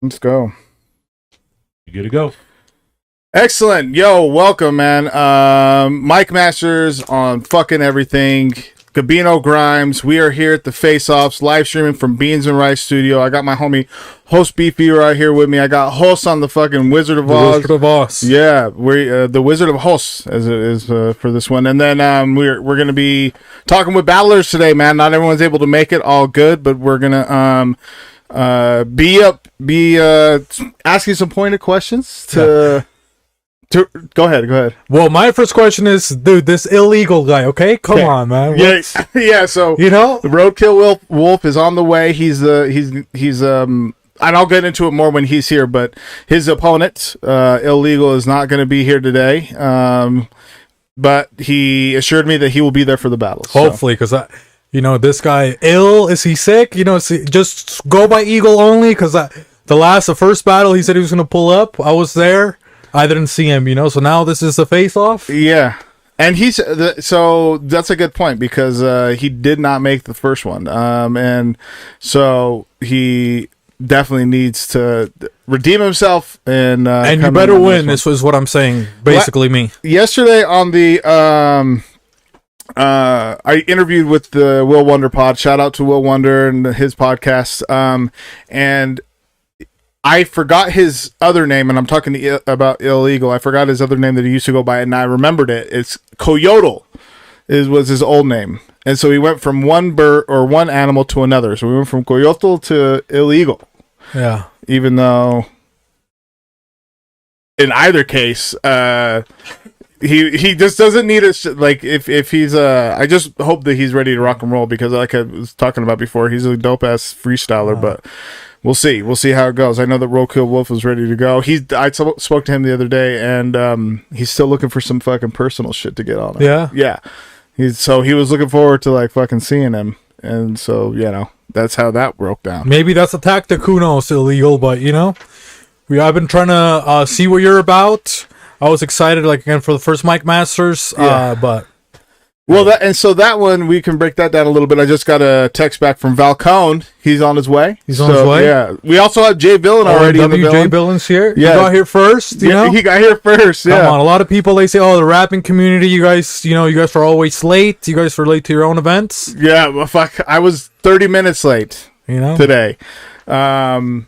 Let's go. You good to go? Excellent. Yo, welcome, man. Mike Masters on fucking everything. Gabino, Grhymes. We are here at the Face-Offs, live streaming from Beans and Rice Studio. I got my homie Host Beefy right here with me. I got Host on the fucking Wizard of Oz. Wizard of Oz. Yeah, we the Wizard of Host as it is for this one. And then we're gonna be talking with battlers today, man. Not everyone's able to make it. All good, but we're gonna be asking some pointed questions to go ahead. Well, my first question is, dude, this Illeagle guy, okay? Come on, man. Yeah, so you know, the Roadkill Wolf is on the way. He's and I'll get into it more when he's here, but his opponent, Illeagle, is not going to be here today. But he assured me that he will be there for the battle. Hopefully, because this guy, is he sick? Just go by Eagle only, because the first battle, he said he was going to pull up. I was there. I didn't see him, so now this is the face-off? Yeah. And so that's a good point, because he did not make the first one. And so he definitely needs to redeem himself. And you better win, this was what I'm saying, basically me. Yesterday on the... I interviewed with the Will Wonder pod. Shout out to Will Wonder and his podcast. And I forgot his other name, and I'm talking about Illeagle. I forgot his other name that he used to go by, and I remembered it. It's Coyote was his old name. And so he went from one bird or one animal to another. So we went from Coyote to Illeagle. Yeah. Even though in either case, he just doesn't need it. Like if he's I just hope that he's ready to rock and roll, because like I was talking about before, he's a dope ass freestyler, but we'll see how it goes. I know that Roadkill Wolf was ready to go. I spoke to him the other day, and he's still looking for some fucking personal shit to get on him. Yeah. He was looking forward to like fucking seeing him, and so that's how that broke down. Maybe that's a tactic. Who knows? Illegal, but I've been trying to see what you're about. I was excited, for the first Mike Masters, but... Well, that one, we can break that down a little bit. I just got a text back from Valcone. He's on his way. He's on his way? Yeah. We also have Jay Villain already in the building. Jay Villain's here? Yeah. He got here first, He got here first, yeah. Come on, a lot of people, they say, the rapping community, you guys are always late. You guys are late to your own events. Yeah, well, fuck. I was 30 minutes late today. But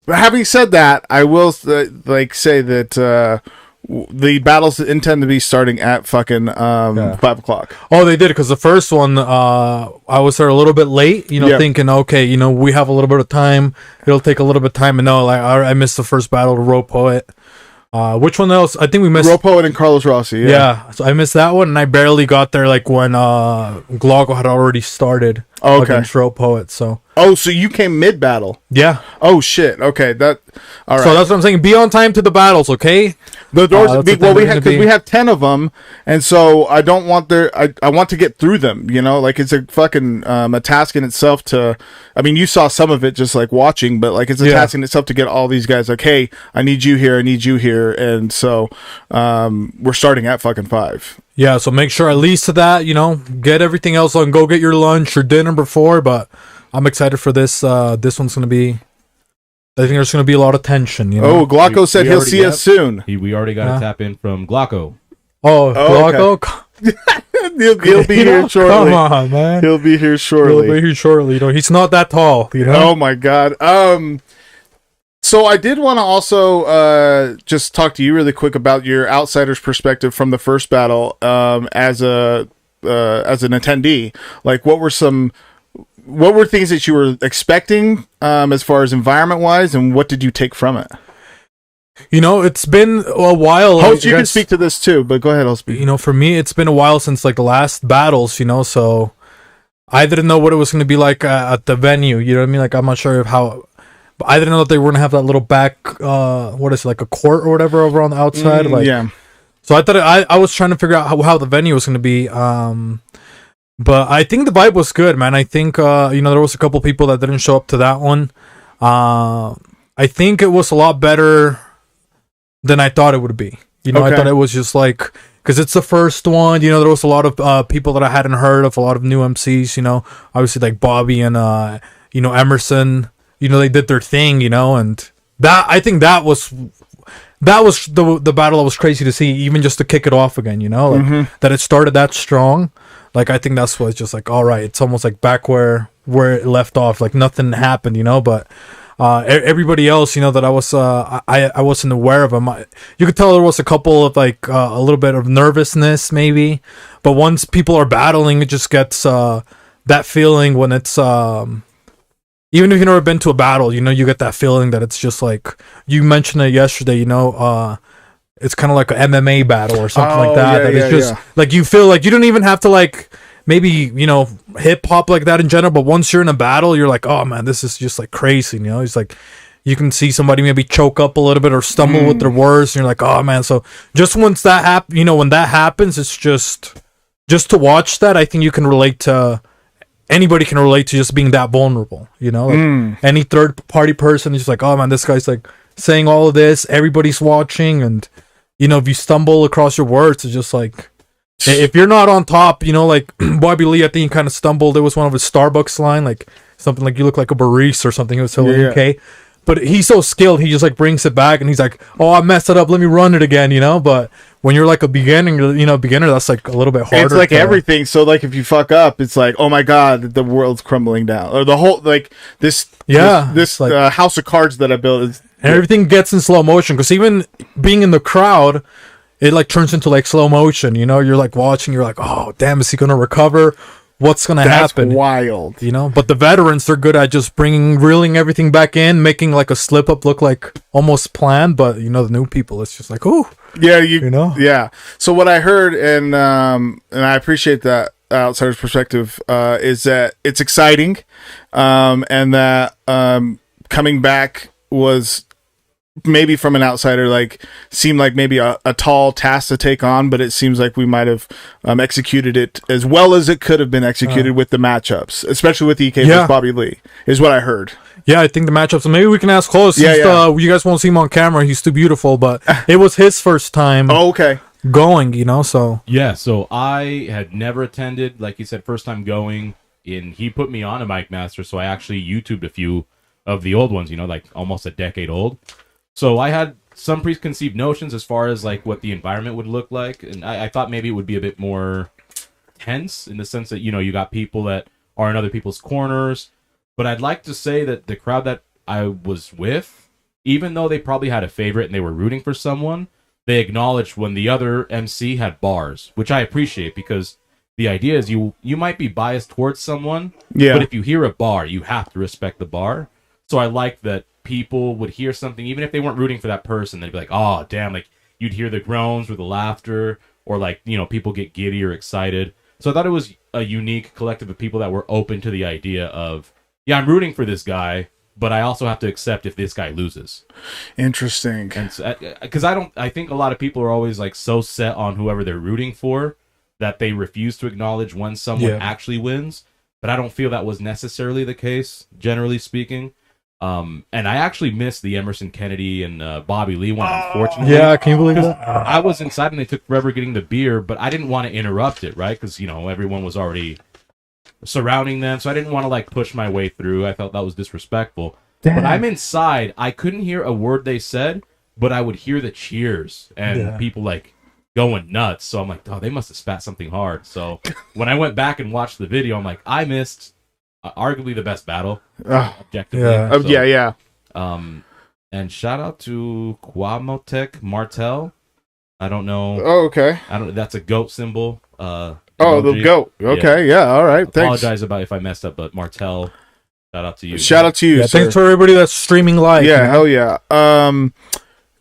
having said that, I will say that... the battles intend to be starting at fucking 5 o'clock. Oh, they did, because the first one, I was there a little bit late, thinking, okay, we have a little bit of time. It'll take a little bit of time. And no, I missed the first battle to Roepoet. Which one else? I think we missed... Roepoet and Carlos Rossi, yeah. So I missed that one, and I barely got there, when Gloco had already started against Roepoet, so... Oh, so you came mid-battle? Yeah. Oh, shit. Okay, all right. So that's what I'm saying. Be on time to the battles, okay? The doors... we have 10 of them, and so I don't want I want to get through them, it's a fucking a task in itself to... I mean, you saw some of it just, watching, but, it's a task in itself to get all these guys, hey, I need you here, and so we're starting at fucking 5. Yeah, so make sure at least to that, get everything else on. Go get your lunch or dinner before, but... I'm excited for this. This one's going to be... I think there's going to be a lot of tension. Oh, Gloco said he'll see us soon. We already got a tap in from Gloco. Oh, Gloco? Okay. he'll be here shortly. Come on, man. He'll be here shortly. He's not that tall. Oh, my God. So I did want to also just talk to you really quick about your outsider's perspective from the first battle as an attendee. What were things that you were expecting as far as environment-wise, and what did you take from it? It's been a while. Host, you can speak to this too, but go ahead, I'll speak. For me, it's been a while since the last battles, so I didn't know what it was going to be like at the venue, you know what I mean? I'm not sure of how... But I didn't know that they were going to have that little back, what is it, a court or whatever over on the outside? Yeah. So I thought I was trying to figure out how the venue was going to be, but I think the vibe was good, man. I think, there was a couple people that didn't show up to that one. I think it was a lot better than I thought it would be. I thought it was just because it's the first one, there was a lot of people that I hadn't heard of, a lot of new MCs, obviously Bobby and, Emerson, they did their thing, and I think that was the battle that was crazy to see, even just to kick it off again, you know, like, that it started that strong. Like, I think that's what's just like, all right, it's almost like back where it left off, like nothing happened, you know. But everybody else, you know, that I wasn't aware of them. You could tell there was a couple of like a little bit of nervousness maybe, but once people are battling, it just gets that feeling when it's even if you've never been to a battle, you know, you get that feeling that it's just like, you mentioned it yesterday, you know, it's kind of like an MMA battle or something like that. It's just like, you feel like you don't even have to like maybe, you know, hip hop like that in general, but once you're in a battle, you're like, oh man, this is just like crazy, you know. It's like you can see somebody maybe choke up a little bit or stumble with their words, and you're like, oh man. So just once that happens, you know, when that happens, it's just to watch that. I think you can relate to. Anybody can relate to just being that vulnerable, you know. Like any third party person is just like, oh man, this guy's like saying all of this, everybody's watching, and you know, if you stumble across your words, it's just like, if you're not on top, you know, like Bobby Lee, I think he kind of stumbled. It was one of his Starbucks line, like something like, you look like a barista or something. It was so okay, but he's so skilled, he just like brings it back, and he's like, oh, I messed it up, let me run it again, you know. But when you're like a beginner, that's like a little bit harder. It's like everything. So like if you fuck up, it's like, oh my god, the world's crumbling down, or the whole like this like, house of cards that I built is, and everything gets in slow motion, because even being in the crowd, it like turns into like slow motion, you know. You're like watching, you're like, oh damn, is he gonna recover? What's gonna happen? That's wild, you know. But the veterans, they're good at just reeling everything back in, making like a slip up look like almost planned. But you know, the new people, it's just like, oh yeah, you know, yeah. So what I heard, and I appreciate that outsider's perspective, is that it's exciting, and that coming back was, maybe from an outsider, like seemed like maybe a tall task to take on, but it seems like we might have executed it as well as it could have been executed with the matchups, especially with EK versus Bobby Lee, is what I heard. Yeah, I think the matchups, maybe we can ask Close. You guys won't see him on camera, he's too beautiful, but it was his first time going, you know. So so I had never attended, like you said, first time going, and he put me on a Mic Master, so I actually YouTubed a few of the old ones, you know, like almost a decade old. So I had some preconceived notions as far as like what the environment would look like, and I thought maybe it would be a bit more tense in the sense that, you know, you got people that are in other people's corners. But I'd like to say that the crowd that I was with, even though they probably had a favorite and they were rooting for someone, they acknowledged when the other MC had bars, which I appreciate, because the idea is you might be biased towards someone, but if you hear a bar, you have to respect the bar. So I like that people would hear something, even if they weren't rooting for that person, they'd be like, oh damn, like you'd hear the groans or the laughter, or like, you know, people get giddy or excited. So I thought it was a unique collective of people that were open to the idea of, yeah, I'm rooting for this guy, but I also have to accept if this guy loses. Interesting. And because I think a lot of people are always like so set on whoever they're rooting for that they refuse to acknowledge when someone actually wins. But I don't feel that was necessarily the case, generally speaking. And I actually missed the Emerson Kennedy and Bobby Lee one, unfortunately. Yeah, can you believe that? I was inside and they took forever getting the beer, but I didn't want to interrupt it, right? Because, you know, everyone was already surrounding them, so I didn't want to like push my way through. I felt that was disrespectful. Damn. But I'm inside. I couldn't hear a word they said, but I would hear the cheers and people like going nuts. So I'm like, oh, they must have spat something hard. So when I went back and watched the video, I'm like, I missed arguably the best battle, objectively. And shout out to Quamotech Martel. I don't know. Oh, okay. I don't. That's a goat symbol. The goat. Okay, all right. Thanks. Apologize about if I messed up, but Martel, shout out to you. Shout out to you. Yeah, thanks for everybody that's streaming live. Yeah, hell yeah.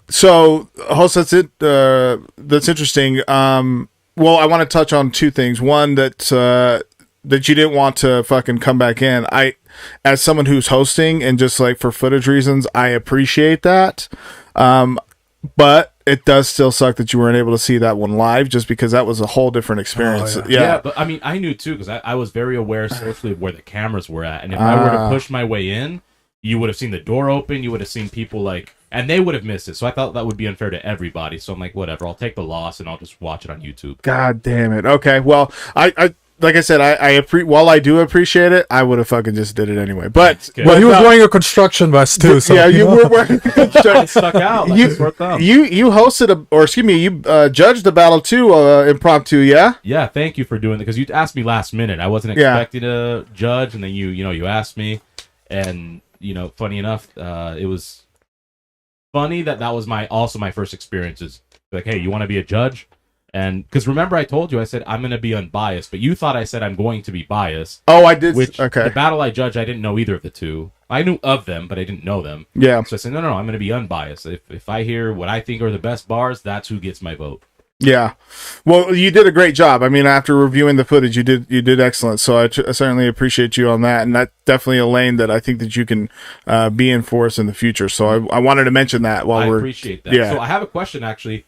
So, host, that's it. That's interesting. Well, I want to touch on two things. One, that you didn't want to fucking come back in. As someone who's hosting and just like for footage reasons, I appreciate that. But it does still suck that you weren't able to see that one live, just because that was a whole different experience. Yeah, but I mean, I knew too, because I was very aware socially of where the cameras were at. And if I were to push my way in, you would have seen the door open, you would have seen people like, and they would have missed it. So I thought that would be unfair to everybody. So I'm like, whatever, I'll take the loss and I'll just watch it on YouTube. God damn it. Okay, well, like I said, while I do appreciate it, I would have fucking just did it anyway. But well, he was wearing a construction vest too. So, yeah, you were wearing. It stuck out. Like You hosted you judged the battle too, impromptu. Yeah. Yeah, thank you for doing it because you asked me last minute. I wasn't expecting to judge, and then you asked me, and funny enough, it was funny that was my first experiences. Like, hey, you want to be a judge? And because remember, I told you, I said I'm going to be unbiased, but you thought I said I'm going to be biased. Oh, I did. Which okay. The battle I judged, I didn't know either of the two. I knew of them, but I didn't know them. Yeah. So I said, no, I'm going to be unbiased. If I hear what I think are the best bars, that's who gets my vote. Yeah. Well, you did a great job. I mean, after reviewing the footage, you did excellent. So I certainly appreciate you on that, and that's definitely a lane that I think that you can be in for us in the future. So I wanted to mention that I appreciate that. Yeah. So I have a question actually.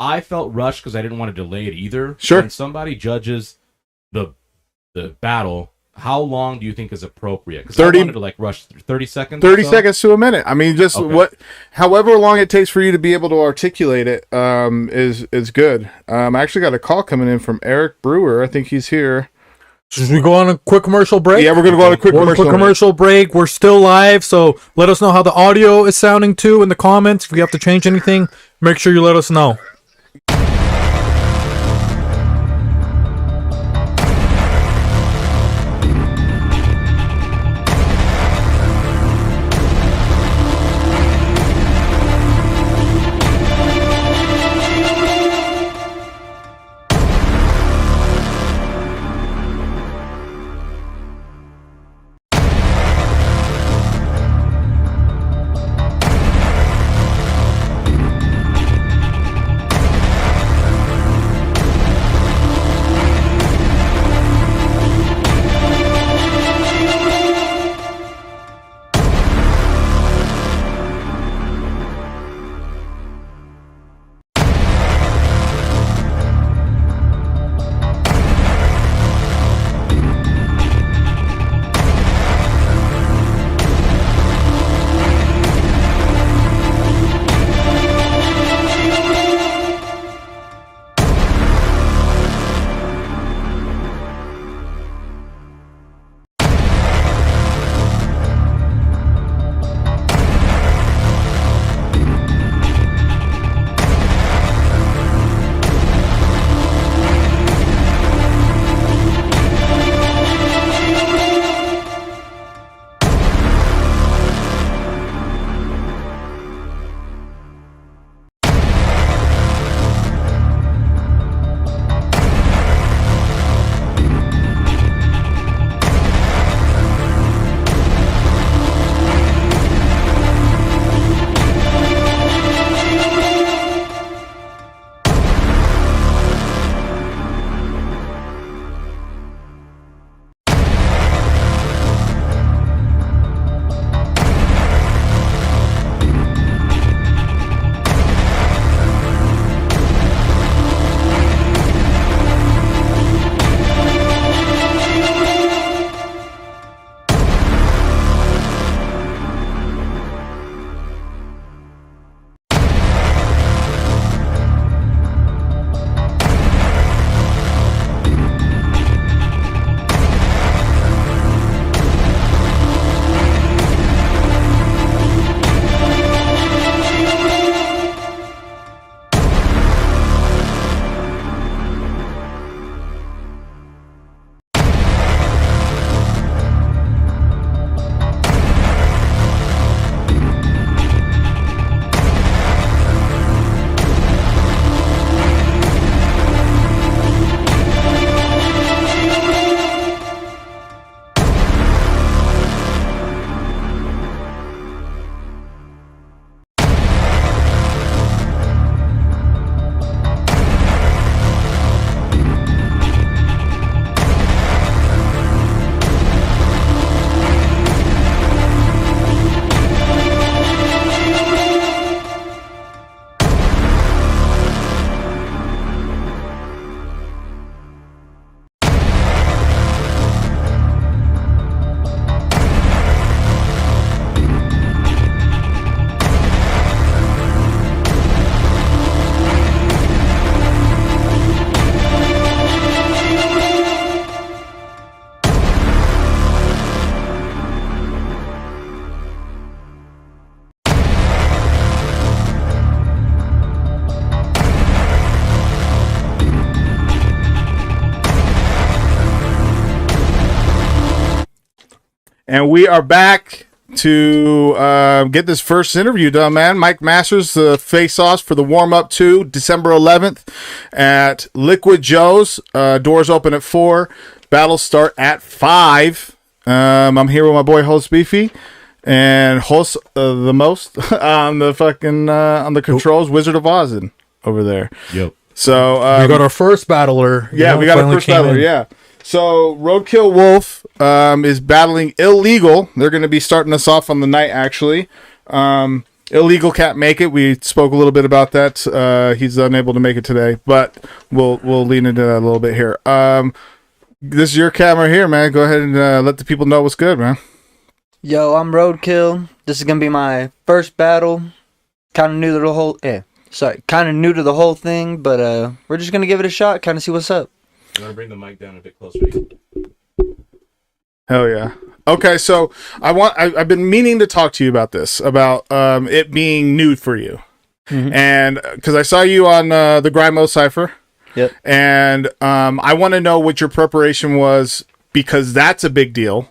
I felt rushed because I didn't want to delay it either. Sure. When somebody judges the battle, how long do you think is appropriate? Because I wanted to rush 30 seconds. 30 seconds to a minute. I mean, just however long it takes for you to be able to articulate it is good. I actually got a call coming in from Eric Brewer. I think he's here. Should we go on a quick commercial break? Yeah, we're going to go on a quick commercial break. We're still live, so let us know how the audio is sounding too in the comments. If we have to change anything, make sure you let us know. And we are back to get this first interview done, man. Mike Masters, the face-offs for the warm-up 2, December 11th at Liquid Joe's. Doors open at 4. Battles start at 5. I'm here with my boy Host Beefy and Host the most on the fucking on the controls, Wizard of Oz over there. Yep. So we got our first battler. Yeah, we got our first battler. Yeah. So Roadkill Wolf is battling Illeagle. They're going to be starting us off on the night, actually. Illeagle can't make it. We spoke a little bit about that. He's unable to make it today, but we'll lean into that a little bit here. This is your camera here, man. Go ahead and let the people know what's good, man. Yo, I'm Roadkill. This is going to be my first battle. Kind of new to the whole... kind of new to the whole thing, but we're just going to give it a shot, kind of see what's up. I'm going to bring the mic down a bit closer. Hell yeah. Okay, so I've been meaning to talk to you about this, about it being new for you. Mm-hmm. And because I saw you on the Grhymes Cypher. Yep. And I want to know what your preparation was, because that's a big deal.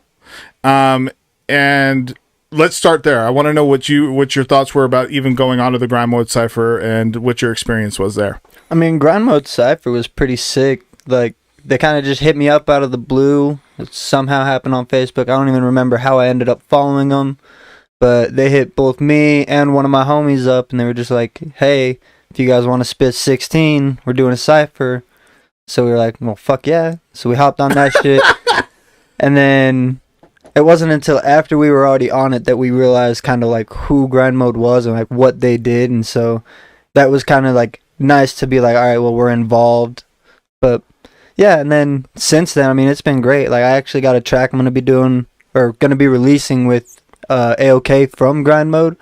And let's start there. I want to know what your thoughts were about even going onto the Grhymes Cypher and what your experience was there. I mean, Grhymes Cypher was pretty sick. Like, they kind of just hit me up out of the blue. It somehow happened on Facebook. I don't even remember how I ended up following them. But they hit both me and one of my homies up, and they were just like, hey, if you guys want to spit 16, we're doing a cypher. So we were like, well, fuck yeah. So we hopped on that shit. And then it wasn't until after we were already on it that we realized kind of like who Grind Mode was and like what they did. And so that was kind of like nice to be like, all right, well, we're involved. But yeah, and then since then, I mean, it's been great. Like, I actually got a track I'm going to be releasing with AOK from Grind Mode.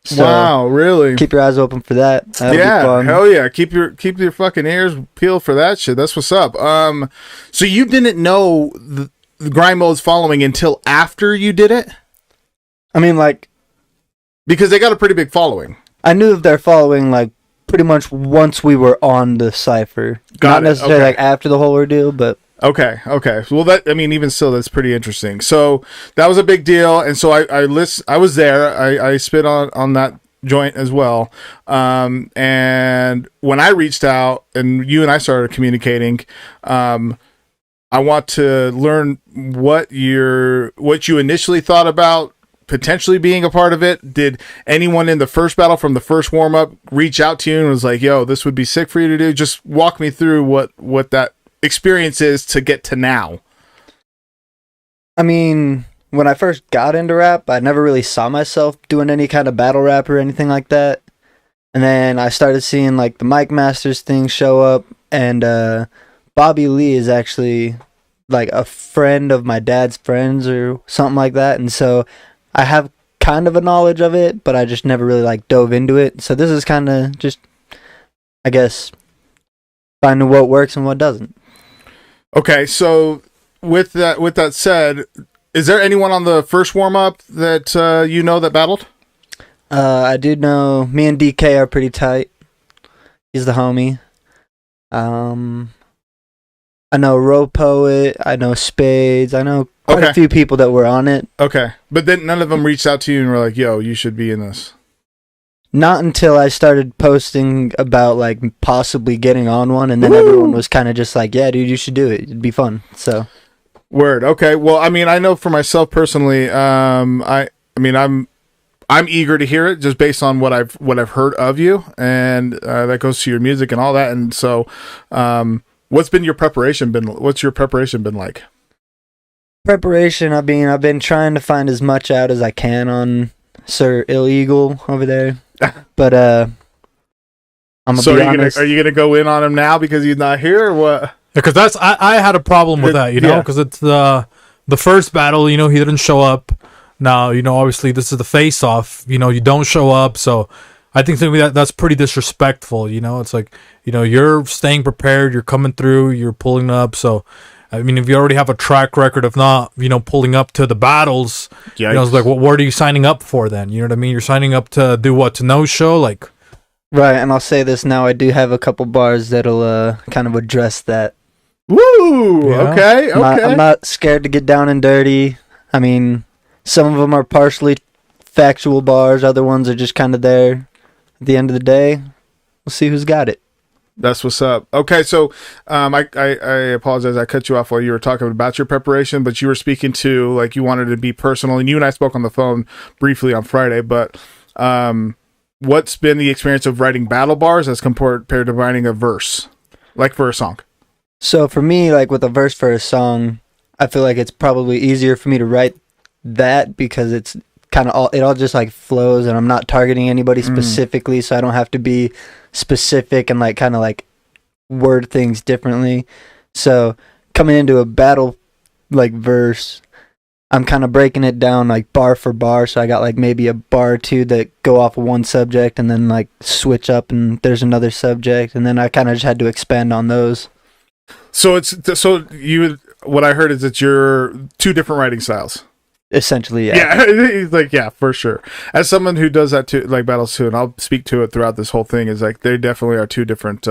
So wow, really? Keep your eyes open for that. That'll be fun. Hell yeah. Keep your fucking ears peeled for that shit. That's what's up. So you didn't know the Grind Mode's following until after you did it? I mean, like, because they got a pretty big following. I knew of their following, like, pretty much once we were on the cypher. Not necessarily like after the whole ordeal, but okay. Well, that, I mean, even still, that's pretty interesting. So that was a big deal, and so I was there. I spit on that joint as well. And when I reached out and you and I started communicating, I want to learn what you initially thought about potentially being a part of it. Did anyone in the first battle from the first warm-up reach out to you and was like, yo, this would be sick for you to do? Just walk me through what that experience is to get to now. I mean, when I first got into rap, I never really saw myself doing any kind of battle rap or anything like that. And then I started seeing like the Mike Masters thing show up, and Bobby Lee is actually like a friend of my dad's friends or something like that. And so I have kind of a knowledge of it, but I just never really like dove into it. So this is kind of just, I guess, finding what works and what doesn't. Okay, so with that said, is there anyone on the first warm up that you know that battled? I do know me and DK are pretty tight. He's the homie. I know Roepoet, I know Spades, I know quite a few people that were on it. Okay. But then none of them reached out to you and were like, yo, you should be in this. Not until I started posting about like possibly getting on one, and then everyone was kind of just like, yeah, dude, you should do it. It'd be fun. So word. Okay. Well, I mean, I know for myself personally, I mean, I'm eager to hear it just based on what I've heard of you, and that goes to your music and all that. And so, what's your preparation been like? Preparation, I mean, I've been trying to find as much out as I can on Sir Illeagle over there. But I'm gonna be honest. Are you gonna go in on him now because he's not here, or what? Because that's I had a problem with that, because it's the first battle, he didn't show up. Now, obviously this is the face-off. You don't show up, so I think to me that's pretty disrespectful. It's like, you're staying prepared, you're coming through, you're pulling up. So, I mean, if you already have a track record of not, pulling up to the battles, it's like, what are you signing up for then? You know what I mean? You're signing up to do what? To no show? Like, right. And I'll say this now: I do have a couple bars that'll kind of address that. Woo! Yeah. Okay. I'm not scared to get down and dirty. I mean, Some of them are partially factual bars. Other ones are just kind of there. At the end of the day, we'll see who's got it. That's what's up. Okay, so I apologize. I cut you off while you were talking about your preparation, but you were speaking to, like, you wanted to be personal, and you and I spoke on the phone briefly on Friday, but what's been the experience of writing battle bars as compared to writing a verse, like for a song? So for me, like with a verse for a song, I feel like it's probably easier for me to write that because it's kind of it all just like flows, and I'm not targeting anybody specifically, so I don't have to be specific and like kind of like word things differently. So coming into a battle like verse, I'm kind of breaking it down like bar for bar. So I got like maybe a bar or two that go off of one subject and then like switch up and there's another subject, and then I kind of just had to expand on those. So what I heard is that you're two different writing styles. Essentially, yeah. Yeah, he's like, yeah, for sure. As someone who does that too, like battles too, and I'll speak to it throughout this whole thing, is like they definitely are two different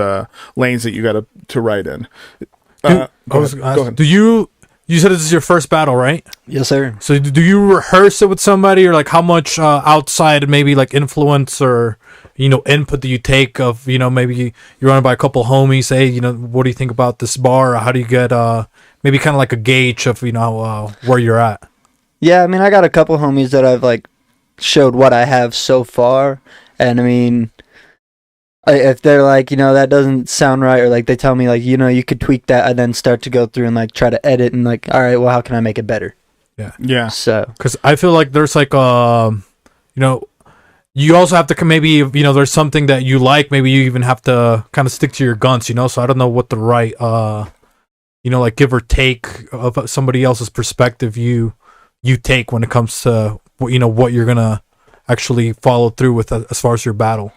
lanes that you got to write in. Go ahead. You said this is your first battle, right? Yes, sir. So do you rehearse it with somebody, or like how much outside maybe like influence or input do you take of maybe you're running by a couple homies, hey, what do you think about this bar, or how do you get maybe kind of like a gauge of where you're at? Yeah, I mean, I got a couple homies that I've like showed what I have so far, and I mean, if they're like, that doesn't sound right, or like they tell me like, you could tweak that, I then start to go through and like try to edit and like, all right, well, how can I make it better? Yeah. So, because I feel like there's like you also have to maybe there's something that you like, maybe you even have to kind of stick to your guns, so I don't know what the right like give or take of somebody else's perspective you take when it comes to what you're gonna actually follow through with as far as your battle.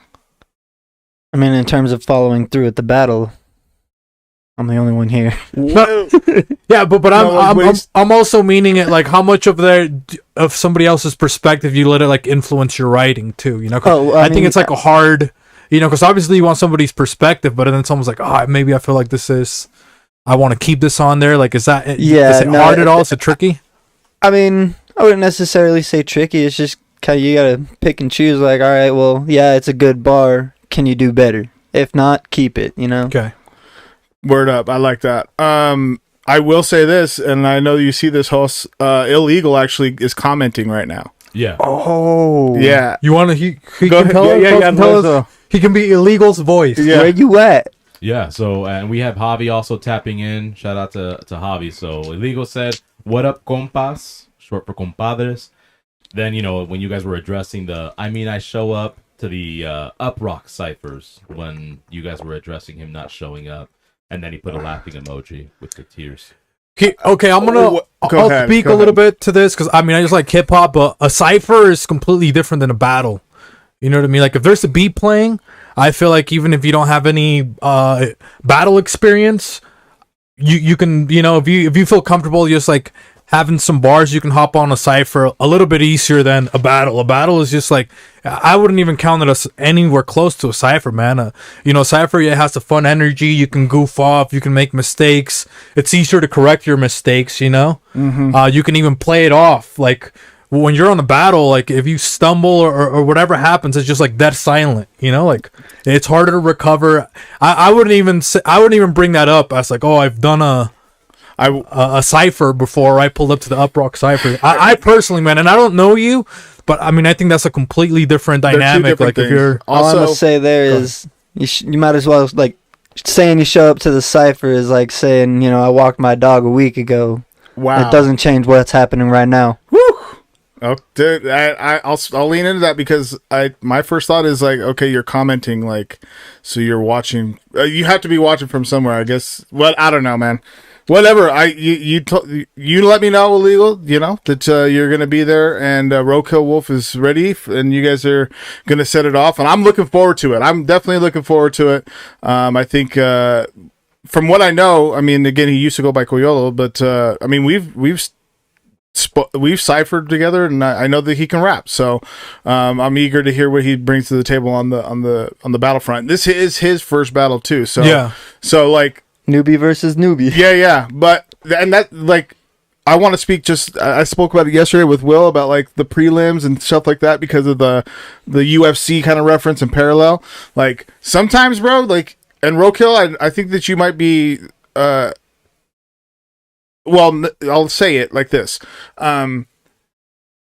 I mean, in terms of following through with the battle, I'm the only one here. Yeah, but I'm also meaning it like how much of somebody else's perspective you let it like influence your writing too. I think it's like a hard, because obviously you want somebody's perspective, but then someone's like, maybe I feel like I want to keep this on there. Like, is it hard at all? Is it tricky? I mean, I wouldn't necessarily say tricky. It's just kind of, you gotta pick and choose. Like, all right, well, yeah, it's a good bar. Can you do better? If not, keep it. Okay. Word up. I like that. I will say this, and I know you see this host. Illeagle actually is commenting right now. Yeah. Oh. Yeah. You want to? He Go can ahead. tell Yeah, us. Tell us. He can be Illeagle's voice. Yeah. Where you at? Yeah, so, and we have Javi also tapping in. Shout out to Javi. So, Illeagle said, "What up, compas?" Short for compadres. Then, when you guys were addressing I show up to the Uprock ciphers when you guys were addressing him not showing up. And then he put a laughing emoji with the tears. Okay, I'll speak a little bit to this, because I just like hip hop, but a cipher is completely different than a battle. You know what I mean? Like, if there's a beat playing, I feel like even if you don't have any battle experience, you can, if you feel comfortable just like having some bars, you can hop on a cipher a little bit easier than a battle. A battle is just like, I wouldn't even count it as anywhere close to a cipher, man. A cipher, it has the fun energy. You can goof off. You can make mistakes. It's easier to correct your mistakes, Mm-hmm. You can even play it off. Like, when you're on a battle, like, if you stumble or whatever happens, it's just like dead silent, like, it's harder to recover. I wouldn't even bring that up as like, I've done a cipher before I pulled up to the Uprock cipher. I personally, man, and I don't know you, but I think that's a completely different dynamic. Like, if you're all I'm gonna say there is you might as well, like, saying you show up to the cipher is like saying, I walked my dog a week ago. Wow, it doesn't change what's happening right now. Woo! Oh, dude, I'll lean into that, because my first thought is like, okay, you're commenting, like, so you're watching. You have to be watching from somewhere, I guess. Well, I don't know, man. Whatever. You let me know, Illeagle, that you're gonna be there, and Roadkill Wolf is ready, and you guys are gonna set it off, and I'm looking forward to it. I'm definitely looking forward to it. I think from what I know, again, he used to go by Coyolo, but we've ciphered together, and I know that he can rap. So I'm eager to hear what he brings to the table on the battlefront. This is his first battle too. So yeah. So like. Newbie versus newbie. Yeah, but and that, like, I want to speak I spoke about it yesterday with Will about like the prelims and stuff like that because of the UFC kind of reference and parallel. Like sometimes, bro, like, and Roadkill, I think that you might be, well, I'll say it like this.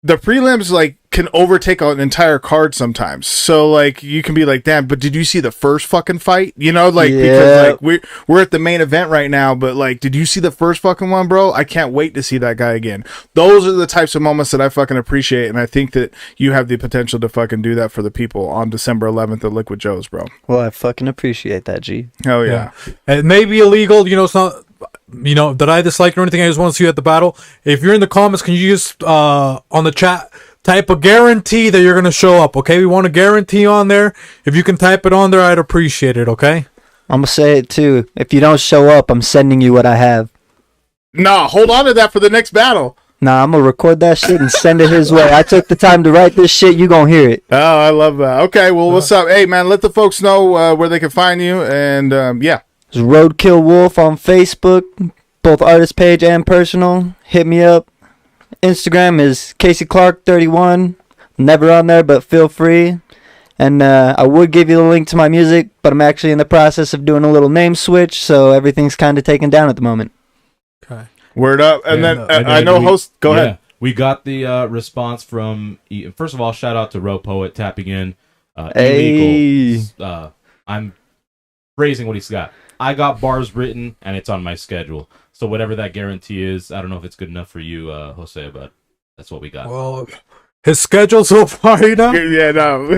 The prelims like can overtake an entire card sometimes. So like you can be like, damn, but did you see the first fucking fight? You know, like because like we're at the main event right now, but like, did you see the first fucking one, bro? I can't wait to see that guy again. Those are the types of moments that I fucking appreciate, and I think that you have the potential to fucking do that for the people on December 11th at Liquid Joe's, bro. Well, I fucking appreciate that, G. Hell yeah. It may be illegal, you know, it's not, you know, that I dislike or anything. I just want to see you at the battle. If you're in the comments, can you just on the chat type a guarantee that you're gonna show up? Okay, we want a guarantee on there. If you can type it on there, I'd appreciate it. Okay, I'm gonna say it too. If you don't show up, I'm sending you what I have. Nah, hold on to that for the next battle. Nah, I'm gonna record that shit and send it his way. I took the time to write this shit. You gonna hear it. Oh, I love that. Okay, well, what's up? Hey, man, let the folks know where they can find you, and yeah. It's Roadkill Wolf on Facebook, both artist page and personal. Hit me up. Instagram is Casey Clark 31. Never on there, but feel free. And I would give you the link to my music, but I'm actually in the process of doing a little name switch, so everything's kind of taken down at the moment. okay. Word up. And then I know host, go ahead. We got the response from, first of all, shout out to Roepoet tapping in. Hey. Illeagle. I'm praising what he's got. I got bars written, and it's on my schedule. So whatever that guarantee is, I don't know if it's good enough for you, Jose, but that's what we got. Well, his schedule so far, you know, Yeah, no.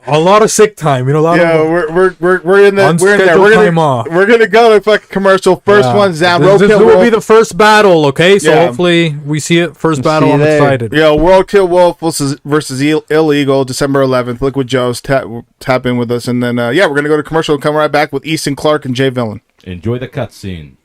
a lot of sick time, you know, a lot of we're in there. We're gonna go to fucking commercial. First one's down. This Roadkill will be the first battle, okay? So Yeah. hopefully we see it first battle. See you I'm there. excited. Yo, Roadkill Wolf versus Illeagle, December 11th. Liquid Joe's tap in with us, and then yeah, we're gonna go to commercial and come right back with Easton, Clark, and Jay Villain. Enjoy the cutscene.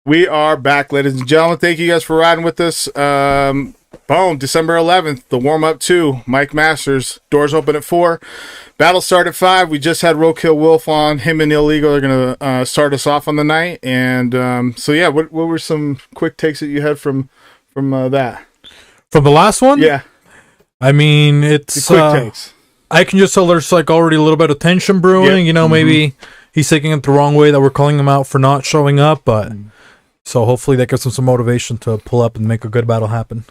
We are back, ladies and gentlemen. Thank you guys for riding with us. Boom, December 11th, the warm-up 2, Mike Masters. Doors open at 4. Battle start at 5. We just had Roadkill Wolf on. Him and Illeagle are going to start us off on the night. And so, yeah, what were some quick takes that you had from that? From the last one? Yeah. I mean, it's... The quick takes. I can just tell there's like already a little bit of tension brewing. You know, maybe he's taking it the wrong way that we're calling him out for not showing up. But so hopefully that gives him some motivation to pull up and make a good battle happen.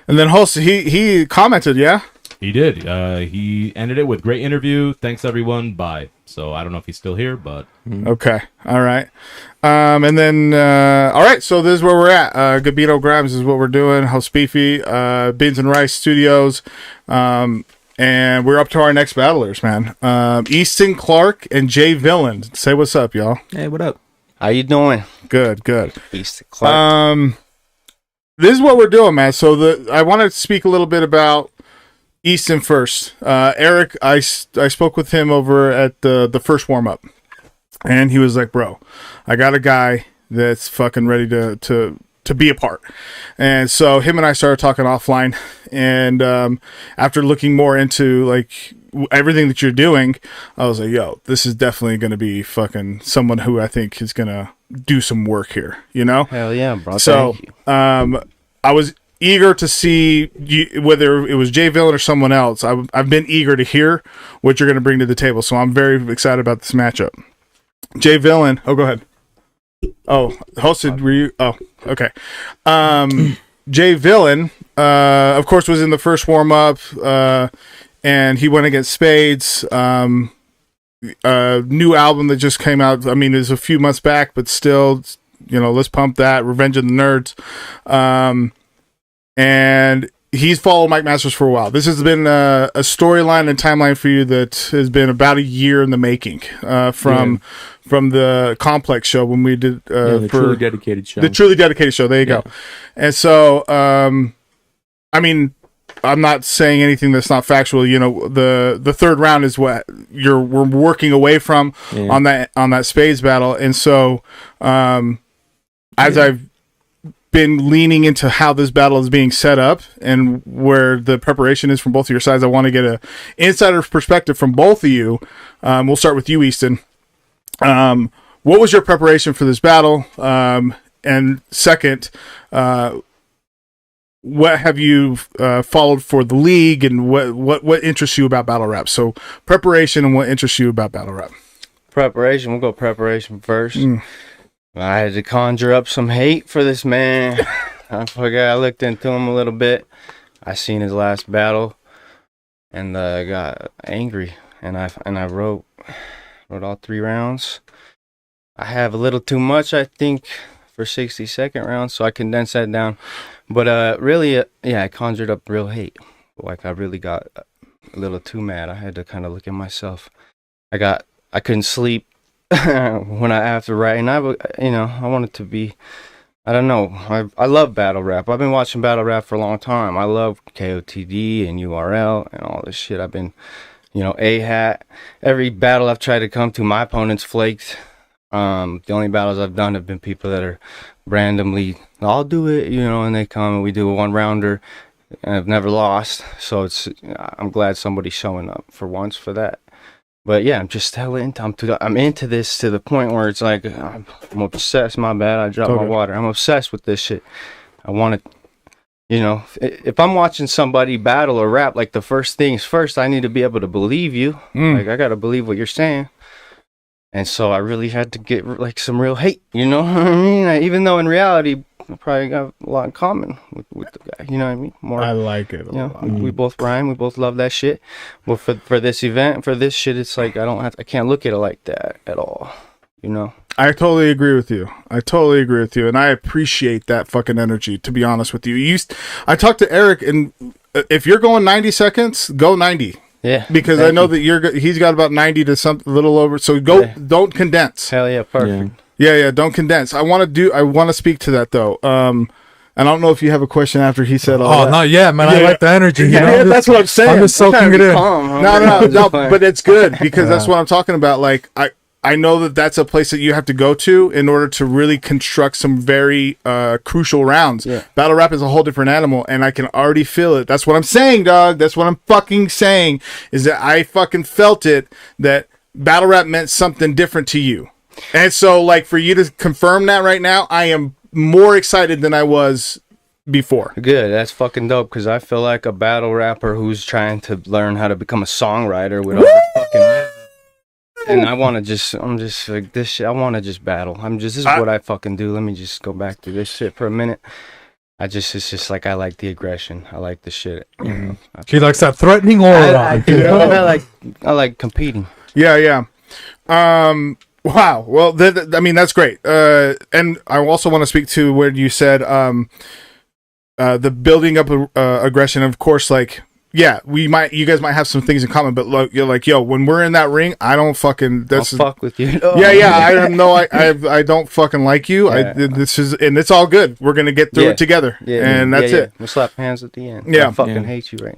And then Host, he commented, yeah? He did. He ended it with great interview. Thanks, everyone. Bye. So I don't know if he's still here, but... Okay. All right. And then, all right, so this is where we're at. Gabino Grhymes is what we're doing. Host Beefy, Beans and Rice Studios. And we're up to our next battlers, man. Easton Clark and Jay Villain. Say what's up, y'all. Hey, what up? How you doing? Good. Easton Clark. This is what we're doing, man. So I want to speak a little bit about Easton first. Eric, I spoke with him over at the first warm-up. And he was like, bro, I got a guy that's fucking ready to be a part. And so him and I started talking offline. And after looking more into like everything that you're doing, I was like, yo, this is definitely going to be fucking someone who I think is going to do some work here, you know? Hell yeah, bro. So I was eager to see whether it was Jay Villain or someone else. I've been eager to hear what you're going to bring to the table. So I'm very excited about this matchup. Jay Villain. Oh, go ahead. Oh, hosted. Were you? Oh, okay. Jay Villain, of course, was in the first warm up, and he went against Spades. New album that just came out. I mean, it was a few months back, but still, you know, let's pump that. Revenge of the Nerds. And he's followed Mike Masters for a while. This has been a storyline and timeline for you that has been about a year in the making. From the Complex show when we did the Truly Dedicated show. The Truly Dedicated show. There you go. And so, I mean, I'm not saying anything that's not factual. You know, the third round is what we're working away from on that Spades battle. And so, as I've been leaning into how this battle is being set up and where the preparation is from both of your sides, I want to get a insider's perspective from both of you. We'll start with you, Easton. What was your preparation for this battle? And second, what have you followed for the league, and what interests you about battle rap? So preparation and what interests you about battle rap. Preparation. We'll go preparation first. I had to conjure up some hate for this man. I looked into him a little bit. I seen his last battle, and I got angry, and I wrote all 3 rounds. I have a little too much, I think, for 60-second rounds, so I condensed that down. But really, I conjured up real hate. Like, I really got a little too mad. I had to kind of look at myself. I couldn't sleep when I have to write, and I wanted to be, I don't know, I love battle rap. I've been watching battle rap for a long time. I love KOTD and URL and all this shit. I've been, A-Hat. Every battle I've tried to come to, my opponents flaked. The only battles I've done have been people that are randomly, I'll do it, and they come and we do a 1-rounder. And I've never lost, so I'm glad somebody's showing up for once for that. But yeah, I'm just hella I'm into this to the point where it's like I'm obsessed. My bad, I dropped my water. I'm obsessed with this shit. I want to, if I'm watching somebody battle or rap, like the first things first, I need to be able to believe you. Like I gotta believe what you're saying. And so I really had to get like some real hate. You know what I mean? Even though in reality, I probably got a lot in common with the guy. You know what I mean? More. I like it a lot. We both rhyme. We both love that shit. But for this event, for this shit, it's like I can't look at it like that at all. I totally agree with you. And I appreciate that fucking energy, to be honest with you. I talked to Eric, and if you're going 90 seconds, go 90. Yeah. Because I know that he's got about 90 to something, a little over. So don't condense. Hell yeah, perfect. Yeah, don't condense. I want to speep to that though. And I don't know if you have a question after he said all that. Not yet, man. I like the energy. That's what I'm saying. I'm just soaking it in. No, but it's good because that's what I'm talking about. Like I know that that's a place that you have to go to in order to really construct some very crucial rounds. Yeah. Battle rap is a whole different animal, and I can already feel it. That's what I'm saying, dog. That's what I'm fucking saying, is that I fucking felt it, that battle rap meant something different to you. And so, like, for you to confirm that right now, I am more excited than I was before. Good, that's fucking dope, because I feel like a battle rapper who's trying to learn how to become a songwriter with all the fucking... And I want to I'm just like, this shit, I want to just battle. This is what I fucking do. Let me just go back to this shit for a minute. It's just like, I like the aggression. I like the shit. You know? He likes that threatening aura. I like competing. Yeah. Wow. Well, I mean, that's great. And I also want to speak to where you said the building up aggression. Of course, like, yeah, you guys might have some things in common, but look, you're like, yo, when we're in that ring, I don't fucking. I'll fuck with you. Yeah. I don't know. I don't fucking like you. Yeah. And it's all good. We're gonna get through it together. Yeah, and that's it. We'll slap hands at the end. Yeah, I fucking hate you right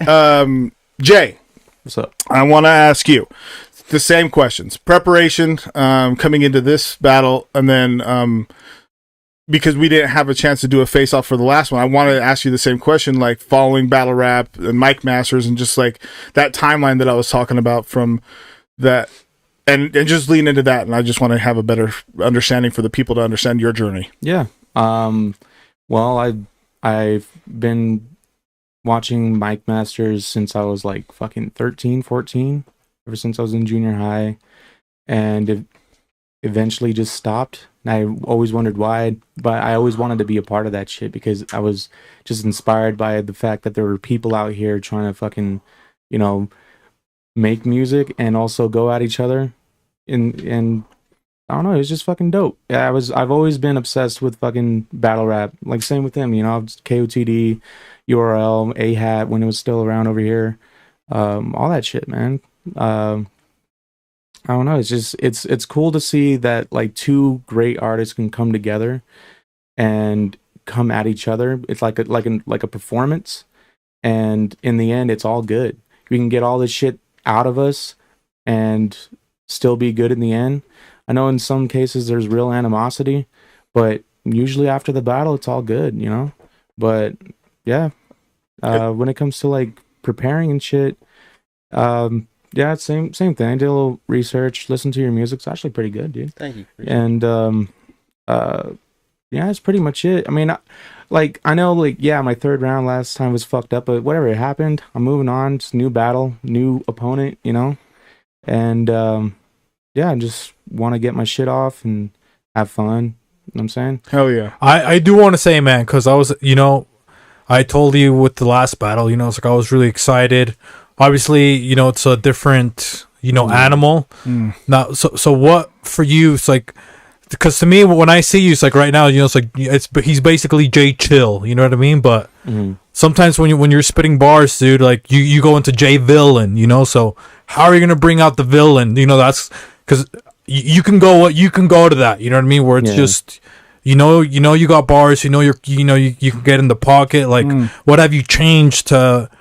now. Jay, what's up? I want to ask you the same questions. Preparation, coming into this battle, and then because we didn't have a chance to do a face-off for the last one, I wanted to ask you the same question, like following battle rap and Mic Masters and just like that timeline that I was talking about from that, and just lean into that. And I just want to have a better understanding for the people to understand your journey. Yeah. Well, I've been watching Mic Masters since I was like fucking 13, 14, ever since I was in junior high, and it eventually just stopped. And I always wondered why, but I always wanted to be a part of that shit because I was just inspired by the fact that there were people out here trying to fucking, you know, make music and also go at each other. And I don't know, it was just fucking dope. Yeah, I've always been obsessed with fucking battle rap. Like same with him, you know, KOTD, URL, A-Hat when it was still around over here. All that shit, man. I don't know. It's just it's cool to see that like two great artists can come together and come at each other. It's like a performance, and in the end, it's all good. We can get all this shit out of us and still be good in the end. I know in some cases there's real animosity, but usually after the battle, it's all good, you know. But yeah, when it comes to like preparing and shit, yeah, same thing. I did a little research, listen to your music. It's actually pretty good, dude. Thank you. And yeah, that's pretty much it. I mean, I know, like, yeah, my third round last time was fucked up, but whatever, it happened. I'm moving on. It's new battle, new opponent, you know. And yeah, I just want to get my shit off and have fun. You know what I'm saying? Hell yeah. I do want to say, man, because I was, you know, I told you with the last battle, you know, it's like I was really excited. Obviously, you know, it's a different, you know, animal. Now, so what for you? It's like, because to me, when I see you, it's like right now, you know, it's like he's basically Jay Chill. You know what I mean? But sometimes when you're spitting bars, dude, like you go into Jay Villain. You know, so how are you gonna bring out the villain? You know, that's because you can go to that. You know what I mean? Where it's just. You know, you got bars. You can get in the pocket. Like, what have you changed to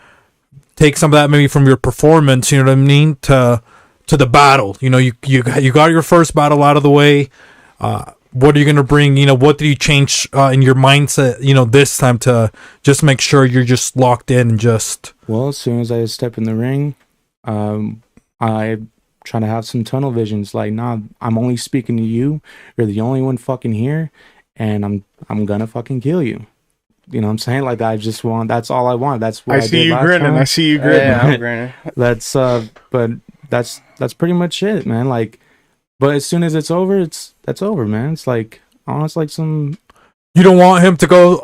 take some of that maybe from your performance? You know what I mean? To the battle. You know, you got your first battle out of the way. What are you gonna bring? You know, what did you change in your mindset? You know, this time to just make sure you're just locked in and just. Well, as soon as I step in the ring, I trying to have some tunnel visions. Like, nah, I'm only speaking to you. You're the only one fucking here, and I'm gonna fucking kill you. You know what I'm saying? Like, that's all I want. That's what I see you grinning. time. I see you grinning. Yeah, I'm grinning. That's but that's pretty much it, man. Like, but as soon as it's over, that's over, man. It's like, almost like some. You don't want him to go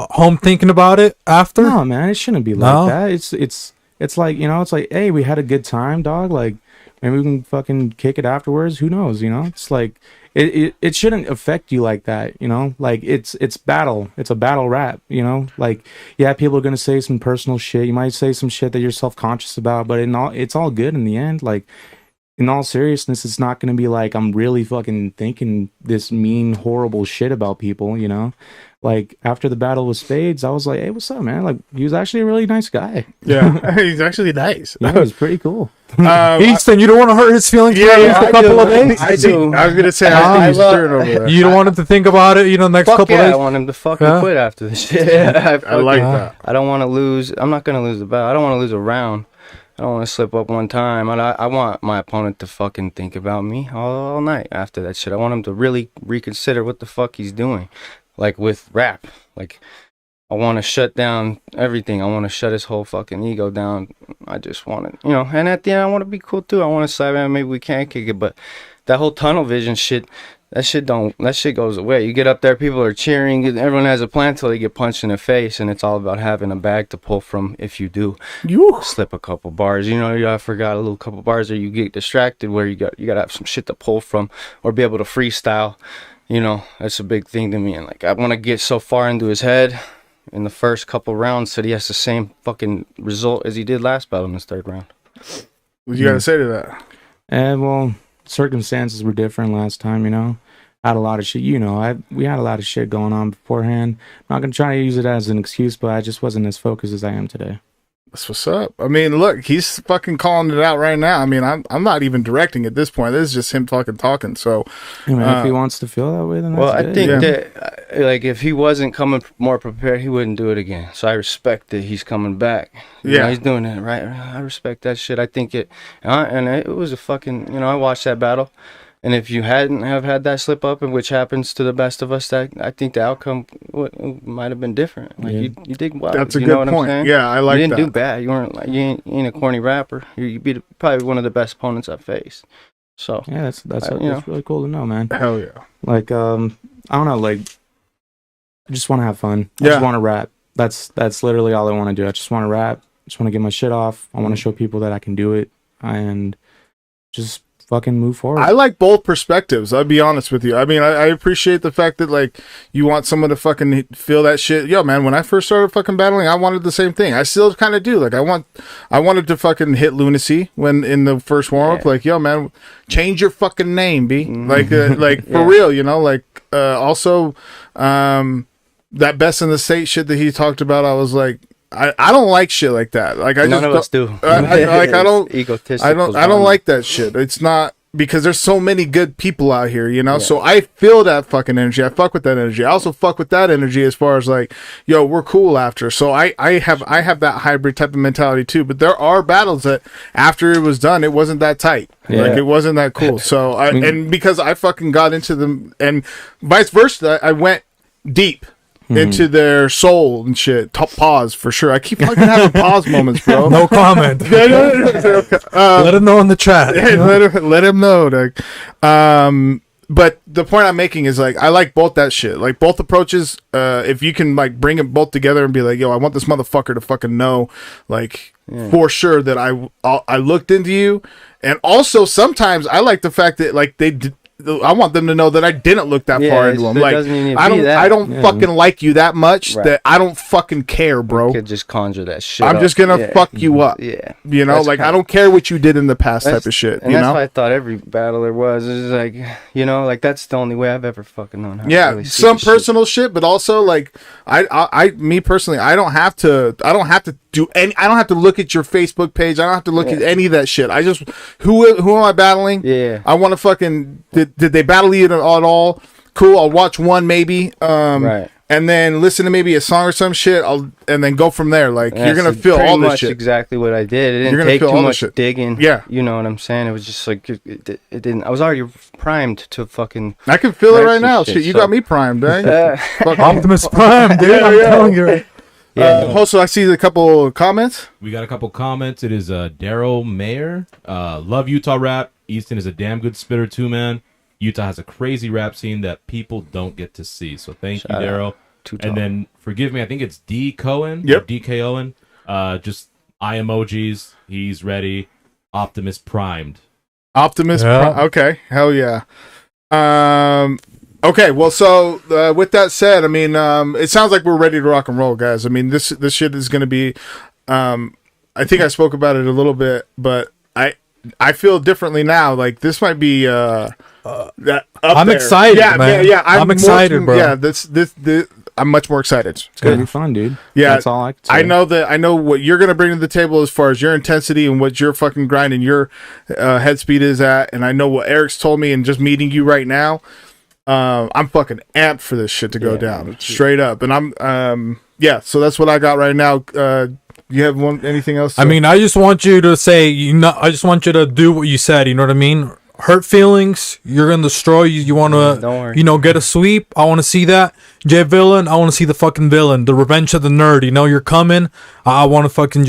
home thinking about it after? No, man, it shouldn't be like that. It's like, you know, it's like, hey, we had a good time, dog. Like, maybe we can fucking kick it afterwards. Who knows? You know, it's like it shouldn't affect you like that. You know, like it's battle. It's a battle rap. You know, like, yeah, people are gonna say some personal shit. You might say some shit that you're self-conscious about, but it's all good in the end. Like, in all seriousness, it's not gonna be like I'm really fucking thinking this mean, horrible shit about people. You know. Like, after the battle with Spades, I was like, hey, what's up, man? Like, he was actually a really nice guy. Yeah, he's actually nice. Yeah, it was pretty cool. Easton, you don't want to hurt his feelings for Yeah, a couple of days. I do. I was gonna say I think he's stirring over there. You don't want him to think about it, next Fuck couple yeah, I days. want him to fucking Yeah. quit after this shit. I like that. I don't want to lose. I'm not gonna lose the battle. I don't want to lose a round. I don't want to slip up one time. I want my opponent to fucking think about me all night after that shit. I want him to really reconsider what the fuck he's doing, like with rap. Like, I want to shut down everything. I want to shut his whole fucking ego down. I just want it, and at the end, I want to be cool too. I want to say, man, maybe we can kick it, but that whole tunnel vision shit, that shit goes away. You get up there, people are cheering, everyone has a plan till they get punched in the face, and it's all about having a bag to pull from if you do slip a couple bars. I forgot a little couple bars, or you get distracted where you got to have some shit to pull from, or be able to freestyle. That's a big thing to me, and like I want to get so far into his head in the first couple rounds that he has the same fucking result as he did last battle in his third round. What you gotta say to that? And well, circumstances were different last time, Had a lot of shit, we had a lot of shit going on beforehand. I'm not gonna try to use it as an excuse, but I just wasn't as focused as I am today. That's what's up. I mean, look, he's fucking calling it out right now. I mean, I'm not even directing at this point. This is just him fucking talking. So, if he wants to feel that way, then that's well, I good. think that like if he wasn't coming more prepared, he wouldn't do it again. So I respect that he's coming back. He's doing it right. I respect that shit. I think and it was a fucking. I watched that battle. And if you hadn't have had that slip up, and which happens to the best of us, that I think the outcome might have been different. Like you did well. That's a you good know what point. I'm saying? Yeah, I like that. You didn't do bad. You weren't like you ain't a corny rapper. You beat probably one of the best opponents I've faced. So yeah, that's really cool to know, man. Hell yeah. Like I don't know, like I just want to have fun. I Yeah. just want to rap. That's literally all I want to do. I just want to rap. I just want to get my shit off. I want to show people that I can do it and just fucking move forward. I like both perspectives. I'll be honest with you. I mean, I appreciate the fact that like you want someone to fucking feel that shit. Yo, man, when I first started fucking battling, I wanted the same thing. I still kind of do. Like I wanted to fucking hit lunacy when in the first warm up. Like, yo, man, change your fucking name, B. Like for real, like also that best in the state shit that he talked about. I was like, I don't like shit like that. Like none of us do. I don't Egotistical. I don't like that shit. It's not because there's so many good people out here, So I feel that fucking energy. I fuck with that energy. I also fuck with that energy as far as like, yo, we're cool after. So I have that hybrid type of mentality too. But there are battles that after it was done, it wasn't that tight. Yeah. Like it wasn't that cool. So and because I fucking got into them and vice versa, I went deep into their soul and shit. Pause for sure. I keep fucking having pause moments, bro. No comment. Let him know in the chat. Let him know. Like, but the point I'm making is like I like both that shit. Like both approaches. If you can like bring them both together and be like, yo, I want this motherfucker to fucking know, like for sure that I looked into you, and also sometimes I like the fact that like I want them to know that I didn't look that far into them. Like I don't fucking like you that much that I don't fucking care, bro. You could just conjure that shit. I'm just gonna fuck you up. Yeah, that's like I don't care what you did in the past type of shit. And that's why I thought every battler was. It's like like that's the only way I've ever fucking known how. Yeah, to really see some the personal shit, but also like me personally, I don't have to do any. I don't have to look at your Facebook page. I don't have to look at any of that shit. I just who am I battling? Yeah, I want to fucking. Did they battle you at all? Cool. I'll watch one maybe. Right. And then listen to maybe a song or some shit. And then go from there. Like you're gonna feel all this shit. Exactly what I did. It didn't take too much digging. Yeah. You know what I'm saying? It was just like it didn't. I was already primed to fucking. I can feel it right now. Shit, you got me primed, eh? Optimus Prime, dude. I'm telling you. Yeah. Also, I see a couple comments. We got a couple comments. It is Daryl Mayer. Love Utah rap. Easton is a damn good spitter too, man. Utah has a crazy rap scene that people don't get to see. So thank you, Daryl. And then forgive me, I think it's DKOEN. Yep. DKOEN. Just eye emojis. He's ready. Optimus primed. Okay. Hell yeah. Okay, well, so with that said, I mean, it sounds like we're ready to rock and roll, guys. I mean, this shit is going to be. I think I spoke about it a little bit, but I feel differently now. Like this might be. I'm excited, man. Yeah. I'm excited, bro. Yeah, this I'm much more excited. It's gonna be fun, dude. Yeah, that's all I can say. I know what you're gonna bring to the table as far as your intensity and what your fucking grind and your head speed is at, and I know what Eric's told me, and just meeting you right now, I'm fucking amped for this shit to go down straight up, and I'm so that's what I got right now. You have anything else? I mean, I just want you to say, I just want you to do what you said. You know what I mean? Hurt feelings. You're gonna destroy. You want to, get a sweep. I want to see that. J Villain. I want to see the fucking villain. The revenge of the nerd. You're coming. I want to fucking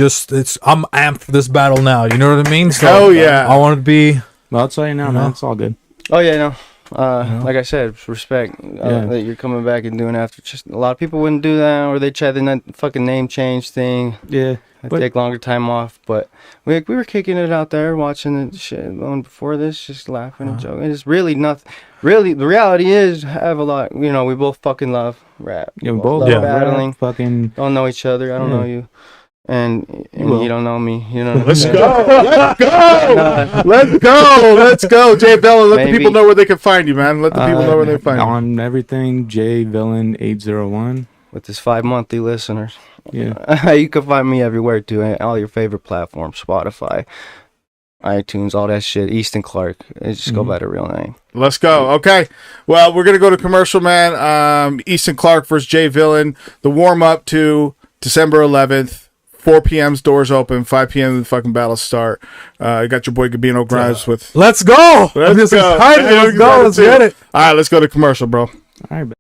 I'm amped for this battle now. You know what I mean? So, I want to be. Well, I'll tell you now, man. It's all good. Oh yeah, no. Like I said, respect that you're coming back and doing after. Just a lot of people wouldn't do that, or they try the fucking name change thing. Yeah, take longer time off. But we were kicking it out there, watching the shit before this, just laughing and joking. It's really nothing. Really, the reality is, I have a lot. We both fucking love rap. Yeah, we both love battling. Rap, fucking don't know each other. I don't know you. And you don't know me. Let's go. Let's go. J Villain, let the people know where they can find you, man. Let the people know where they find you. On everything, J Villain 801 with his 5 monthly listeners. Yeah. You can find me everywhere too. All your favorite platforms, Spotify, iTunes, all that shit. Easton Clark. Just go by the real name. Let's go. Okay. Well, we're gonna go to commercial, man. Easton Clark versus J Villain. The warm up to December 11th. 4 p.m.'s doors open, 5 p.m. the fucking battles start. You got your boy Gabino Grhymes with. Let's go. Let's go. Let's go. Let's get it. All right, let's go to commercial, bro. All right.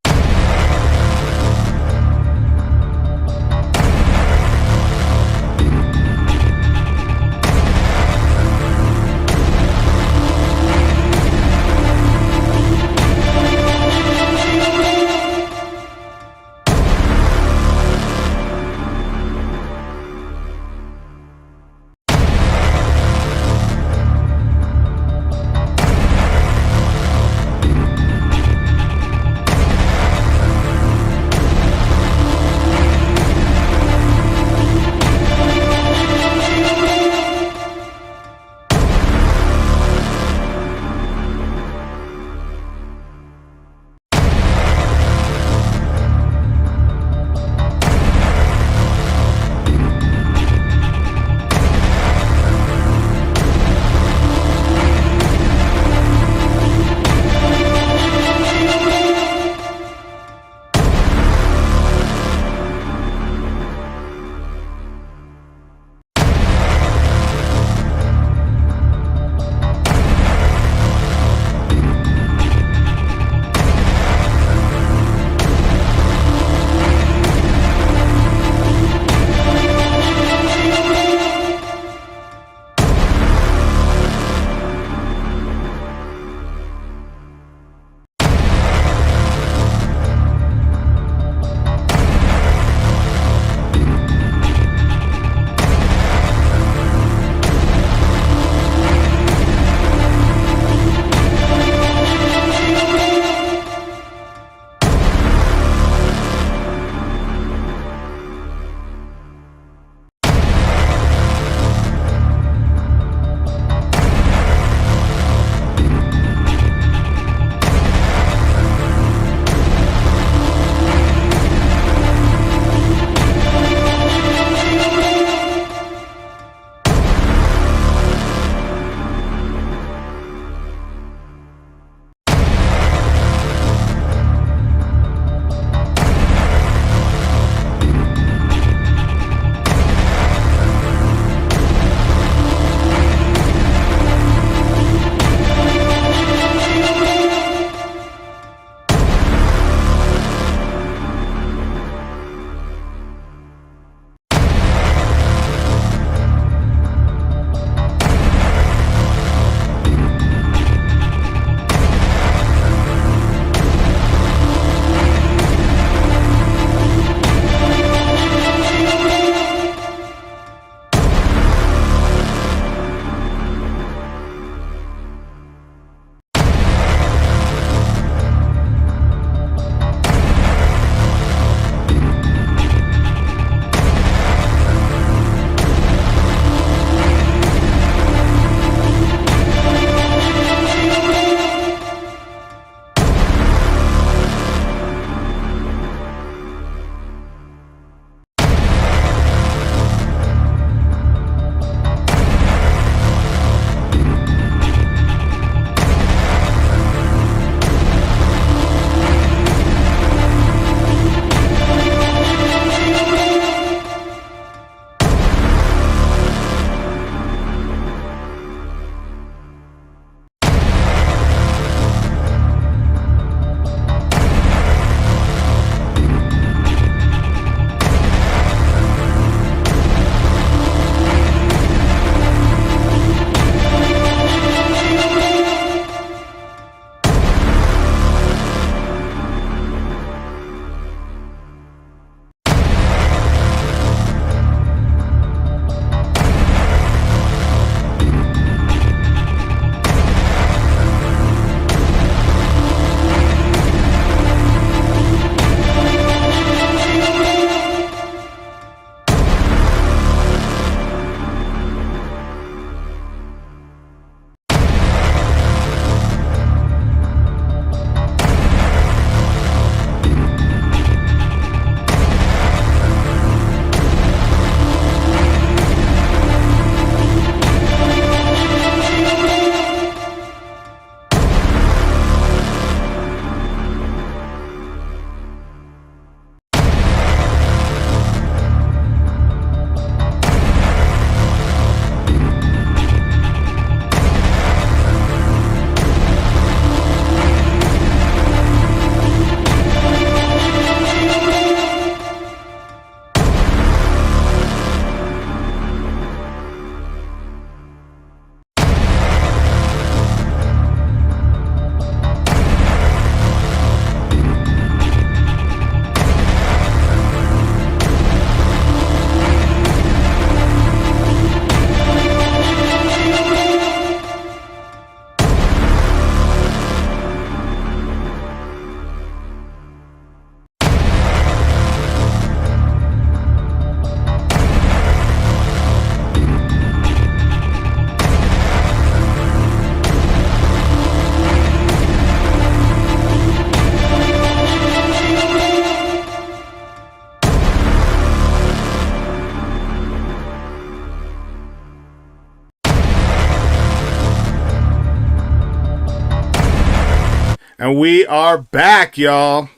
And we are back, y'all.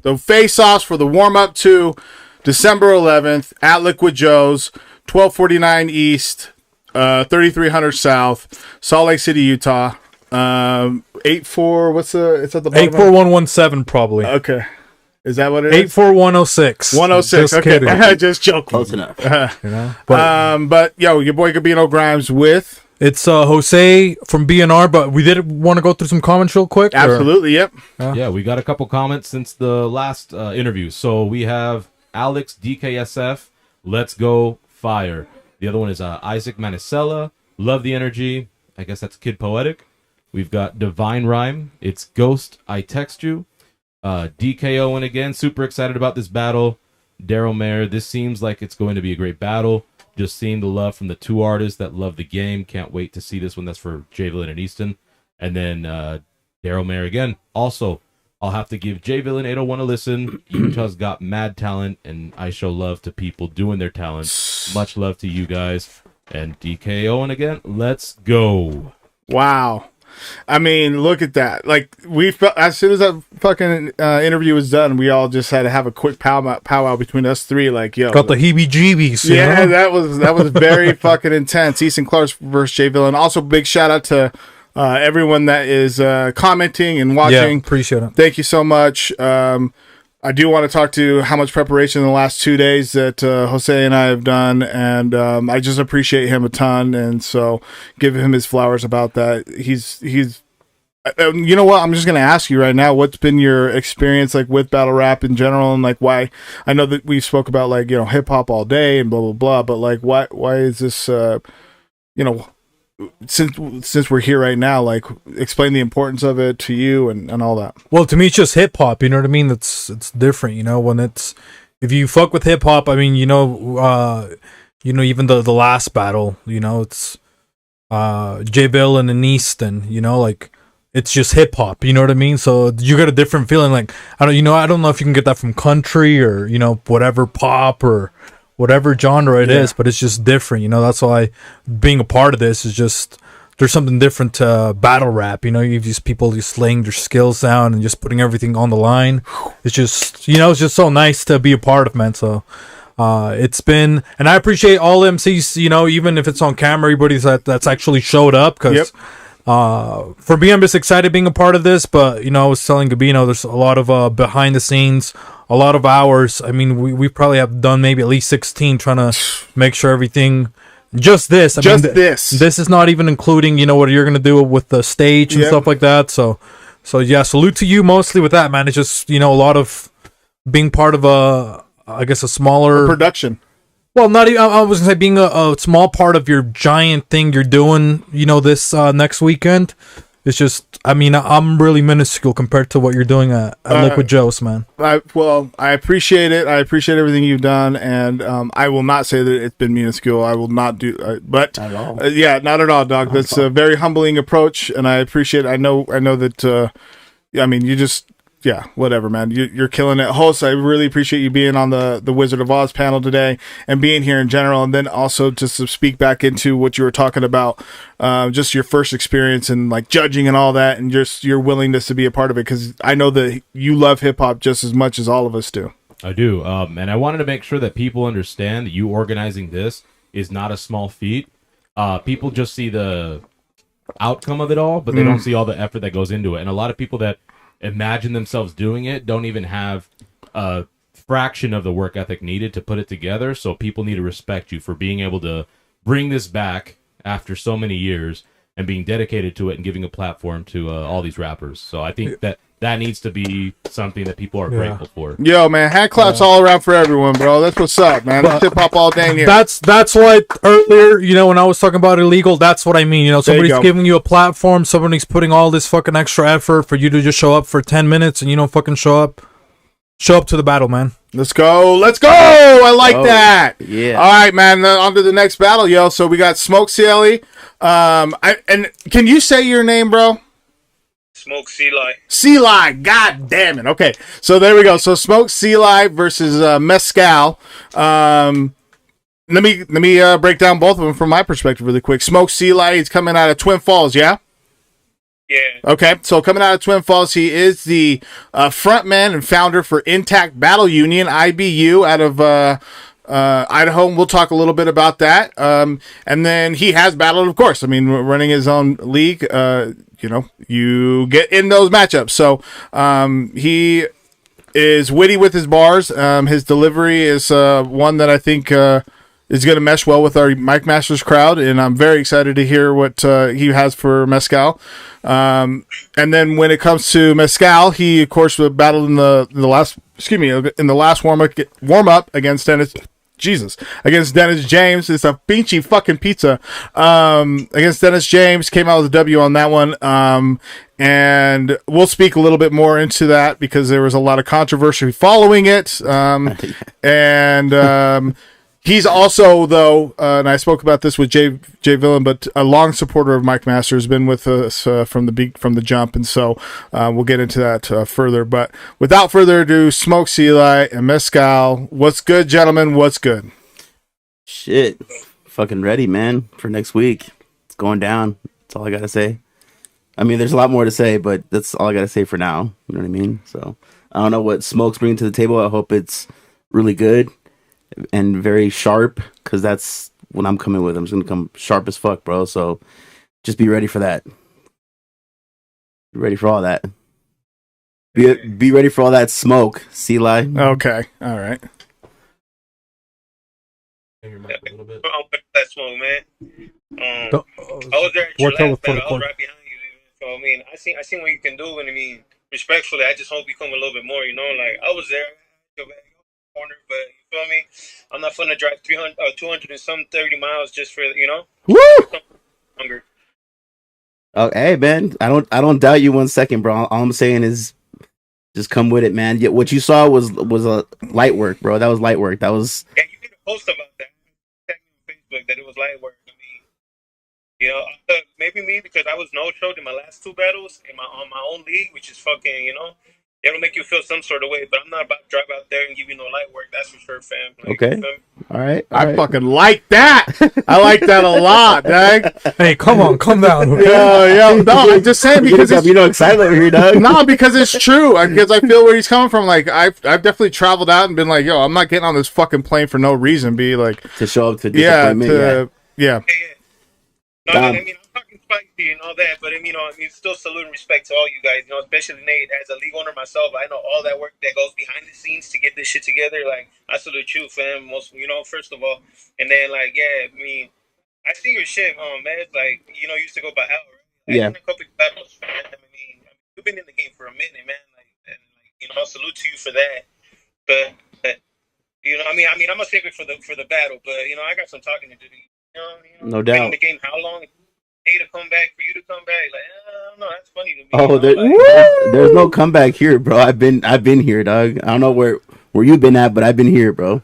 The face-offs for the warm-up to December 11th at Liquid Joe's, 1249 East, 3300 South, Salt Lake City, Utah. 84, what's it's at the bottom? 84117 probably. Okay. Is that what it is? 84106. 106. Just Okay. kidding. Just joking. Close enough. You know? But yo, your boy Gabino Grhymes with It's Jose from BNR, but we did want to go through some comments real quick. absolutely, yep. Yeah, we got a couple comments since the last interview. So we have Alex DKSF, Let's Go Fire. The other one is Isaac Manicella, Love the Energy. I guess that's Kid Poetic. We've got Divine Rhyme. It's Ghost, I Text You. DKOEN again, super excited about this battle. Daryl Mayer, this seems like it's going to be a great battle. Just seeing the love from the two artists that love the game. Can't wait to see this one. That's for J Villain and Easton. And then Daryl Mayer again. Also, I'll have to give J Villain 801 a listen. Utah's got mad talent, and I show love to people doing their talent. Much love to you guys. And DKOEN again, let's go. Wow. I mean, look at that. Like, we felt, as soon as that fucking interview was done, we all just had to have a quick powwow between us three. Like, yo, Got the heebie-jeebies. yeah, that was very fucking intense. Easton Clark versus J Villain. Also, big shout out to everyone that is commenting and watching. Yeah, appreciate it. Thank you so much. I do want to talk to how much preparation in the last 2 days that Jose and I have done, and I just appreciate him a ton, and so give him his flowers about that. He's you know what? I'm just gonna ask you right now. What's been your experience like with battle rap in general, and like why? I know that we spoke about like hip hop all day and blah blah blah, but like why is this? Since we're here right now, like explain the importance of it to you and all that. Well, to me, it's just hip hop. You know what I mean? It's different. You know, when it's if you fuck with hip hop, I mean, even the last battle, it's J Villain and Easton. Like it's just hip hop. You know what I mean? So you get a different feeling. Like I don't know if you can get that from country or whatever pop or whatever genre it is, but it's just different. That's why being a part of this is just there's something different to battle rap. You have these people just laying their skills down and just putting everything on the line. It's just it's just so nice to be a part of, man. So it's been, and I appreciate all MCs. Even if it's on camera, everybody that's actually showed up because. For me, I'm just excited being a part of this, but I was telling Gabino, there's a lot of behind the scenes, a lot of hours. I mean, we probably have done maybe at least 16 trying to make sure everything. Just this, this is not even including what you're gonna do with the stage and stuff like that. So yeah, salute to you mostly with that, man. It's just a lot of being part of a smaller production. Well, not even. I was gonna say being a small part of your giant thing you're doing. This next weekend. It's just. I mean, I'm really minuscule compared to what you're doing at Liquid Joe's, man. I appreciate it. I appreciate everything you've done, and I will not say that it's been minuscule. I will not do. But not at all. Not at all, dog. That's a very humbling approach, and I appreciate it. I know that. I mean, you just. Yeah, whatever, man. You're killing it. Host, I really appreciate you being on the Wizard of Oz panel today and being here in general, and then also just to speak back into what you were talking about, just your first experience and like judging and all that, and just your willingness to be a part of it, because I know that you love hip-hop just as much as all of us do. I do, and I wanted to make sure that people understand that you organizing this is not a small feat. People just see the outcome of it all, but they don't see all the effort that goes into it, and a lot of people that imagine themselves doing it don't even have a fraction of the work ethic needed to put it together. So people need to respect you for being able to bring this back after so many years and being dedicated to it and giving a platform to all these rappers. So I think that needs to be something that people are grateful for. Yo, man, hand claps all around for everyone, bro. That's what's up, man. Hip hop all day in here. That's why earlier, when I was talking about Illeagle, that's what I mean. Somebody's giving you a platform, somebody's putting all this fucking extra effort for you to just show up for 10 minutes and you don't fucking show up. Show up to the battle, man. Let's go. I like that. Yeah. All right, man. On to the next battle, yo. So we got Smoke Caeli. And can you say your name, bro? Smoke Caeli. Caeli, god damn it. Okay, so there we go. So Smoke Caeli versus Mezcal. Let me break down both of them from my perspective really quick. Smoke Caeli is coming out of Twin Falls, yeah? Yeah. Okay, so coming out of Twin Falls, he is the frontman and founder for Intact Battle Union, IBU, out of Idaho. And we'll talk a little bit about that. And then he has battled, of course. I mean, running his own league, you get in those matchups. So he is witty with his bars. His delivery is one that I think is going to mesh well with our Mike Masters crowd, and I'm very excited to hear what he has for Mezcal. And then when it comes to Mezcal, he of course battled in the last warm up against Dennis. Against Dennis James. It's a beachy fucking pizza. Against Dennis James, came out with a W on that one. And we'll speak a little bit more into that because there was a lot of controversy following it. He's also, though, and I spoke about this with Jay Villain, but a long supporter of Mike Masters, been with us from the jump, and so we'll get into that further. But without further ado, Smoke Caeli and Mezcal. What's good, gentlemen? What's good? Shit, fucking ready, man, for next week. It's going down. That's all I gotta say. I mean, there's a lot more to say, but that's all I gotta say for now. You know what I mean? So I don't know what Smoke's bringing to the table. I hope it's really good and very sharp, because that's what I'm coming with. I'm just gonna come sharp as fuck, bro. So just be ready for that. Be ready for all that. Be ready for all that smoke, Caeli. Okay, all right. I'm with that smoke, man. I was there at your Roadkill last with battle. I was 44. right behind you. So I mean, I seen what you can do, and I mean, respectfully, I just hope you come a little bit more. You know, like I was there, corner, but you feel me? I'm not gonna drive 200 and some 30 miles just for Woo! Hunger. Oh, hey, man, I don't doubt you 1 second, bro. All I'm saying is just come with it, man. Yeah, what you saw was a light work, bro. That was light work. That was. Yeah, you made a post about that. Tagged me on Facebook that it was light work. I mean, I thought maybe me because I was no-showed in my last two battles on my own league, which is fucking, it'll make you feel some sort of way. But I'm not about to drive out there and give you no light work. That's for sure, fam. Like, Okay. All right. I fucking like that. I like that a lot, dang. Hey, come on, calm down. Okay? Yeah. No, I'm just saying because it's, excited over here, dog. no, because it's true. Because I feel where he's coming from. Like I've definitely traveled out and been like, yo, I'm not getting on this fucking plane for no reason. Be like To show up to yeah, disappointment. yeah. No, I mean, I'm talking spicy and all that, but still salute and respect to all you guys. Especially Nate, as a league owner myself, I know all that work that goes behind the scenes to get this shit together. Like, I salute you, fam. First of all, and then I see your shit, man. Like, used to go by Al, right? Yeah. I've done a couple of battles, man. I mean, you've been in the game for a minute, man. Salute to you for that. But I'm gonna save it for the battle. But I got some talking to do. No been in doubt. the game how long? A to come back, for you to come back, like I don't know. That's funny to me. Oh, there's no comeback here, bro. I've been here, dog. I don't know where you've been at, but I've been here, bro.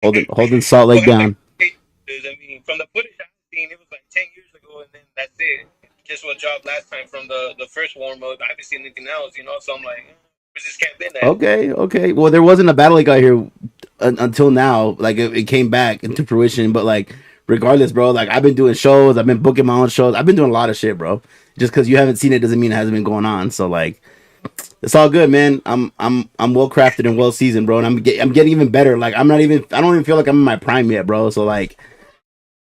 Holding Salt Lake down. I mean, from the footage I've seen, it was like 10 years ago, and then that's it. Just what dropped last time from the first warm up. I haven't seen anything else, So I'm like, where's this cat been at? Okay. Well, there wasn't a battle like out here until now. Like it came back into fruition, but like regardless, bro. Like I've been doing shows. I've been booking my own shows. I've been doing a lot of shit, bro. Just because you haven't seen it doesn't mean it hasn't been going on. So like, it's all good, man. I'm well crafted and well seasoned, bro. And I'm getting even better. Like I don't even feel like I'm in my prime yet, bro. So like,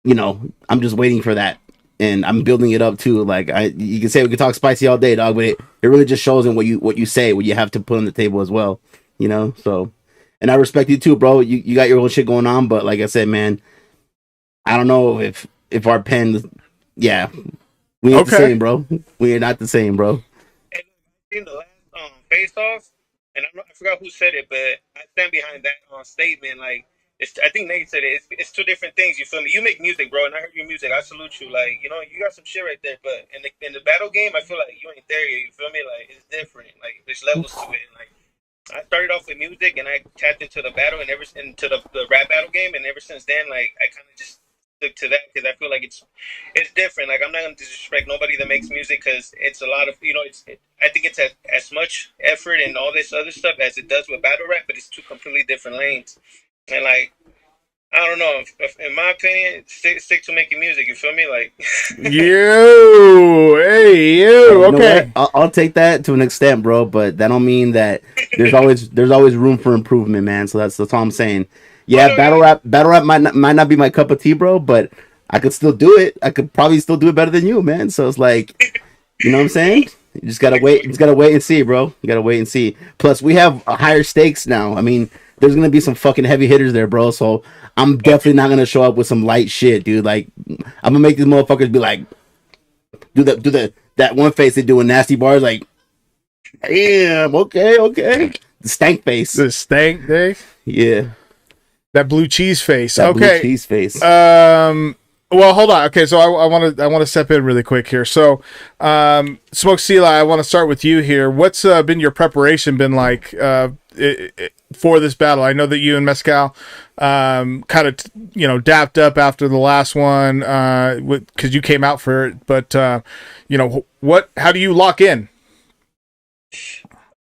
I'm just waiting for that. And I'm building it up too. Like you can say we can talk spicy all day, dog, but it really just shows in what you say, what you have to put on the table as well. So, and I respect you too, bro. You got your own shit going on, but like I said, man, I don't know if our pen, yeah, we ain't the same, bro. We are not the same, bro. And in the last face off, and I forgot who said it, but I stand behind that statement. Like, I think Nate said it. It's two different things. You feel me? You make music, bro, and I heard your music. I salute you. Like, you got some shit right there. But in the battle game, I feel like you ain't there yet. You feel me? Like, it's different. Like, there's levels to it. Like, I started off with music, and I tapped into the battle and into the rap battle game, and ever since then, like, I kind of just stick to that because I feel like it's different. Like, I'm not gonna disrespect nobody that makes music because it's a lot of I think it's as much effort and all this other stuff as it does with battle rap, but it's two completely different lanes. And like, I don't know. In my opinion, stick to making music. You feel me? Like, You, hey, you. You know Okay. what? I'll take that to an extent, bro. But that don't mean that there's always room for improvement, man. So that's all I'm saying. Yeah, no, battle rap might not be my cup of tea, bro. But I could still do it. I could probably still do it better than you, man. So it's like, you know what I'm saying? You just gotta wait. You just gotta wait and see, bro. You gotta wait and see. Plus, we have higher stakes now. I mean, there's gonna be some fucking heavy hitters there, bro. So I'm definitely not gonna show up with some light shit, dude. Like, I'm gonna make these motherfuckers be like, do that one face they do in nasty bars, like, damn, okay, the stank face, The stank day. yeah, That blue cheese face. that blue Okay. cheese face. Well, hold on. Okay, so I want to step in really quick here. So, Smoke Sela, I want to start with you here. What's been your preparation been like for this battle? I know that you and Mezcal kind of dapped up after the last one because you came out for it. But how do you lock in?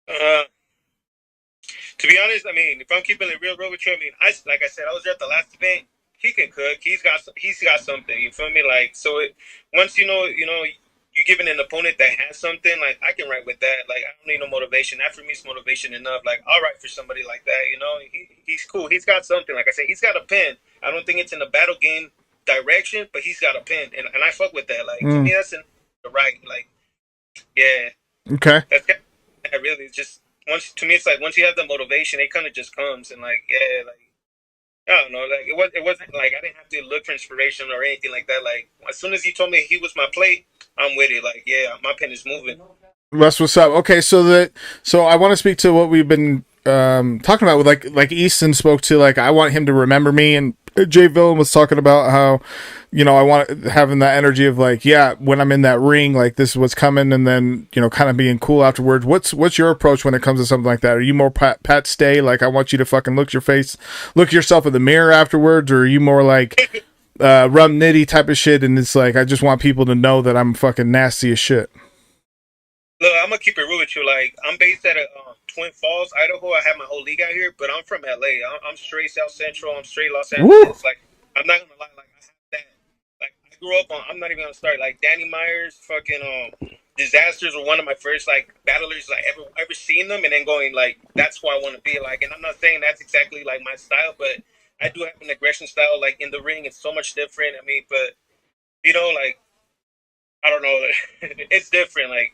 To be honest, I mean, if I'm keeping it real with you, I mean, like I said, I was there at the last event. He can cook. He's got something. You feel me? Like, so once you you're giving an opponent that has something, like, I can write with that. Like, I don't need no motivation. That for me is motivation enough. Like, I'll write for somebody like that. He's cool. He's got something. Like I said, he's got a pen. I don't think it's in the battle game direction, but he's got a pen, and I fuck with that. Like, to me, that's the right. Like, yeah. Okay. That's really just to me. It's like once you have the motivation, it kind of just comes, and like, yeah, like, I don't know, like it wasn't like I didn't have to look for inspiration or anything like that. Like, as soon as he told me he was my plate, I'm with it. Like, yeah, my pen is moving. That's what's up. Okay, so I want to speak to what we've been talking about with like Easton spoke to, like, I want him to remember me, and Jay Villain was talking about how I want having that energy of like, yeah, when I'm in that ring, like, this is what's coming, and then kind of being cool afterwards. What's your approach when it comes to something like that? Are you more pat stay, like, I want you to fucking look yourself in the mirror afterwards, or are you more like rum nitty type of shit, and it's like, I just want people to know that I'm fucking nasty as shit? Look, I'm gonna keep it real with you. Like, I'm based at Twin Falls, Idaho. I have my whole league out here, but I'm from LA. I'm straight South Central. I'm straight Los Angeles. Like, I'm not gonna lie. Like, I have that. Like, I grew up on. I'm not even gonna start. Like, Danny Myers, fucking Disasters were one of my first like battlers like ever seen them, and then going like, that's who I want to be like. And I'm not saying that's exactly like my style, but I do have an aggression style. Like, in the ring, it's so much different. I mean, but like, I don't know. It's different. Like,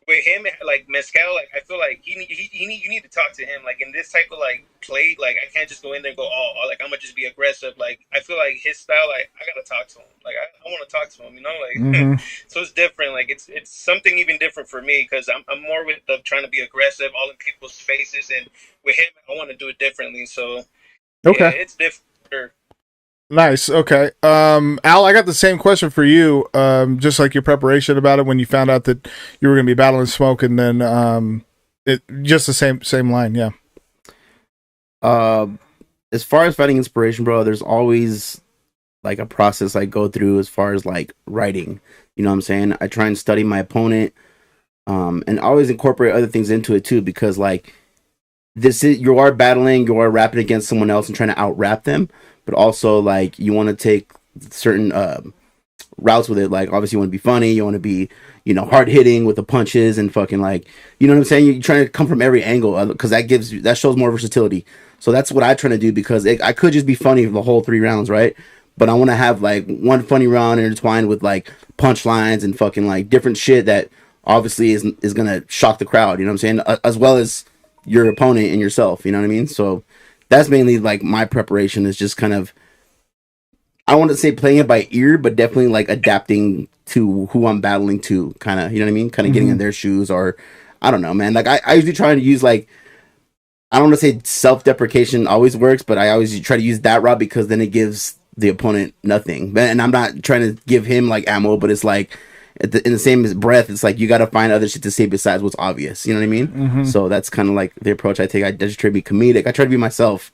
with him, like Mezcal, like, I feel like you need to talk to him. Like, in this type of like play, like, I can't just go in there and go, like, I'm gonna just be aggressive. Like, I feel like his style, like, I gotta talk to him. Like, I want to talk to him. Like, so it's different. Like, it's something even different for me because I'm more with the trying to be aggressive, all in people's faces, and with him, I want to do it differently. So Okay, yeah, it's different. Sure. nice. Okay. Al, I got the same question for you. Just like your preparation about it when you found out that you were going to be battling Smoke, and then it just the same line. Yeah. As far as finding inspiration, bro, there's always like a process I go through as far as like writing. You know what I'm saying? I try and study my opponent, and always incorporate other things into it too, because like you are battling, you are rapping against someone else and trying to out rap them, but also like you want to take certain routes with it. Like, obviously you want to be funny, you want to be hard hitting with the punches and fucking, like, you know what I'm saying? You're trying to come from every angle because that shows more versatility. So that's what I try to do, because I could just be funny for the whole 3 rounds, right? But I want to have like one funny round intertwined with like punchlines and fucking like different shit that obviously is gonna shock the crowd. You know what I'm saying? As well as your opponent and yourself. You know what I mean? So that's mainly like my preparation, is just kind of, I don't want to say playing it by ear, but definitely like adapting to who I'm battling to, kind of, you know what I mean? Kind of getting in their shoes, or I don't know, man. Like, I usually try to use, like, I don't want to say self-deprecation always works, but I always try to use that route, because then it gives the opponent nothing. And I'm not trying to give him like ammo, but it's like in the same breath, it's like you got to find other shit to say besides what's obvious. You know what I mean? So that's kind of like the approach I take. I just try to be comedic. I try to be myself,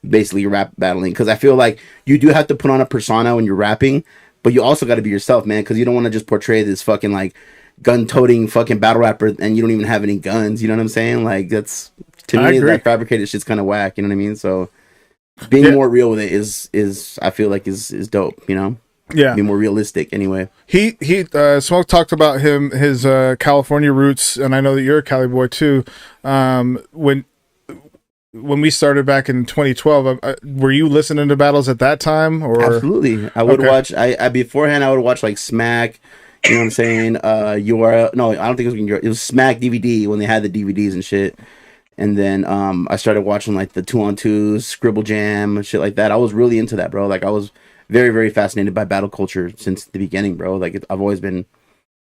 basically, rap battling, because I feel like you do have to put on a persona when you're rapping, but you also got to be yourself, man, because you don't want to just portray this fucking like gun-toting fucking battle rapper and you don't even have any guns. You know what I'm saying? Like, that's, to me, that fabricated shit's kind of whack. You know what I mean? So being more real with it is I feel like is dope, you know. Yeah, be more realistic anyway. He Smoke talked about his California roots, and I know that you're a Cali boy too. When we started back in 2012, were you listening to battles at that time? Or absolutely, I would watch. I beforehand I would watch like Smack. You know what I'm saying? URL. No, I don't think it was Smack DVD when they had the DVDs and shit. And then I started watching like the 2-on-2s, Scribble Jam, and shit like that. I was really into that, bro. Like I was very, very fascinated by battle culture since the beginning, bro. Like I've always been,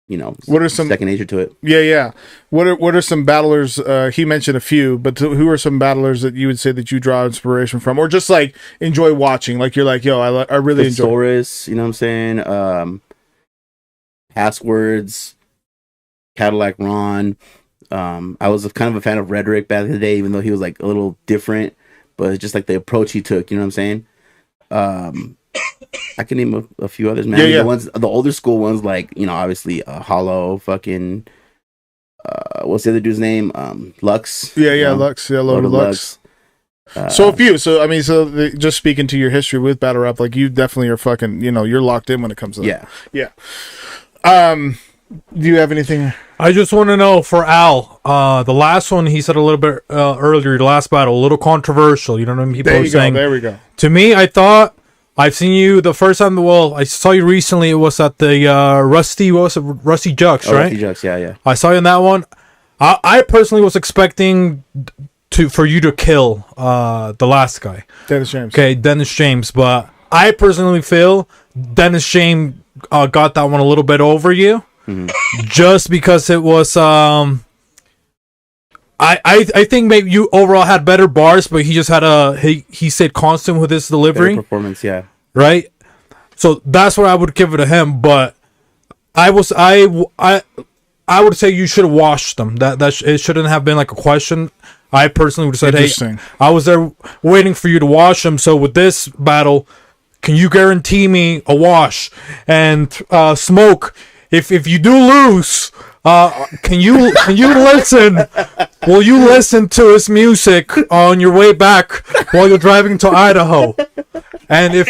you know, what are some second nature to it. Yeah. What are some battlers? He mentioned a few, but who are some battlers that you would say that you draw inspiration from, or just like enjoy watching? Like you're like, yo, I really enjoy. Thesaurus, you know what I'm saying? Passwords, Cadillac Ron. I was kind of a fan of Rhetoric back in the day, even though he was like a little different, but it's just like the approach he took. You know what I'm saying? I can name a few others, man. Yeah. The older school ones, like, you know, obviously Hollow, fucking what's the other dude's name? Lux. Yeah, Lux. Yeah, Lotta Lux. So a few. So I mean, just speaking to your history with battle rap, like you definitely are fucking, you know, you're locked in when it comes to that. Yeah. Do you have anything? I just want to know for Al, the last one he said a little bit earlier, the last battle, a little controversial. You know what I mean? People There are you saying. go. There we go. To me, I thought I've seen you the first time. Well, I saw you recently. It was at the Rusty Jux, right? Rusty Jux, yeah. I saw you in that one. I personally was expecting for you to kill the last guy, Dennis James. Okay, Dennis James. But I personally feel Dennis James got that one a little bit over you. Mm-hmm. Just because it was I think maybe you overall had better bars, but he just had he stayed constant with his delivery. Better performance, yeah. Right? So that's what I would give it to him, but I would say you should have washed them. It shouldn't have been like a question. I personally would have said, hey, I was there waiting for you to wash them. So with this battle, can you guarantee me a wash? And Smoke, if you do lose, can you listen? Will you listen to his music on your way back while you're driving to Idaho? And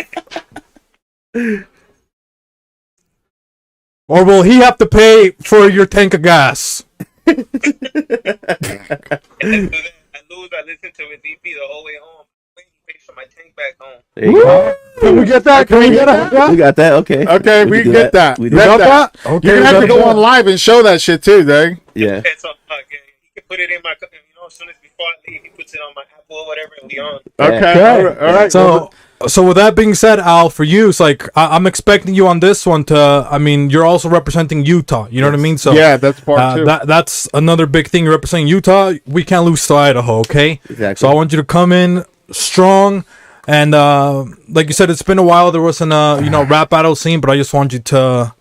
or will he have to pay for your tank of gas? I lose. I listen to his EP the whole way home. He pays for my tank back home. There you go. Can we get that? We got that. Okay. Okay, we get that. We got that. Okay, you're gonna have to go on live and show that shit too, dang. Yeah. So, he can put it in my, as soon as before I leave, he puts it on my Apple or whatever, and we on. Okay. All right. So with that being said, Al, for you, it's like I'm expecting you on this one to. I mean, you're also representing Utah. You know what I mean? So yeah, that's part two. That's another big thing. You're representing Utah. We can't lose to Idaho, okay? Exactly. So I want you to come in strong, and like you said, it's been a while. There wasn't a rap battle scene, but I just want you to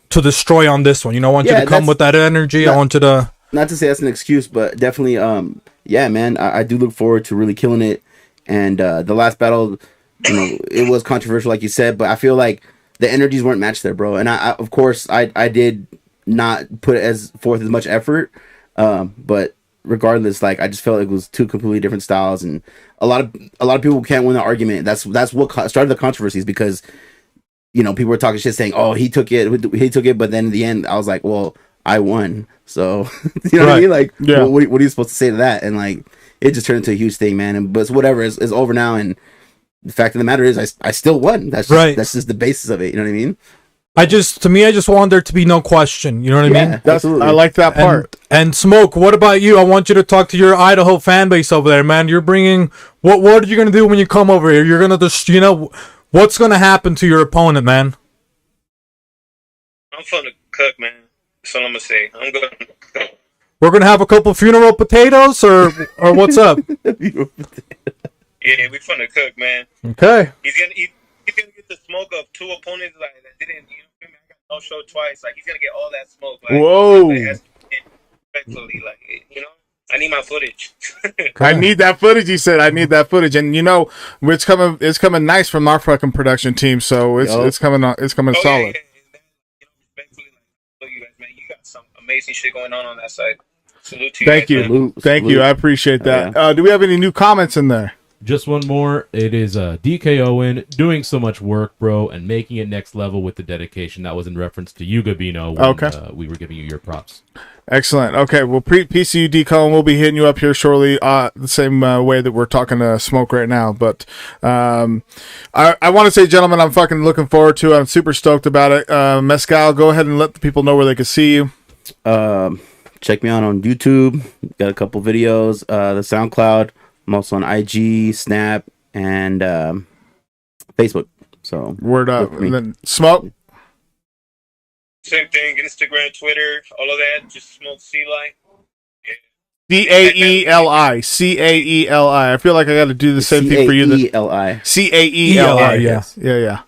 destroy on this one. I want you to come with that energy. I want you to. Not to say that's an excuse, but definitely, yeah, man. I do look forward to really killing it. And the last battle, it was controversial, like you said, but I feel like the energies weren't matched there, bro. And I of course, I did not put forth as much effort, but regardless, like I just felt like it was two completely different styles, and a lot of people can't win the argument. That's what started the controversies, because people were talking shit saying, "Oh, he took it," but then in the end, I was like, "Well, I won," so you know what I mean? Like, yeah. what are you supposed to say to that? And like, it just turned into a huge thing, man. But it's whatever. It's over now, and the fact of the matter is, I still won. That's just, right. That's just the basis of it. You know what I mean? I just want there to be no question. You know what I mean? Absolutely. I like that part. And Smoke, what about you? I want you to talk to your Idaho fan base over there, man. You're bringing what are you gonna do when you come over here? You're gonna just what's gonna happen to your opponent, man? I'm fun to cook, man. That's all I'm gonna say. I'm gonna cook. We're gonna have a couple funeral potatoes, or what's up? Yeah, we finna cook, man. Okay. He's gonna get the smoke of two opponents like that didn't. I got no show twice. Like he's gonna get all that smoke. Like, whoa. Respectfully, like I need my footage. I need that footage. He said, "I need that footage," and it's coming. It's coming nice from our fucking production team. So it's coming. It's coming solid. Yeah. Respectfully, like, you guys, man, you got some amazing shit going on that side. Salute to you. Thank you. Salute. Thank you. I appreciate that. Do we have any new comments in there? Just one more. It is DKOEN doing so much work, bro, and making it next level with the dedication. That was in reference to you, Gabino, when we were giving you your props. Excellent. Okay, well, PCU DKOEN will be hitting you up here shortly, the same way that we're talking to Smoke right now. But I want to say, gentlemen, I'm fucking looking forward to it. I'm super stoked about it. Mezcal, go ahead and let the people know where they can see you. Check me out on YouTube. Got a couple videos. The SoundCloud. I'm also on IG, Snap, and Facebook. So word up. And then Smoke. Same thing. Instagram, Twitter, all of that. Just Smoke Caeli. Caeli. Caeli. I feel like I got to do the same thing for you. Caeli. Caeli. Yeah.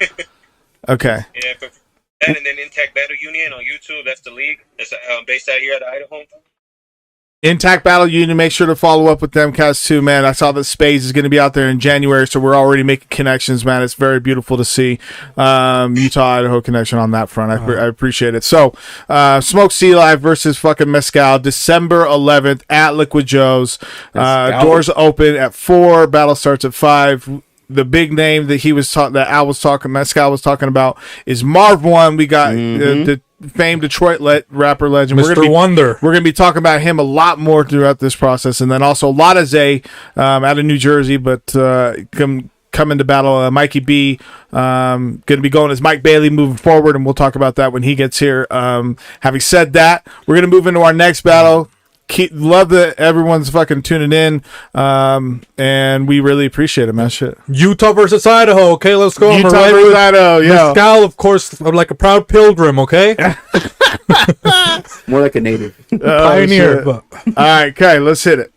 Okay. Yeah, for that, and then Intact Battle Union on YouTube. That's the league. That's based out here at Idaho. Intact Battle Union, make sure to follow up with them cats too, man. I saw that Space is going to be out there in January, so we're already making connections, man. It's very beautiful to see Utah-Idaho connection on that front. I appreciate it. So, Smoke Caeli versus fucking Mezcal, December 11th at Liquid Joe's. Doors open at 4, battle starts at 5. The big name that Mezcal was talking about is Marv One. We got the famed Detroit rapper legend, Mr. Wonder. We're going to be talking about him a lot more throughout this process, and then also Lotta out of New Jersey, but coming to battle Mikey B. Going to be going as Mike Bailey moving forward, and we'll talk about that when he gets here. Having said that, we're going to move into our next battle. Love that everyone's fucking tuning in, and we really appreciate it, man. Shit. Utah versus Idaho. Okay, let's go. Utah versus Idaho. Yeah. Mezcal, of course, like a proud pilgrim. Okay. More like a native. Pioneer. All right, okay, let's hit it.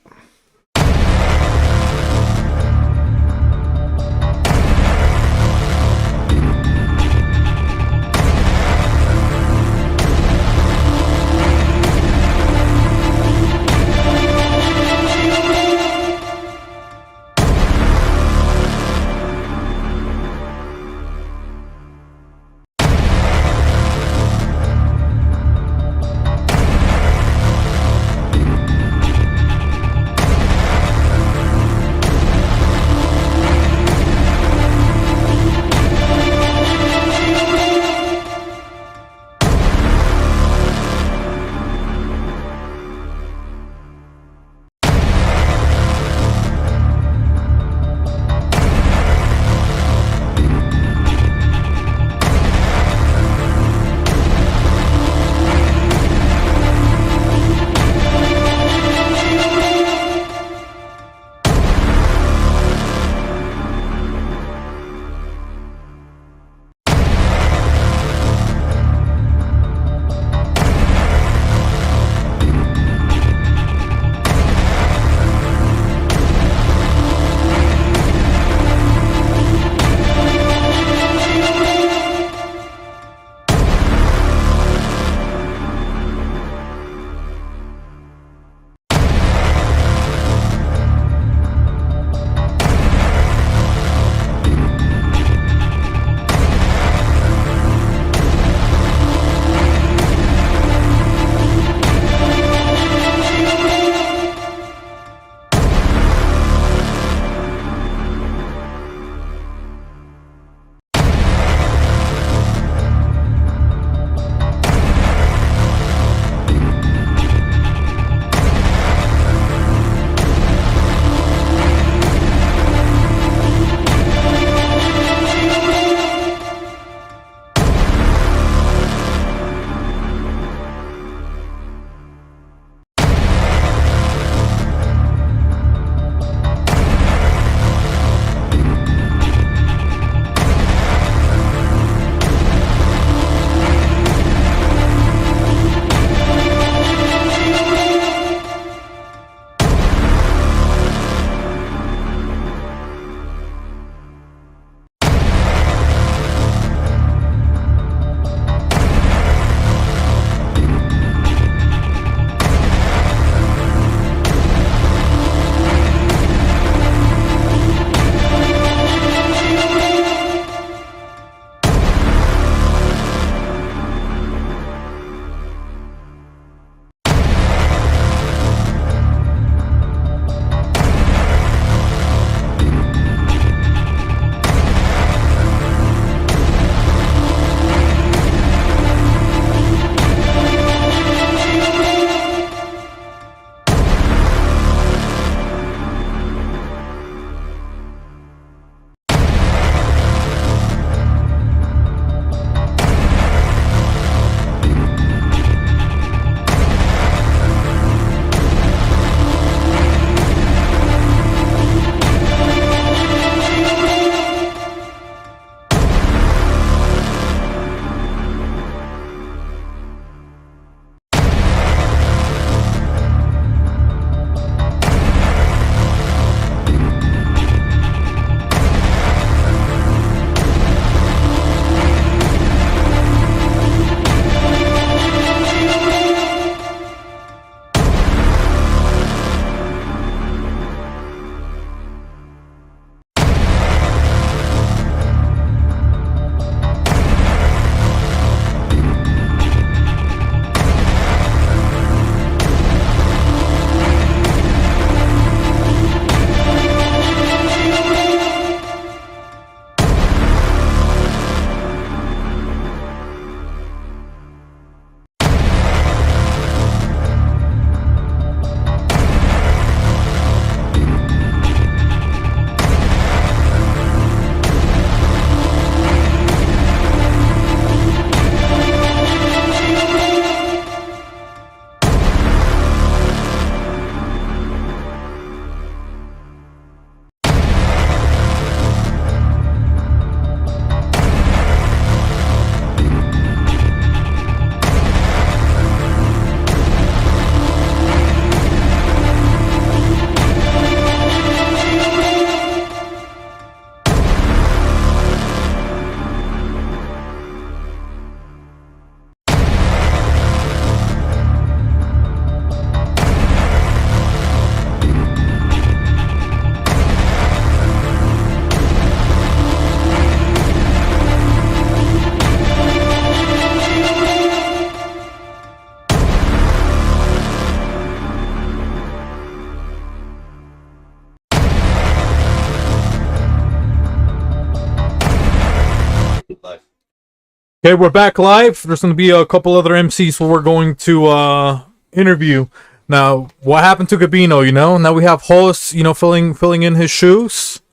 Okay, we're back live. There's going to be a couple other MCs who we're going to interview. Now, what happened to Gabino, you know? Now we have hosts, you know, filling in his shoes.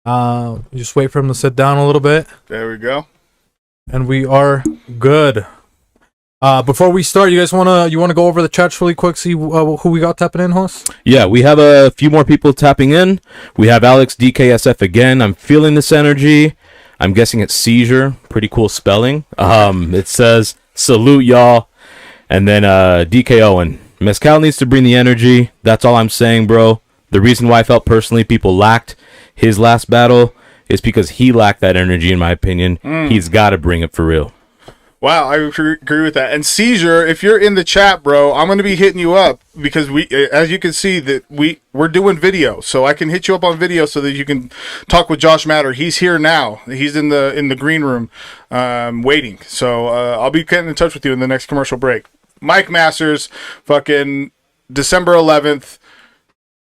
Just wait for him to sit down a little bit. There we go. And we are good. Before we start, you guys wanna go over the chats really quick, see who we got tapping in, host? Yeah, we have a few more people tapping in. We have Alex DKSF again. I'm feeling this energy. I'm guessing it's Cyzure. Pretty cool spelling. It says, salute y'all. And then DKOEN. Mezcal needs to bring the energy. That's all I'm saying, bro. The reason why I felt personally people lacked his last battle is because he lacked that energy, in my opinion. He's got to bring it for real. Wow, I agree with that. And Cyzure, if you're in the chat, bro, I'm gonna be hitting you up because we, as you can see, that we're doing video, so I can hit you up on video so that you can talk with Josh Matter. He's here now. He's in the green room, waiting. So I'll be getting in touch with you in the next commercial break. Mike Masters, fucking December 11th.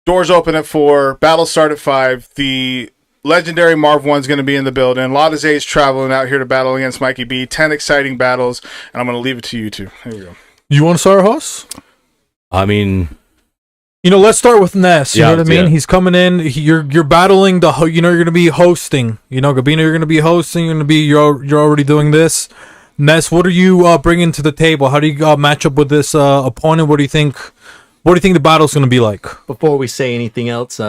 Doors open at 4. Battles start at 5. The legendary Marv 1's going to be in the building. Lotta is traveling out here to battle against Mikey B. 10 exciting battles, and I'm going to leave it to you two. Here we go. You want to start, host? I mean, you know, let's start with N.E.Z. You know what I mean? Yeah. He's coming in. You're battling you're going to be hosting. You know, Gabino, you're going to be hosting. You're already doing this. N.E.Z, what are you bringing to the table? How do you match up with this opponent? What do you think? What do you think the battle's going to be like? Before we say anything else,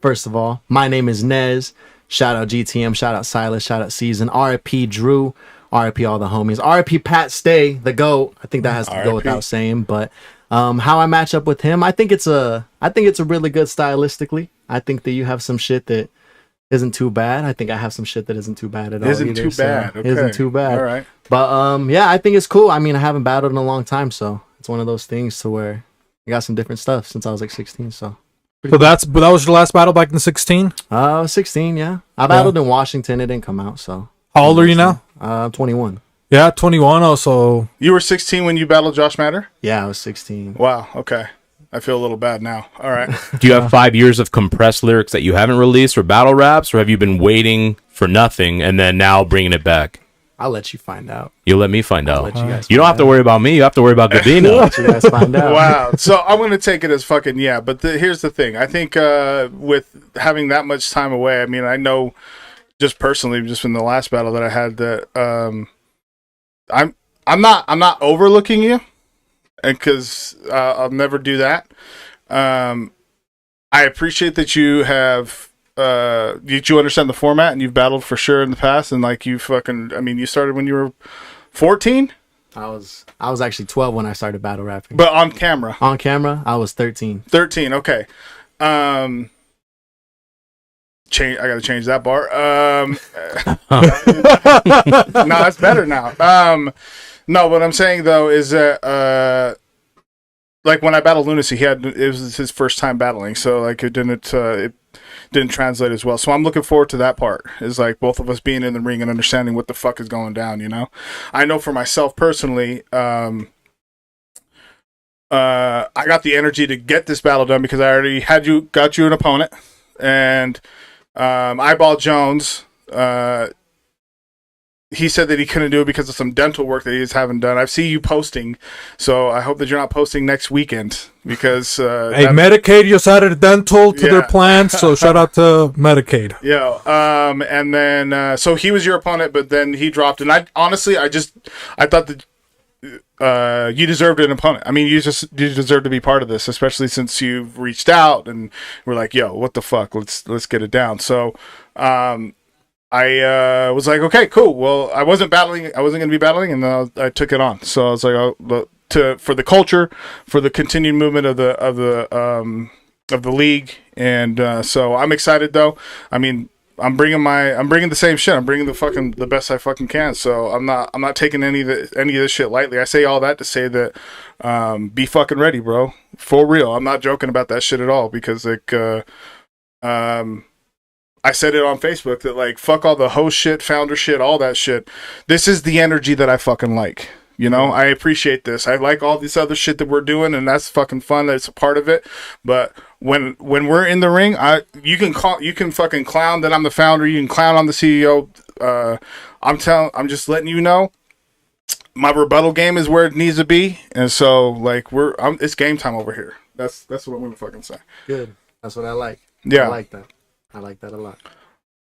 first of all, my name is N.E.Z. Shout out GTM, shout out Silas, shout out Season, RIP Drew, RIP all the homies, RIP Pat Stay, the GOAT. I think that has to go without saying. But how I match up with him, I think it's a really good stylistically. I think that you have some shit that isn't too bad. I think I have some shit that isn't too bad at all. Isn't too bad. Okay. Isn't too bad. All right. But yeah, I think it's cool. I mean, I haven't battled in a long time, so it's one of those things to where I got some different stuff since I was like 16. So that was your last battle back in 16? 16, yeah. I battled in Washington. It didn't come out, so. How old are you now? 21. Yeah, 21 also. You were 16 when you battled Josh Matter? Yeah, I was 16. Wow, okay. I feel a little bad now. All right. do you have 5 years of compressed lyrics that you haven't released for battle raps, or have you been waiting for nothing and then now bringing it back? I'll let you find out. You'll let me find out. Let you guys You don't have to worry about me. You have to worry about Gabino. let you guys find out. Wow. So I'm going to take it as fucking yeah. But here's the thing. I think with having that much time away, I mean, I know just personally, just in the last battle that I had, that I'm not overlooking you, and because I'll never do that. I appreciate that you have. You understand the format and you've battled for sure in the past, and like you started when you were 14. I was actually 12 when I started battle rapping. But on camera. On camera, I was 13. 13, okay. I gotta change that bar. No, it's better now. No, what I'm saying though is that like when I battled Lunacy, it was his first time battling, so like it didn't translate as well. So I'm looking forward to that part. Is like both of us being in the ring and understanding what the fuck is going down, you know? I know for myself personally, I got the energy to get this battle done because I already got you an opponent, and Eyeball Jones, he said that he couldn't do it because of some dental work that he's having done. I see you posting, so I hope that you're not posting next weekend because hey, Medicaid just added dental to their plan, so shout out to Medicaid. Yeah, and then so he was your opponent, but then he dropped, and I thought that you deserved an opponent. I mean, you deserve to be part of this, especially since you've reached out and we're like, yo, what the fuck? Let's get it down. So, I was like, okay, cool. Well, I wasn't going to be battling, and then I took it on. So I was like, for the culture, for the continued movement of the league, and so I'm excited though. I mean, I'm bringing the same shit. I'm bringing the best I fucking can. So I'm not taking any of this shit lightly. I say all that to say that be fucking ready, bro. For real. I'm not joking about that shit at all, because like I said it on Facebook that like fuck all the host shit, founder shit, all that shit. This is the energy that I fucking like. You know, I appreciate this. I like all this other shit that we're doing, and that's fucking fun. That's a part of it. But when we're in the ring, you can fucking clown that I'm the founder. You can clown on the CEO. I'm just letting you know, my rebuttal game is where it needs to be, and so like it's game time over here. That's what I'm gonna fucking say. Good. That's what I like. Yeah, I like that. I like that a lot.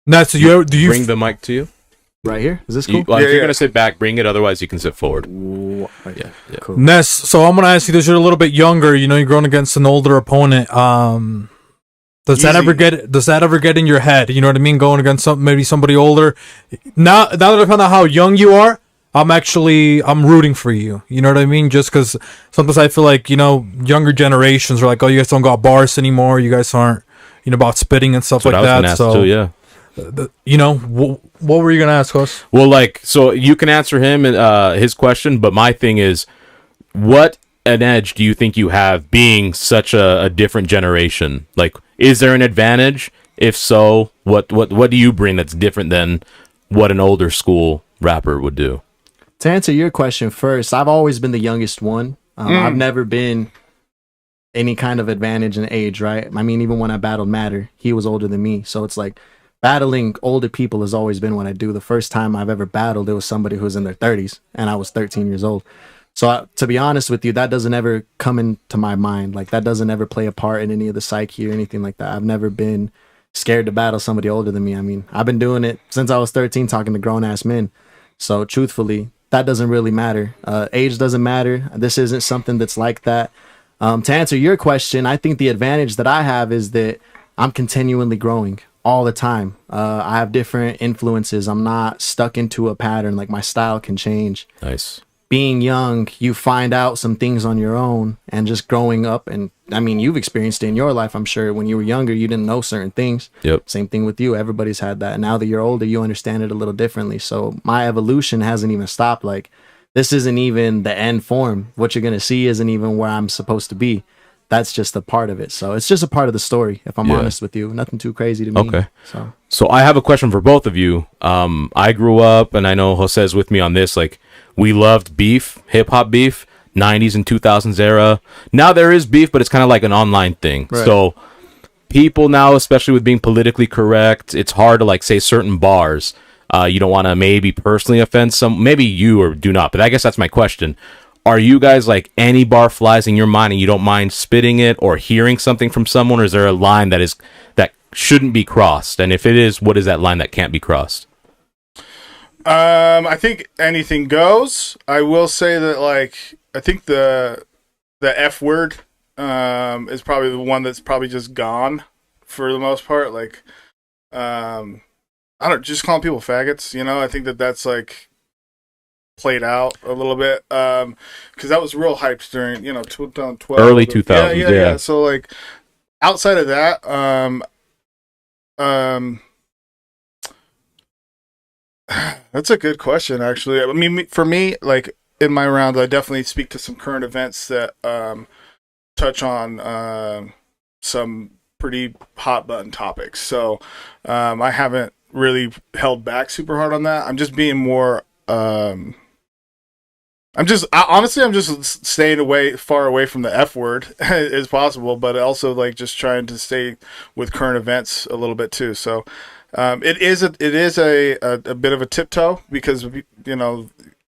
Now, so do you bring the mic to you? Right here? Is this cool? If you're gonna sit back, bring it. Otherwise, you can sit forward. Right. Yeah. Cool. Ness, so I'm gonna ask you this: you're a little bit younger. You know, you're going against an older opponent. Does that ever get in your head? You know what I mean? Going against maybe somebody older. Now that I found out how young you are, I'm rooting for you. You know what I mean? Just because sometimes I feel like, you know, younger generations are like, oh, you guys don't got bars anymore. You guys aren't, you know, about spitting and stuff like that. So, yeah. You know, what were you gonna ask us? Well, like, so you can answer him his question, but my thing is, what an edge do you think you have being such a different generation? Like, is there an advantage? If so, what do you bring that's different than what an older school rapper would do? To answer your question first, I've always been the youngest one. I've never been any kind of advantage in age, right? I mean, even when I battled Matter, he was older than me. So it's like battling older people has always been what I do. The first time I've ever battled, it was somebody who was in their 30s, and I was 13 years old. So to be honest with you, that doesn't ever come into my mind. Like, that doesn't ever play a part in any of the psyche or anything like that. I've never been scared to battle somebody older than me. I mean, I've been doing it since I was 13, talking to grown-ass men. So truthfully, that doesn't really matter. Age doesn't matter. This isn't something that's like that. To answer your question, I think the advantage that I have is that I'm continually growing all the time. I have different influences. I'm not stuck into a pattern. Like, my style can change. Nice. Being young, you find out some things on your own, and just growing up, and I mean, you've experienced it in your life, I'm sure. When you were younger, you didn't know certain things. Yep. Same thing with you. Everybody's had that. And now that you're older, you understand it a little differently. So my evolution hasn't even stopped. Like, this isn't even the end form. What you're going to see isn't even where I'm supposed to be. That's just a part of it. So it's just a part of the story, if I'm honest with you. Nothing too crazy to me. Okay. So I have a question for both of you. I grew up, and I know Jose's with me on this, like, we loved beef, hip-hop beef, 90s and 2000s era. Now there is beef, but it's kind of like an online thing. Right. So people now, especially with being politically correct, it's hard to, like, say certain bars. You don't want to maybe personally offend some, maybe you or do not, but I guess that's my question. Are you guys, like, any bar flies in your mind and you don't mind spitting it or hearing something from someone, or is there a line that shouldn't be crossed? And if it is, what is that line that can't be crossed? I think anything goes. I will say that, like, I think the F word is probably the one that's probably just gone for the most part. Like, I don't just calling people faggots, you know. I think that's like played out a little bit because that was real hyped during, you know, 2012, early 2000s. Yeah. So, like, outside of that, that's a good question, actually. I mean, for me, like, in my round, I definitely speak to some current events that touch on some pretty hot button topics. So I haven't really held back super hard on that. I'm just being more. Honestly, I'm just staying far away from the F word as possible, but also, like, just trying to stay with current events a little bit too. So. It is a bit of a tiptoe because, you know,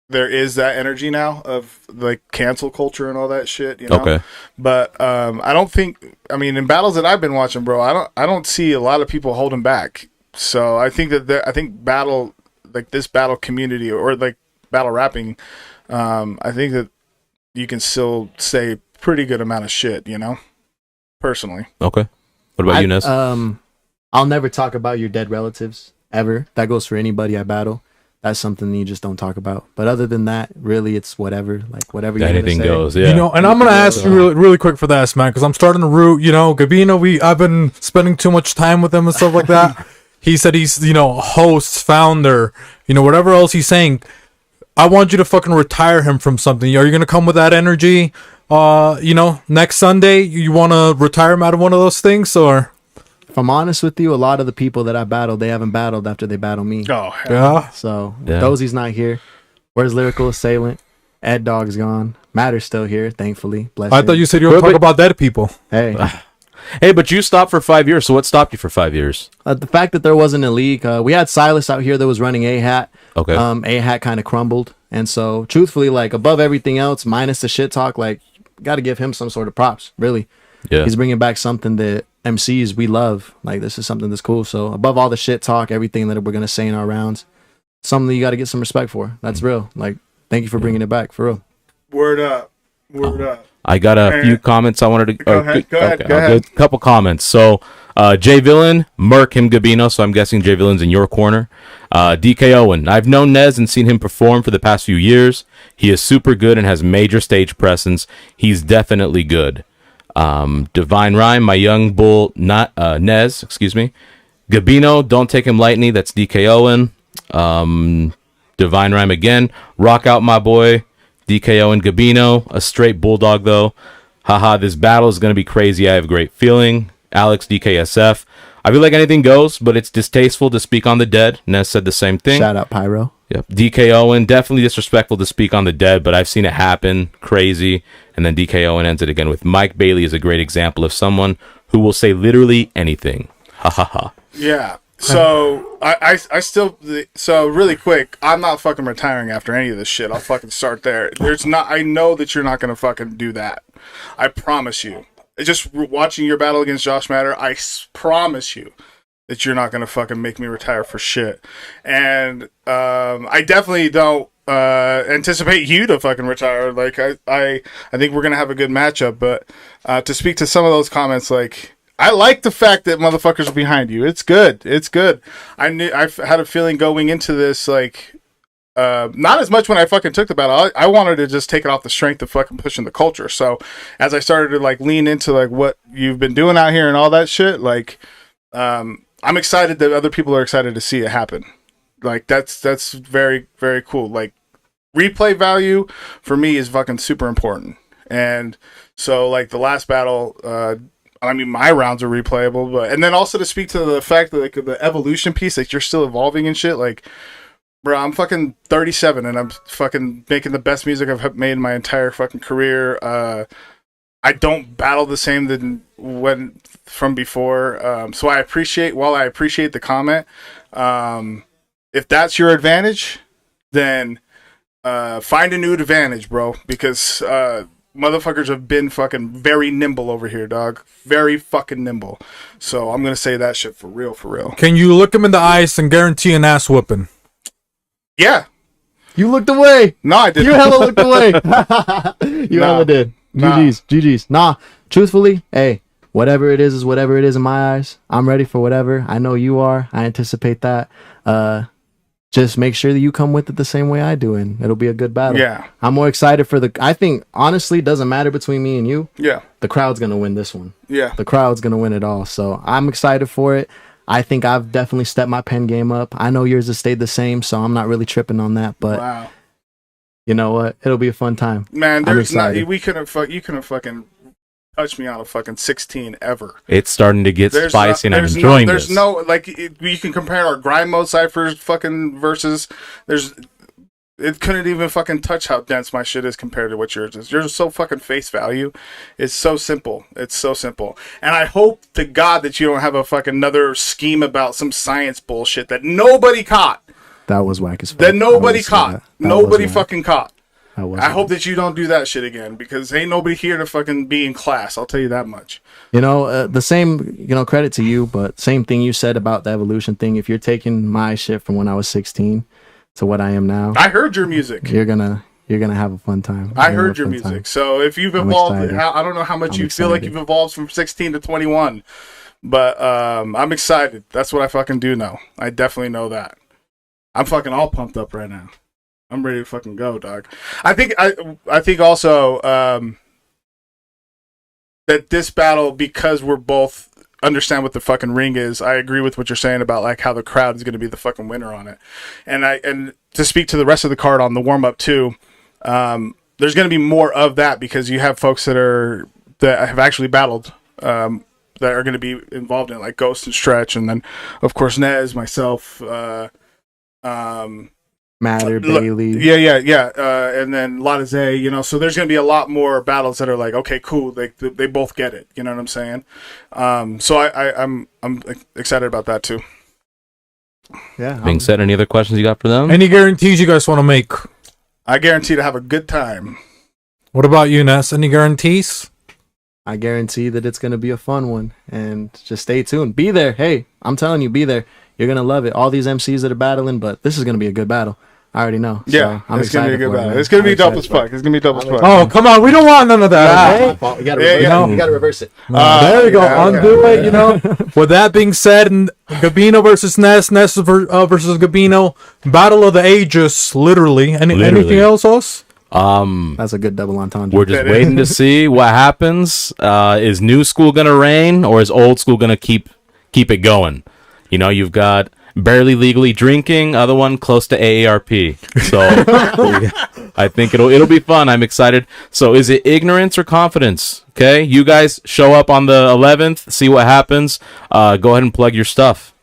there is that energy now of, like, cancel culture and all that shit, you know. Okay. But I don't think, I mean, in battles that I've been watching, bro, I don't see a lot of people holding back. So I think battle, like, this battle community or like battle rapping, I think that you can still say pretty good amount of shit, you know, personally. Okay. What about you, Nez? I'll never talk about your dead relatives, ever. That goes for anybody I battle. That's something you just don't talk about. But other than that, really, it's whatever. Like, whatever you anything say. goes, yeah. You know, and I'm going to ask you really quick for this, man, because I'm starting to root, you know, Gabino, I've been spending too much time with him and stuff like that. He said he's, you know, host, founder, you know, whatever else he's saying. I want you to fucking retire him from something. Are you going to come with that energy, you know, next Sunday? You want to retire him out of one of those things, or... If I'm honest with you, a lot of the people that I battled, they haven't battled after they battle me. Oh, yeah. So Dozie's not here. Where's Lyrical Assailant? Ed Dog's gone. Matter's still here, thankfully. Bless I him. thought you said you were talking about dead people. Hey, Hey, but you stopped for 5 years. So what stopped you for 5 years? The fact that there wasn't a league. We had Silas out here that was running A-Hat. Okay. A-Hat kind of crumbled. And so, truthfully, like, above everything else, minus the shit talk, like, got to give him some sort of props, really. Yeah. He's bringing back something that MCs we love. Like, this is something that's cool. So, above all the shit talk, everything that we're going to say in our rounds, something that you got to get some respect for. That's real. Like, thank you for bringing it back, for real. Word up. Word up. I got a few comments I wanted to Go ahead. Go ahead. A couple comments. So, Jay Villain, Merc him Gabino. So I'm guessing Jay Villain's in your corner. DKOEN. I've known N.E.Z and seen him perform for the past few years. He is super good and has major stage presence. He's definitely good. Divine Rhyme, my young bull, not N.E.Z. Excuse me. Gabino, don't take him lightly. That's DKOEN. Divine Rhyme again. Rock out, my boy. DKOEN Gabino, a straight bulldog though. Haha, this battle is going to be crazy. I have a great feeling. Alex DKSF. I feel like anything goes, but it's distasteful to speak on the dead. N.E.Z said the same thing. Shout out Pyro. Yep. DKOEN, definitely disrespectful to speak on the dead, but I've seen it happen. Crazy. And then DKOEN ends it again with Mike Bailey is a great example of someone who will say literally anything. Ha ha ha. Yeah. So I still so really quick, I'm not fucking retiring after any of this shit. I'll fucking start there. I know that you're not gonna fucking do that. I promise you. Just watching your battle against Josh Matter, I promise you that you're not gonna fucking make me retire for shit. And I definitely don't anticipate you to fucking retire. Like I think we're gonna have a good matchup. But to speak to some of those comments, like, I like the fact that motherfuckers are behind you. It's good. It's good. I've had a feeling going into this, like, not as much when I fucking took the battle. I wanted to just take it off the strength of fucking pushing the culture. So as I started to like lean into like what you've been doing out here and all that shit, like, I'm excited that other people are excited to see it happen. Like that's very, very cool. Like, replay value for me is fucking super important. And so like the last battle, I mean, my rounds are replayable, but and then also to speak to the fact that like the evolution piece, that you're still evolving and shit. Like, bro, I'm fucking 37 and I'm fucking making the best music I've made in my entire fucking career. I don't battle the same than when from before. So I appreciate the comment. If that's your advantage, then find a new advantage, bro, because motherfuckers have been fucking very nimble over here, dog. Very fucking nimble. So I'm gonna say that shit for real, for real. Can you look him in the eyes and guarantee an ass whooping? Yeah. You looked away. No, I didn't. You hella looked away. You hella did. GG's. Nah, truthfully, hey, whatever it is whatever it is in my eyes. I'm ready for whatever. I know you are. I anticipate that. Just make sure that you come with it the same way I do, and it'll be a good battle. Yeah. I'm more excited for I think, honestly, it doesn't matter between me and you. Yeah. The crowd's going to win this one. Yeah. The crowd's going to win it all. So I'm excited for it. I think I've definitely stepped my pen game up. I know yours has stayed the same, so I'm not really tripping on that. But wow. You know what? It'll be a fun time. Man, there's not. You couldn't fucking touch me on a fucking 16 ever. It's starting to get spicy, and I'm enjoying this. There's no, like, you can compare our grind mode ciphers fucking versus. It couldn't even fucking touch how dense my shit is compared to what yours is. Yours is so fucking face value. It's so simple. It's so simple. And I hope to God that you don't have a fucking another scheme about some science bullshit that nobody caught. That was whack as fuck. That nobody caught. Nobody fucking caught. I hope that you don't do that shit again, because ain't nobody here to fucking be in class. I'll tell you that much. You know, the same, credit to you, but same thing you said about the evolution thing. If you're taking my shit from when I was 16 to what I am now, I heard your music. You're gonna have a fun time. I heard your music. So if you've evolved, I don't know how much you feel like you've evolved from 16 to 21, but I'm excited. That's what I fucking do know. I definitely know that. I'm fucking all pumped up right now. I'm ready to fucking go, dog. I think also that this battle, because we're both understand what the fucking ring is, I agree with what you're saying about like how the crowd is going to be the fucking winner on it. And to speak to the rest of the card on the warm up too, there's going to be more of that, because you have folks that have actually battled, that are going to be involved in it, like Ghost and Stretch, and then of course N.E.Z, myself, Matter, Bailey. Yeah. And then Lotta Z, you know, so there's going to be a lot more battles that are like, okay, cool. They both get it. You know what I'm saying? So I'm excited about that too. Yeah. Being said, any other questions you got for them? Any guarantees you guys want to make? I guarantee to have a good time. What about you, Ness? Any guarantees? I guarantee that it's going to be a fun one. And just stay tuned. Be there. Hey, I'm telling you, be there. You're going to love it. All these MCs that are battling, but this is going to be a good battle. I already know. Yeah, so I'm it's gonna be a good battle. man. It's gonna be I'm dope as excited for fuck. It's gonna be dope as fuck. Oh, come on. We don't want none of that. it. You got to reverse, you gotta reverse it. There we go. yeah, Undo it, you know. With that being said, and Gabino versus Ness, Ness versus Gabino, battle of the ages, literally. Anything else? That's a good double entendre. We're just waiting to see what happens. Is new school gonna reign, or is old school gonna keep it going? You know, you've got barely legally drinking, other one close to AARP. So I think it'll be fun. I'm excited. So is it ignorance or confidence? Okay, you guys show up on the 11th, see what happens. Go ahead and plug your stuff.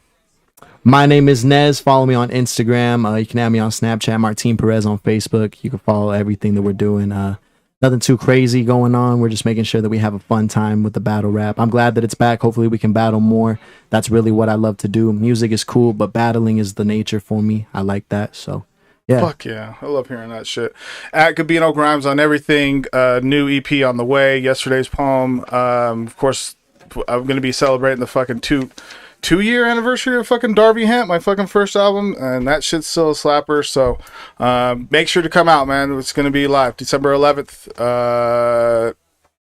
My name is N.E.Z. Follow me on Instagram. You can add me on Snapchat, Martin Perez on Facebook. You can follow everything that we're doing. Nothing too crazy going on. We're just making sure that we have a fun time with the battle rap. I'm glad that it's back. Hopefully we can battle more. That's really what I love to do. Music is cool, but battling is the nature for me. I like that. So, yeah. Fuck yeah. I love hearing that shit. At Gabino Grhymes on everything. New EP on the way. Yesterday's poem. Of course, I'm going to be celebrating the fucking two-year anniversary of fucking Darby Hemp, my fucking first album, and that shit's still a slapper. So make sure to come out, man. It's going to be live December 11th,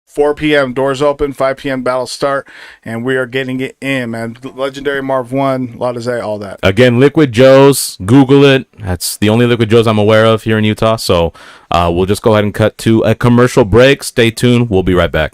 4 p.m. doors open, 5 p.m. battles start, and we are getting it in, man. Legendary Marv 1, Lotta Z, all that. Again, Liquid Joe's, Google it. That's the only Liquid Joe's I'm aware of here in Utah. So we'll just go ahead and cut to a commercial break. Stay tuned. We'll be right back.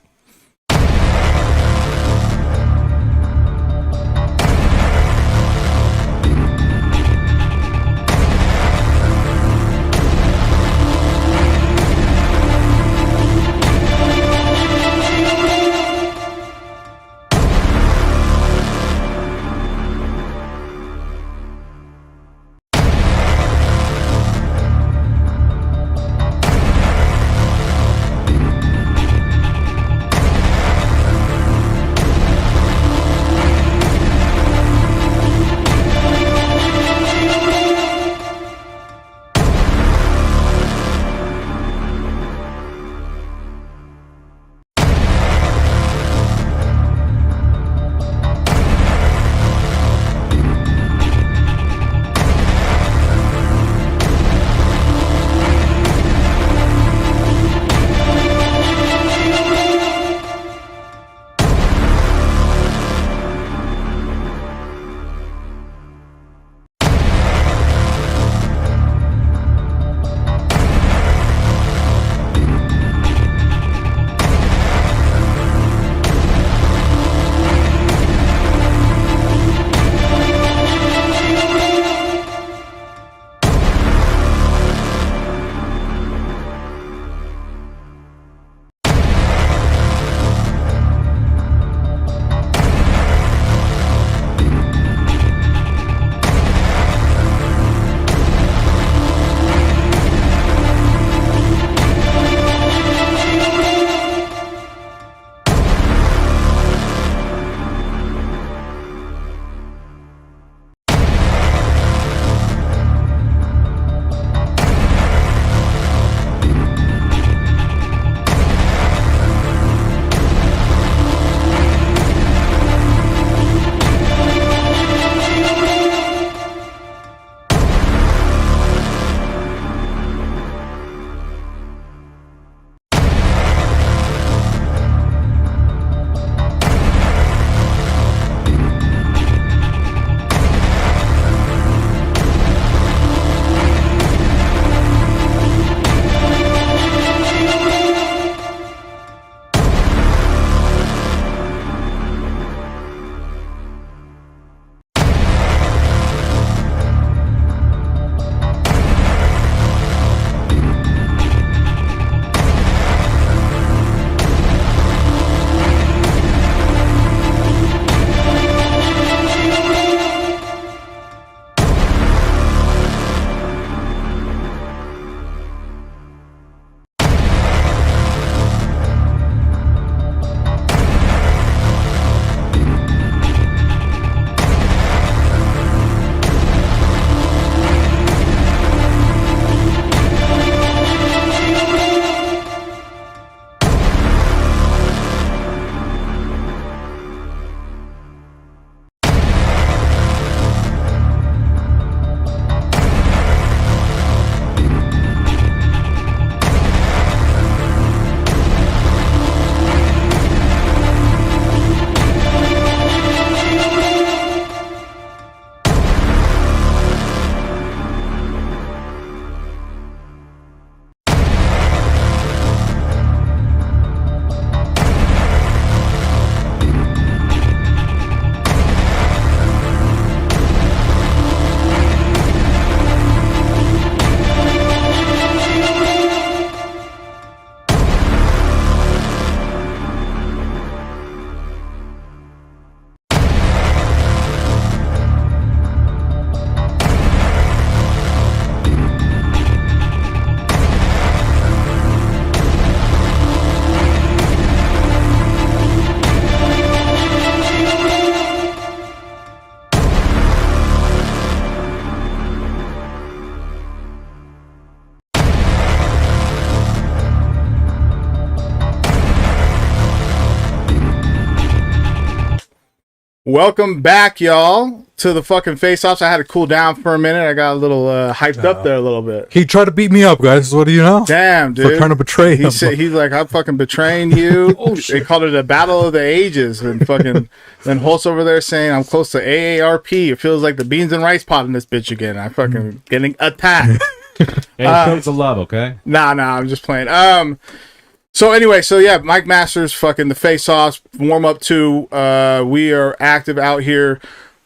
Welcome back, y'all, to the fucking face-offs. I had to cool down for a minute. I got a little hyped up there a little bit. He tried to beat me up, guys. What do you know? Damn, dude. For trying to betray him. He's like, I'm fucking betraying you. They called it a battle of the ages. And fucking, then Holt's over there saying, I'm close to AARP. It feels like the beans and rice pot in this bitch again. I'm fucking getting attacked. Hey, show the love, okay? Nah, I'm just playing. So anyway, Mike Masters, fucking the face-offs, warm up 2. We are active out here.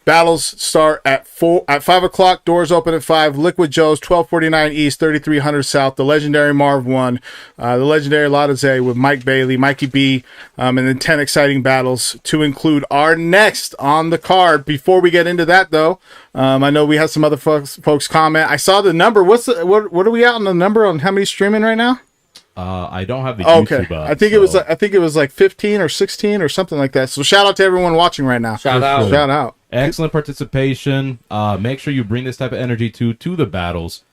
Battles start at 5 o'clock. Doors open at 5. Liquid Joe's 1249 East, 3300 South. The legendary Marv 1, the legendary Lotta with Mike Bailey, Mikey B, and then 10 exciting battles to include our next on the card. Before we get into that, though, I know we had some other folks comment. I saw the number. What are we out on the number on how many streaming right now? I don't have the YouTube up, I think it was like 15 or 16 or something like that. So shout out to everyone watching right now. Shout out. Excellent participation. Make sure you bring this type of energy to the battles.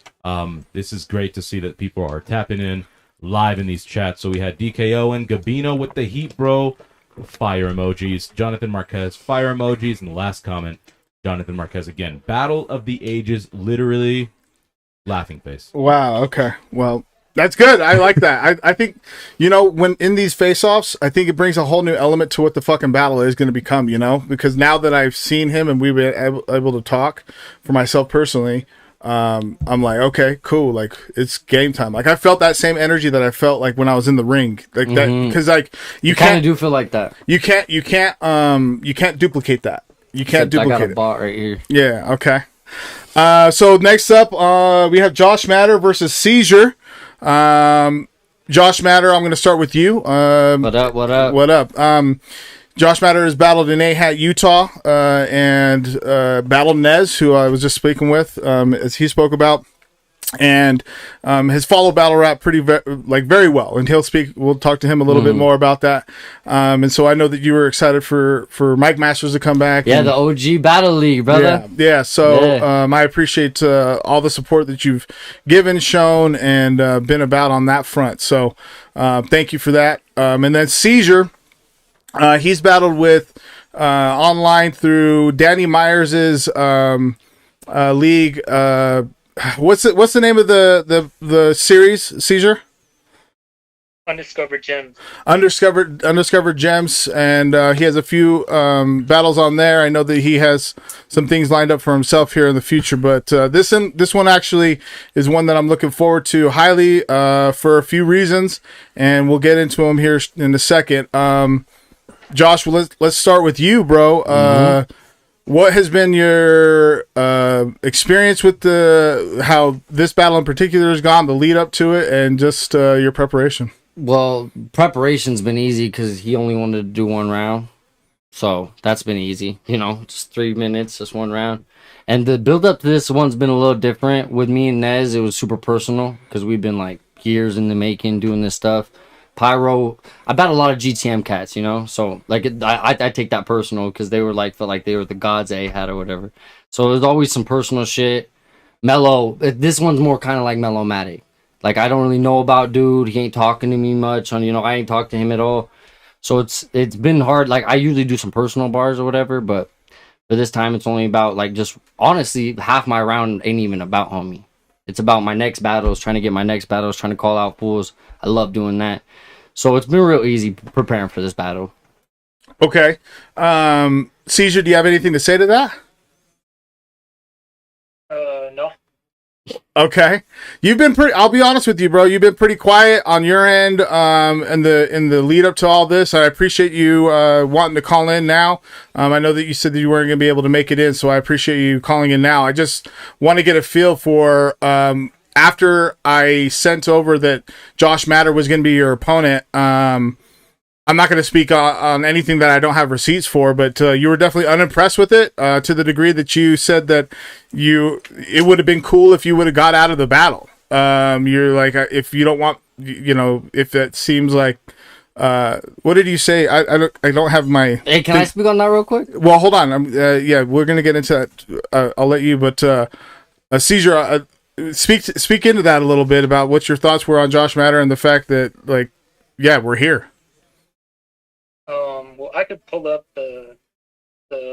This is great to see that people are tapping in live in these chats. So we had DKOEN, Gabino with the heat, bro. Fire emojis. Jonathan Marquez, fire emojis. And the last comment, Jonathan Marquez again. Battle of the Ages, literally laughing face. Wow. Okay. Well, that's good. I like that. I think, when in these face-offs, I think it brings a whole new element to what the fucking battle is going to become, because now that I've seen him and we've been able to talk for myself personally, I'm like, okay, cool. Like, it's game time. Like, I felt that same energy that I felt like when I was in the ring, like that, because like you kind of do feel like that. You can't duplicate that. You can't duplicate I got a it. bot right here. Yeah. Okay. So next up, we have Josh Matter versus Cyzure. Josh Matter, I'm going to start with you. What up? Josh Matter has battled in AHAT, Utah, and battled N.E.Z, who I was just speaking with, as he spoke about, and has followed battle rap very well. And we'll talk to him a little bit more about that. And so I know that you were excited for Mike Masters to come back. Yeah, the OG Battle League, brother. Yeah. So I appreciate all the support that you've given, shown, and been about on that front. So thank you for that. And then Cyzure, he's battled with online through Danny Myers's league. What's the name of the series, Cyzure? Undiscovered Gems. Undiscovered Gems, and he has a few battles on there. I know that he has some things lined up for himself here in the future, but this one actually is one that I'm looking forward to highly for a few reasons, and we'll get into them here in a second. Josh, let's start with you, bro. What has been your experience with how this battle in particular has gone, the lead up to it, and just your preparation? Well, preparation's been easy because he only wanted to do one round. So that's been easy. Just 3 minutes, just one round. And the build up to this one's been a little different. With me and N.E.Z, it was super personal because we've been like years in the making doing this stuff. Pyro, I bet a lot of GTM cats, so like I take that personal because they were felt like they were the gods they had or whatever. So there's always some personal shit. Mellow, this one's more kind of like Mellow-matic. Like I don't really know about dude. He ain't talking to me much. I ain't talked to him at all. So it's been hard. Like I usually do some personal bars or whatever, but for this time it's only about just honestly half my round ain't even about homie. It's about my next battles, trying to get my next battles, trying to call out fools. I love doing that. So it's been real easy preparing for this battle. Okay. Cyzure, do you have anything to say to that? No. Okay. You've been I'll be honest with you, bro. You've been pretty quiet on your end in the lead up to all this. I appreciate you wanting to call in now. I know that you said that you weren't going to be able to make it in, so I appreciate you calling in now. I just want to get a feel for after I sent over that Josh Matter was going to be your opponent, I'm not going to speak on anything that I don't have receipts for, but you were definitely unimpressed with it to the degree that you said that it would have been cool if you would have got out of the battle. You're like, if you don't want, if that seems like, what did you say? I don't have my. Hey, can I speak on that real quick? Well, hold on. Yeah, we're going to get into that. I'll let you, but Cyzure, speak into that a little bit about what your thoughts were on Josh Matter and the fact that, we're here. Well, I could pull up the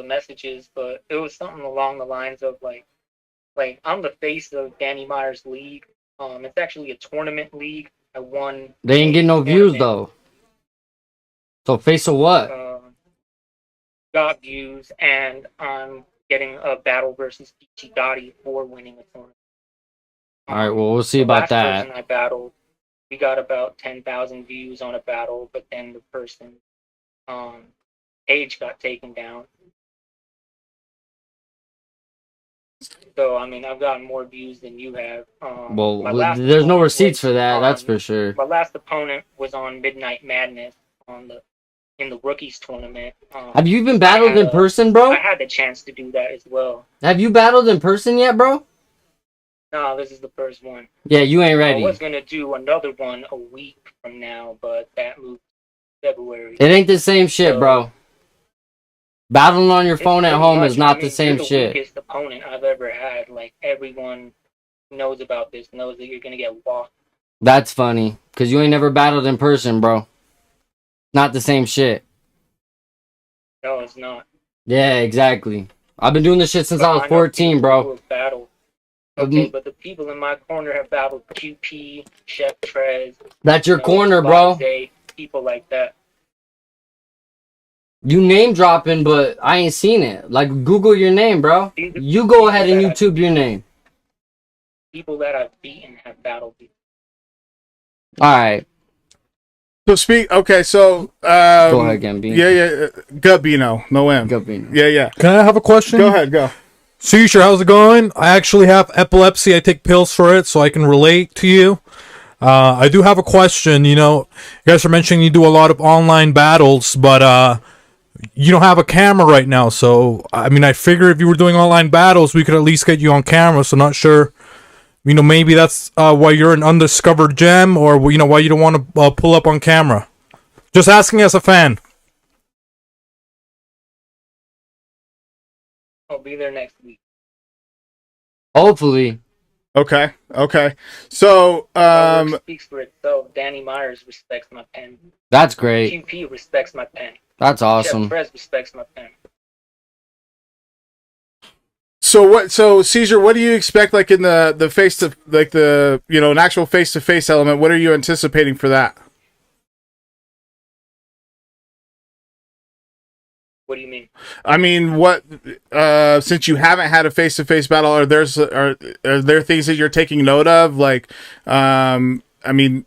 messages, but it was something along the lines of like I'm the face of Danny Meyer's league. It's actually a tournament league. I won. They ain't get no views though. So face of what? Got views, and I'm getting a battle versus Peachy Gotti for winning a tournament. All right, well, we'll see The about last that. person I battled, we got about 10,000 views on a battle, but then the person, page got taken down. So I mean, I've gotten more views than you have. Well, my last there's no opponent receipts was for that. That's on- for sure. My last opponent was on Midnight Madness in the rookies tournament. Have you even battled in person, bro? I had the chance to do that as well. Have you battled in person yet, bro? No, this is the first one. Yeah, you ain't I ready. was gonna do another one a week from now, but that moved to February. It ain't the same shit, bro. Battling on your phone at Pretty home much, is not I the mean, same you're shit. The weakest opponent I've ever had. Like everyone knows about this, knows that you're gonna get walked. That's funny, cause you ain't never battled in person, bro. Not the same shit. No, it's not. Yeah, exactly. I've been doing this shit since But I was know 14, people bro. who have battled. Okay, but the people in my corner have battled QP, Chef Trez. That's your corner, bro. Lotta, people like that. You name dropping, but I ain't seen it. Like, Google your name, bro. You go ahead and YouTube your name. People that I've beaten have battled me. Alright. So speak. Okay, so Go ahead, Gambino. Yeah, Gabino, no M. Gabino. Yeah. Can I have a question? Go ahead, go. Cyzure, how's it going? I actually have epilepsy. I take pills for it, so I can relate to you. I do have a question. You know, you guys are mentioning you do a lot of online battles, but you don't have a camera right now. So, I mean, I figure if you were doing online battles, we could at least get you on camera. So, not sure. You know, maybe that's why you're an undiscovered gem, or you know, why you don't want to pull up on camera. Just asking as a fan. I'll be there next week. Hopefully. Okay. So, My work speaks for itself. Danny Myers respects my pen. That's great. QP respects my pen. That's awesome. Chef Trez respects my pen. So Cyzure, what do you expect, like in the face to, like the, you know, an actual face to face element? What are you anticipating for that? What do you mean? I mean, what since you haven't had a face to face battle, are there things that you're taking note of? Like, I mean,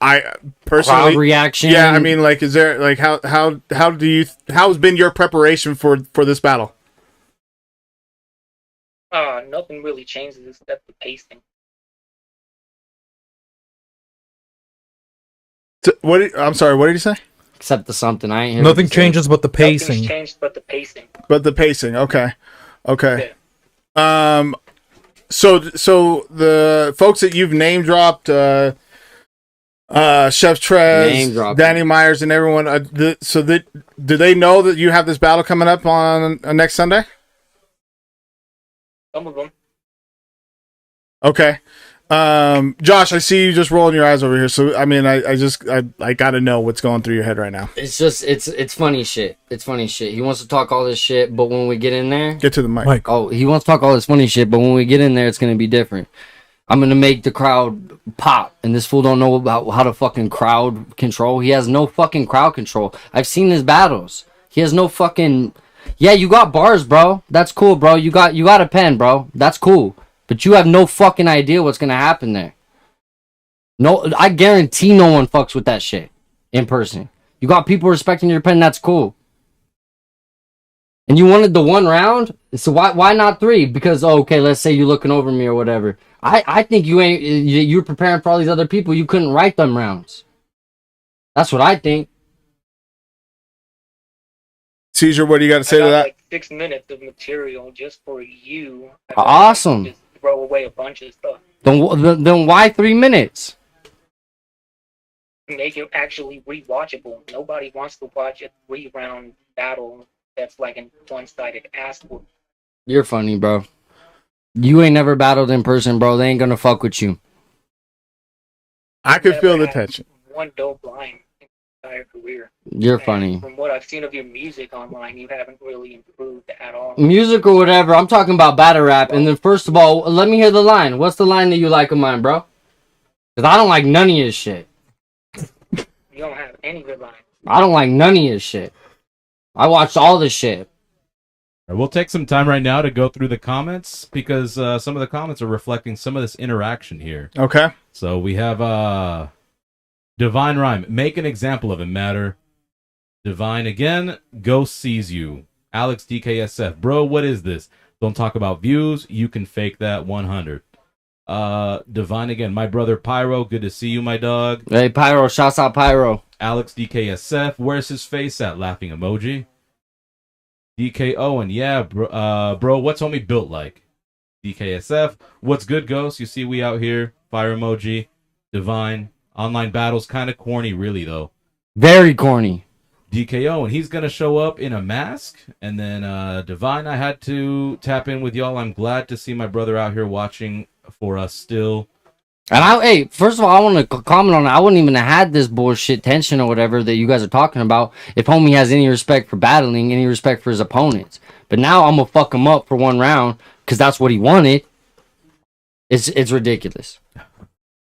I personally, crowd reaction. Yeah, I mean, like, is there like how's been your preparation for this battle? Nothing really changes except the pacing. I'm sorry, what did you say? Except the something. I ain't hear Nothing changes but the pacing. Nothing's changed but the pacing. Okay. So the folks that you've name dropped, Chef Trez, Danny Myers, and everyone. Do they know that you have this battle coming up on next Sunday? Some of them. Okay. Josh, I see you just rolling your eyes over here. So I mean, I gotta know what's going through your head right now. It's just it's funny shit. It's funny shit. He wants to talk all this shit, but when we get in there, get to the mic. Oh, he wants to talk all this funny shit, but when we get in there, it's gonna be different. I'm gonna make the crowd pop, and this fool don't know about how to fucking crowd control. He has no fucking crowd control. I've seen his battles. He has no fucking. Yeah, you got bars, bro. That's cool, bro. You got a pen, bro. That's cool. But you have no fucking idea what's gonna happen there. No, I guarantee no one fucks with that shit in person. You got people respecting your pen. That's cool. And you wanted the one round, so why not three? Because okay, let's say you're looking over me or whatever. I think you're preparing for all these other people. You couldn't write them rounds. That's what I think. Cyzure, what do you got to say to that? Like 6 minutes of material just for you. Awesome. Just throw away a bunch of stuff. Then why 3 minutes? Make it actually rewatchable. Nobody wants to watch a 3-round battle that's like a one-sided ass whoop. You're funny, bro. You ain't never battled in person, bro. They ain't gonna fuck with you. I could feel the tension. One dope line. entire career. You're And funny. From what I've seen of your music online, you haven't really improved at all. Music or whatever. I'm talking about battle rap. And then first of all, let me hear the line. What's the line that you like of mine, bro? Because I don't like none of your shit. You don't have any good lines. I don't like none of your shit. I watched all the shit. All right, we'll take some time right now to go through the comments because some of the comments are reflecting some of this interaction here. Okay. So we have Divine Rhyme. Make an example of it, Matter. Divine again. Ghost sees you. Alex DKSF. Bro, what is this? Don't talk about views. You can fake that 100. Divine again. My brother Pyro. Good to see you, my dog. Hey, Pyro. Shouts out Pyro. Alex DKSF. Where's his face at? Laughing emoji. DKOEN. Yeah, bro. What's homie built like? DKSF. What's good, Ghost? You see we out here. Fire emoji. Divine. Online battles kind of corny, really, though. Very corny. DKO, and he's going to show up in a mask. And then Divine, I had to tap in with y'all. I'm glad to see my brother out here watching for us still. And hey, first of all, I want to comment on it. I wouldn't even have had this bullshit tension or whatever that you guys are talking about if homie has any respect for battling, any respect for his opponents. But now I'm going to fuck him up for one round because that's what he wanted. It's ridiculous.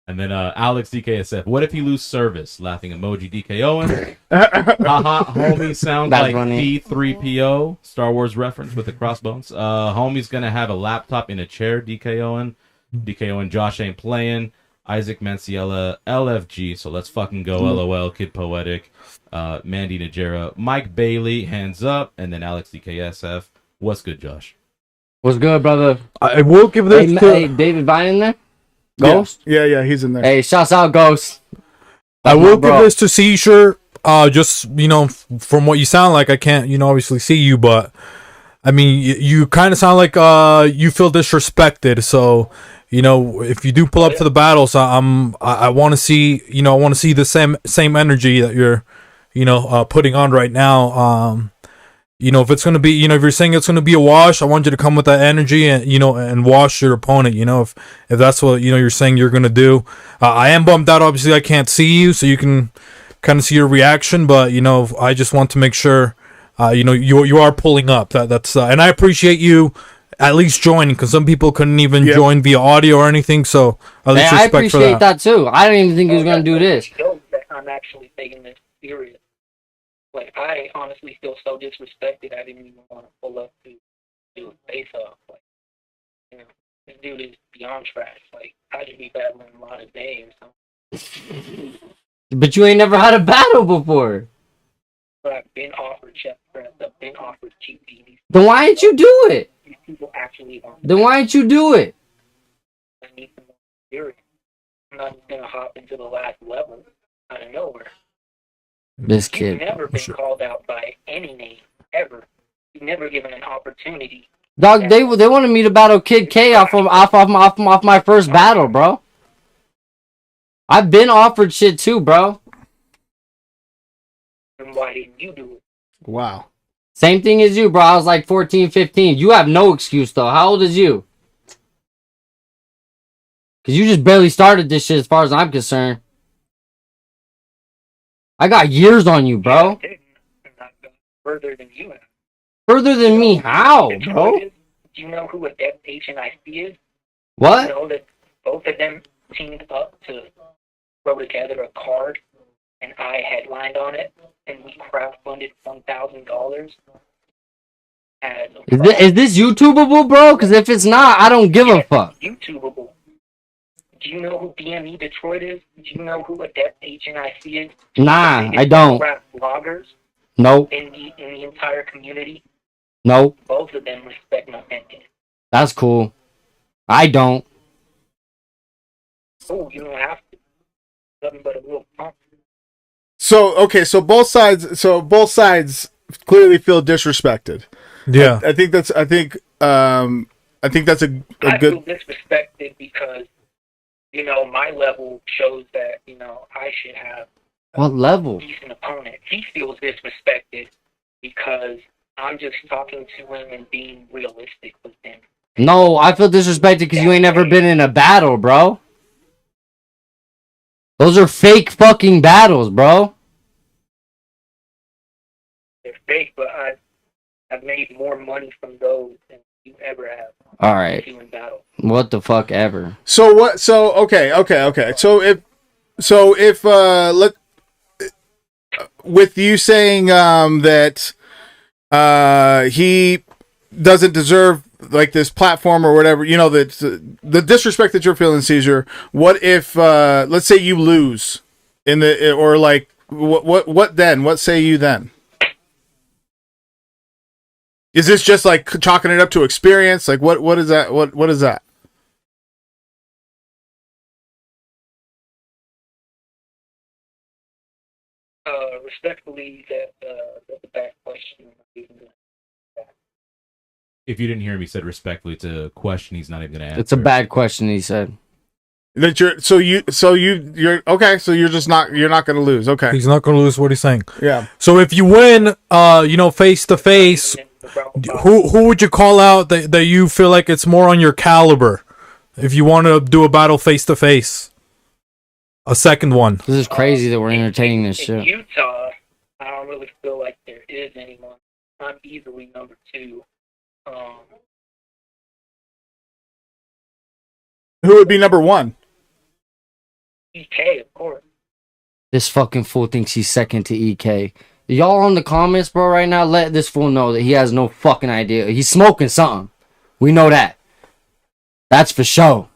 And then Alex DKSF, what if he lose service? Laughing emoji. DKOEN. Haha, homie sounds That's like funny. P3PO, Star Wars reference with the crossbones. Homie's going to have a laptop in a chair. DKOEN. DKOEN, Josh ain't playing. Isaac Manciella, LFG, so let's fucking go. LOL, Kid Poetic. Mandy Najera, Mike Bailey, hands up. And then Alex DKSF. What's good, Josh? What's good, brother? I will give this Hey, David Vine in there? Ghost? Yeah, he's in there. Hey, shouts out Ghost. I will give this to Cyzure. Just, from what you sound like, I can't, obviously see you, but I mean, you kind of sound like you feel disrespected. So, if you do pull up to the battles, I want to see, I want to see the same energy that you're, putting on right now. If it's going to be, if you're saying it's going to be a wash, I want you to come with that energy and, and wash your opponent, if that's what, you're saying you're going to do. I am bummed out. Obviously I can't see you, so you can kind of see your reaction, but, I just want to make sure, you are pulling up. That's and I appreciate you at least joining, because some people couldn't even join via audio or anything, so at least I respect for appreciate that. that too. I didn't even think he was going to do this. I'm actually taking this serious. Like, I honestly feel so disrespected, I didn't even want to pull up to do a face-off. Like, this dude is beyond trash. Like, I should be battling a lot of days. But you ain't never had a battle before. But I've been offered chest press, I've been offered cheap beanies. Then why didn't you do it? These people actually want Then why didn't you do it? I need some more experience. I'm not just going to hop into the last level out of nowhere. This You've kid. never been called out by any name, ever. You've never given an opportunity. Dog, they wanted me to battle Kid K off my first battle, bro. I've been offered shit too, bro. And why didn't you do it? Wow. Same thing as you, bro. I was like 14, 15. You have no excuse, though. How old is you? Because you just barely started this shit as far as I'm concerned. I got years on you, bro. Further than you have. Further than me? How, bro? Do you know who Adept HNIC is? What? You know that both of them teamed up to throw together a card, and I headlined on it, and we crowdfunded $1,000. Is this YouTubeable, bro? Because if it's not, I don't give a fuck. YouTubeable. Do you know who DME Detroit is? Do you know who Adept HNIC is? Nah, I don't. Rap bloggers Nope. in the entire community. Nope. Both of them respect my opinion. That's cool. I don't. Oh, you don't have to. Nothing but a little pump. So both sides clearly feel disrespected. Yeah. I think that's a good. I feel disrespected because, my level shows that, I should have What level? a decent opponent. He feels disrespected because I'm just talking to him and being realistic with him. No, I feel disrespected because you ain't never been in a battle, bro. Those are fake fucking battles, bro. fake, but I've made more money from those than you ever have. All right. In battle. What the fuck ever. So what? So okay. So if let with you saying that he doesn't deserve like this platform or whatever, you know, that the disrespect that you're feeling, Cyzure. What if let's say you lose in the or like what then? What say you then? Is this just like chalking it up to experience? Like what is that? What is that? Respectfully, that's a bad question. If you didn't hear him, he said respectfully, it's a question he's not even going to answer. It's a bad question, he said. That you're okay. So you're not going to lose. Okay, He's not going to lose what he's saying. yeah. So if you win, face to face, who would you call out that you feel like it's more on your caliber? If you want to do a battle face to face, a second one. This is crazy that we're entertaining this In shit. Utah, I don't really feel like there is anyone. I'm easily number 2. Who would be number 1? EK, of course. This fucking fool thinks he's second to EK. Y'all on the comments, bro, right now, let this fool know that he has no fucking idea. He's smoking something. We know that. That's for sure.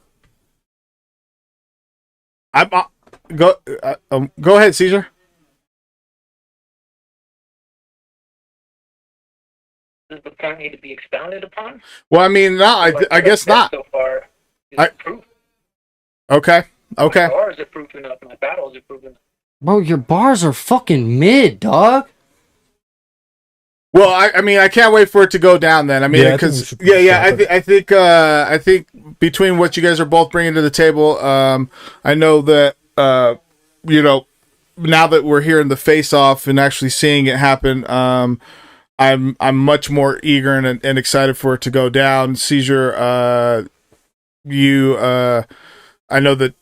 Go ahead, Cyzure. Does the point need to be expounded upon? Well, I mean, no, I guess not. So far, is proof. Okay. My bars are proof enough. My battles are proof enough. Bro, your bars are fucking mid, dog. Well, I mean, I can't wait for it to go down. Then I mean, because I think between what you guys are both bringing to the table, I know that now that we're hearing the face off and actually seeing it happen, I'm much more eager and excited for it to go down. Cyzure, I know that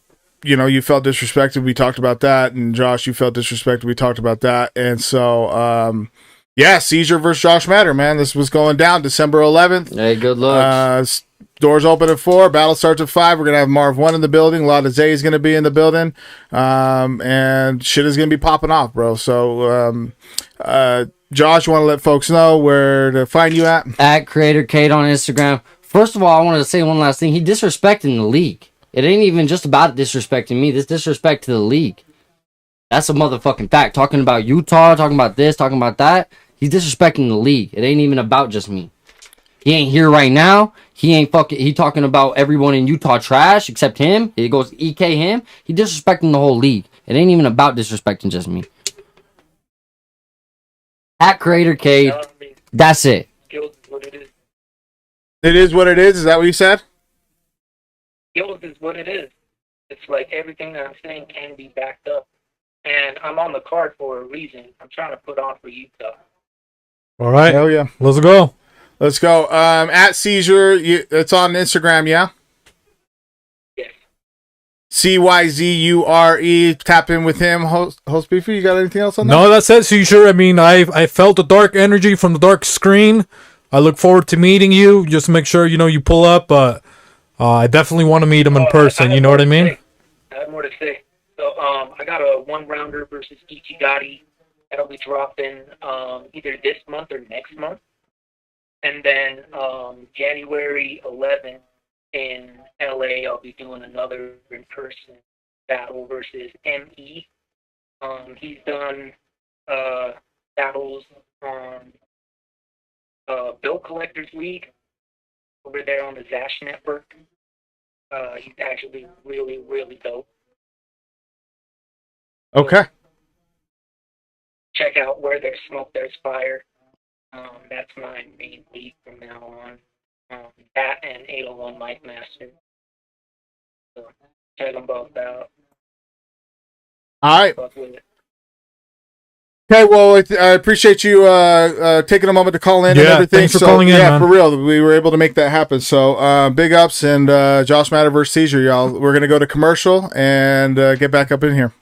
you felt disrespected. We talked about that, and Josh, you felt disrespected. We talked about that, and so. Yeah, Cyzure versus Josh Matter, man. This was going down December 11th. Hey, good luck. Doors open at 4. Battle starts at 5. We're going to have Marv 1 in the building. Lotta Z is going to be in the building. And shit is going to be popping off, bro. So, Josh, you want to let folks know where to find you at? At Creator Kate on Instagram. First of all, I wanted to say one last thing. He disrespecting the league. It ain't even just about disrespecting me. This disrespect to the league. That's a motherfucking fact. Talking about Utah, talking about this, talking about that. He's disrespecting the league. It ain't even about just me. He ain't here right now. He talking about everyone in Utah trash except him. It goes EK him. He disrespecting the whole league. It ain't even about disrespecting just me. At Creator Cade. That's it. Skills is what it is. It is what it is? Is that what you said? Skills is what it is. It's like everything that I'm saying can be backed up. And I'm on the card for a reason. I'm trying to put on for Utah. All right. Hell yeah. Let's go. Let's go. At Cyzure, it's on Instagram, yeah? Yes. CYZURE. Tap in with him. Host Beefy, you got anything else on that? No, that's it, Cyzure. I mean, I felt the dark energy from the dark screen. I look forward to meeting you. Just make sure, you pull up. But I definitely want to meet him in person. You know what I mean? I have more to say. So, I got a 1-rounder versus Ichigati. That'll be dropping either this month or next month. And then January 11th in LA, I'll be doing another in-person battle versus N.E.Z. He's done battles on Bill Collectors League over there on the Zash Network. He's actually really, really dope. Okay. Check out Where There's Smoke, There's Fire. That's my main league from now on. That and 801 Mike Master. So check them both out. All right. Okay, well, I appreciate you taking a moment to call in and everything. Thanks for calling in, man. For real, we were able to make that happen. So, big ups, and Josh Matter versus Cyzure, y'all. We're going to go to commercial and get back up in here.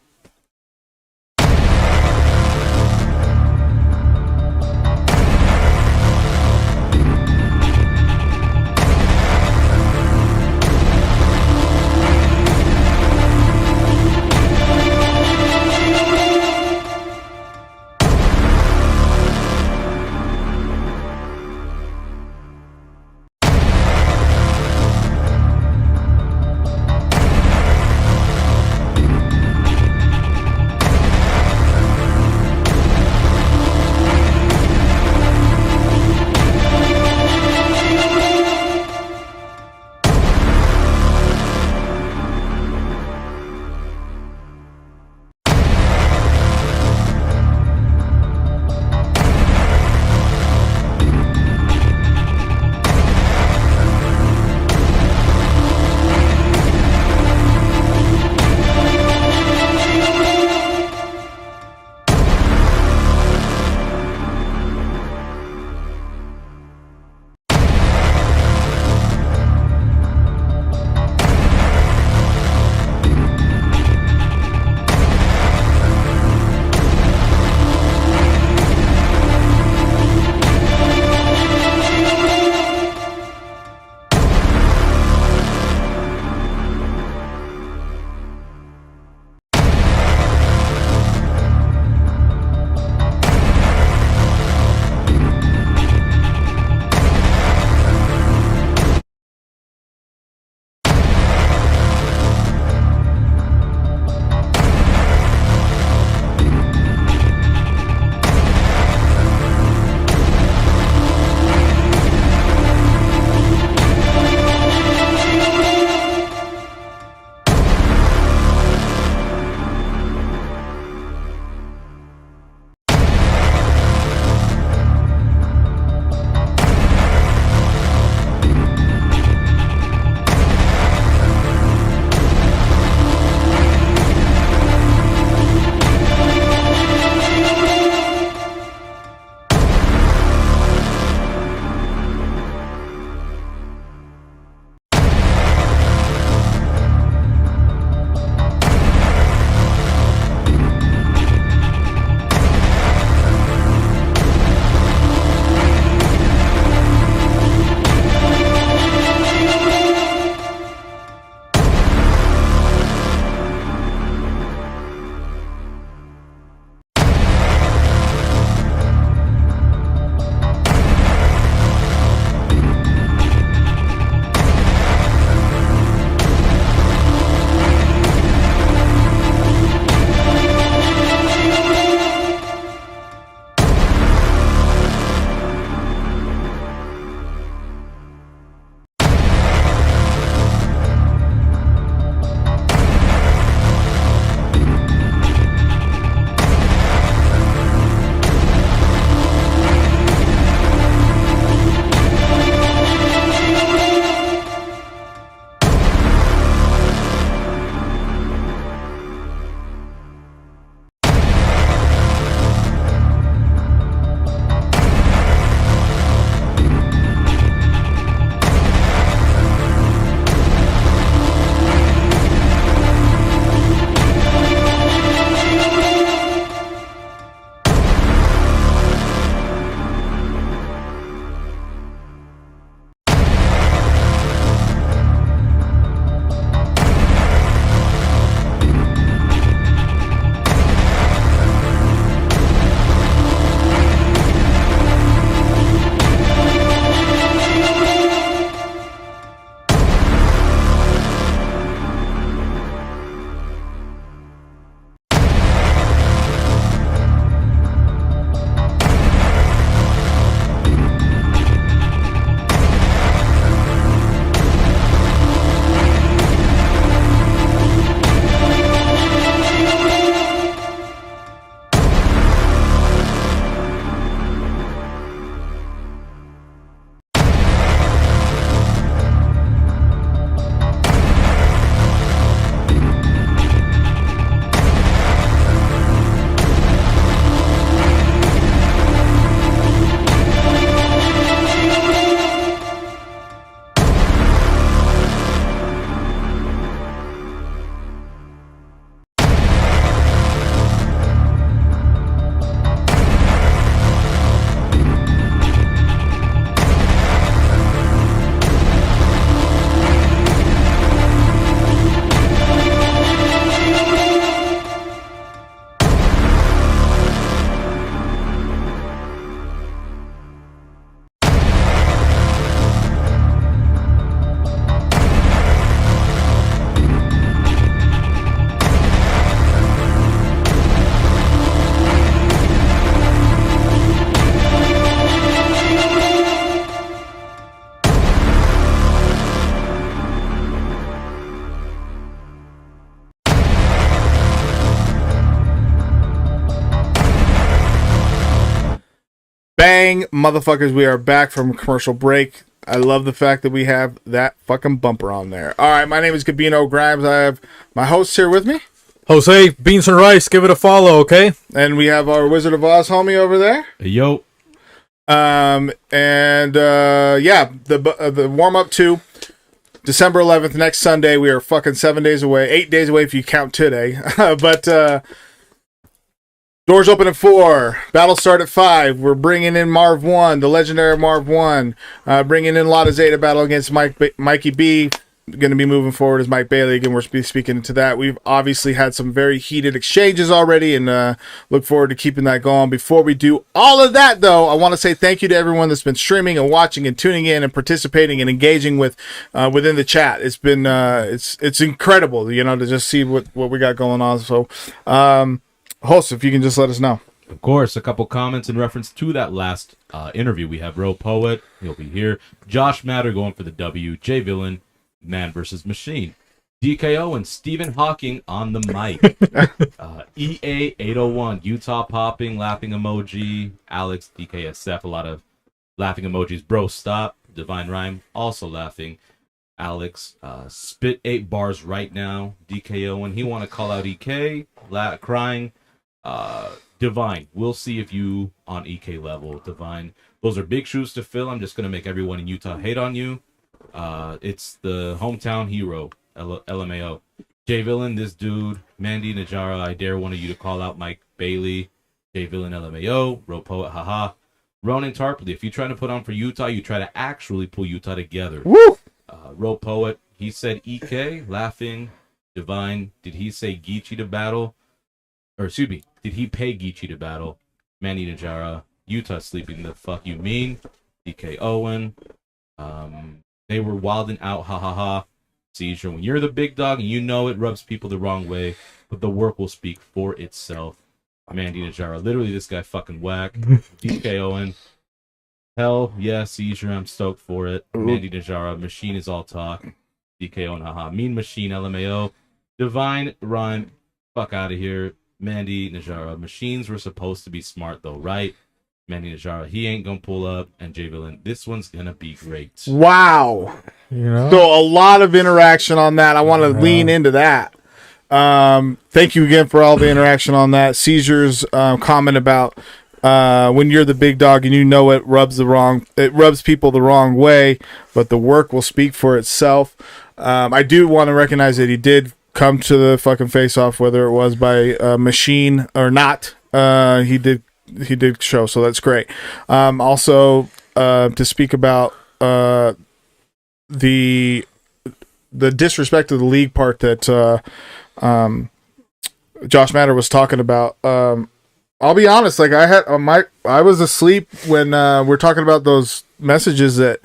Bang, motherfuckers, we are back from a commercial break. I love the fact that we have that fucking bumper on there. All right, my name is Gabino Grhymes. I have my hosts here with me. Jose, Beans and Rice, give it a follow, okay? And we have our Wizard of Oz homie over there. Yo. The warm-up to December 11th, next Sunday. We are fucking 7 days away. 8 days away if you count today. Doors open at 4. Battle start at 5. We're bringing in Marv 1, the legendary Marv 1. Bringing in Lotta Zeta battle against Mikey B. Going to be moving forward as Mike Bailey. Again, we're speaking to that. We've obviously had some very heated exchanges already and look forward to keeping that going. Before we do all of that, though, I want to say thank you to everyone that's been streaming and watching and tuning in and participating and engaging with within the chat. It's been it's incredible, to just see what we got going on. So, host, if you can just let us know. Of course, a couple comments in reference to that last interview. We have Roepoet. He'll be here. Josh Matter going for the W. Jay Villain, Man versus Machine. DKOEN, Stephen Hawking on the mic. EA801, Utah popping, laughing emoji. Alex, DKSF, a lot of laughing emojis. Bro, stop. Divine Rhyme, also laughing. Alex, spit 8 bars right now. DKOEN, he want to call out EK, crying. Divine, we'll see if you on EK level. Divine, those are big shoes to fill. I'm just going to make everyone in Utah hate on you. It's the hometown hero, LMAO. Jay Villain, this dude. Mandy Najara, I dare one of you to call out Mike Bailey. Jay Villain, LMAO. Roepoet, haha. Ronan Tarpley, if you're trying to put on for Utah, you try to actually pull Utah together. Woo! Roepoet, he said EK, laughing. Divine, did he say Geechee to battle? Or excuse me, did he pay Geechee to battle? Mandy Najara, Utah sleeping, the fuck you mean? DKOEN, they were wilding out, ha ha ha. Cyzure, when you're the big dog and you know it rubs people the wrong way, but the work will speak for itself. Mandy Najara, literally this guy fucking whack. DKOEN, hell yeah, Cyzure, I'm stoked for it. Mandy Najara, Machine is all talk. DKOEN, haha. Mean Machine, LMAO. Divine Rhyme, fuck out of here. Mandy Najara, Machines were supposed to be smart though, right? Mandy Najara, he ain't gonna pull up. And Jay Villain, this one's gonna be great. Wow. So a lot of interaction on that. I want to lean into that. Thank you again for all the interaction on that. Cyzure's comment about when you're the big dog and you know it rubs people the wrong way, but the work will speak for itself. I do want to recognize that he did come to the fucking face-off, whether it was by Machine or not. He did show, so that's great. Also, to speak about the disrespect of the league part that Josh Matter was talking about. I'll be honest, like I was asleep when we're talking about those messages that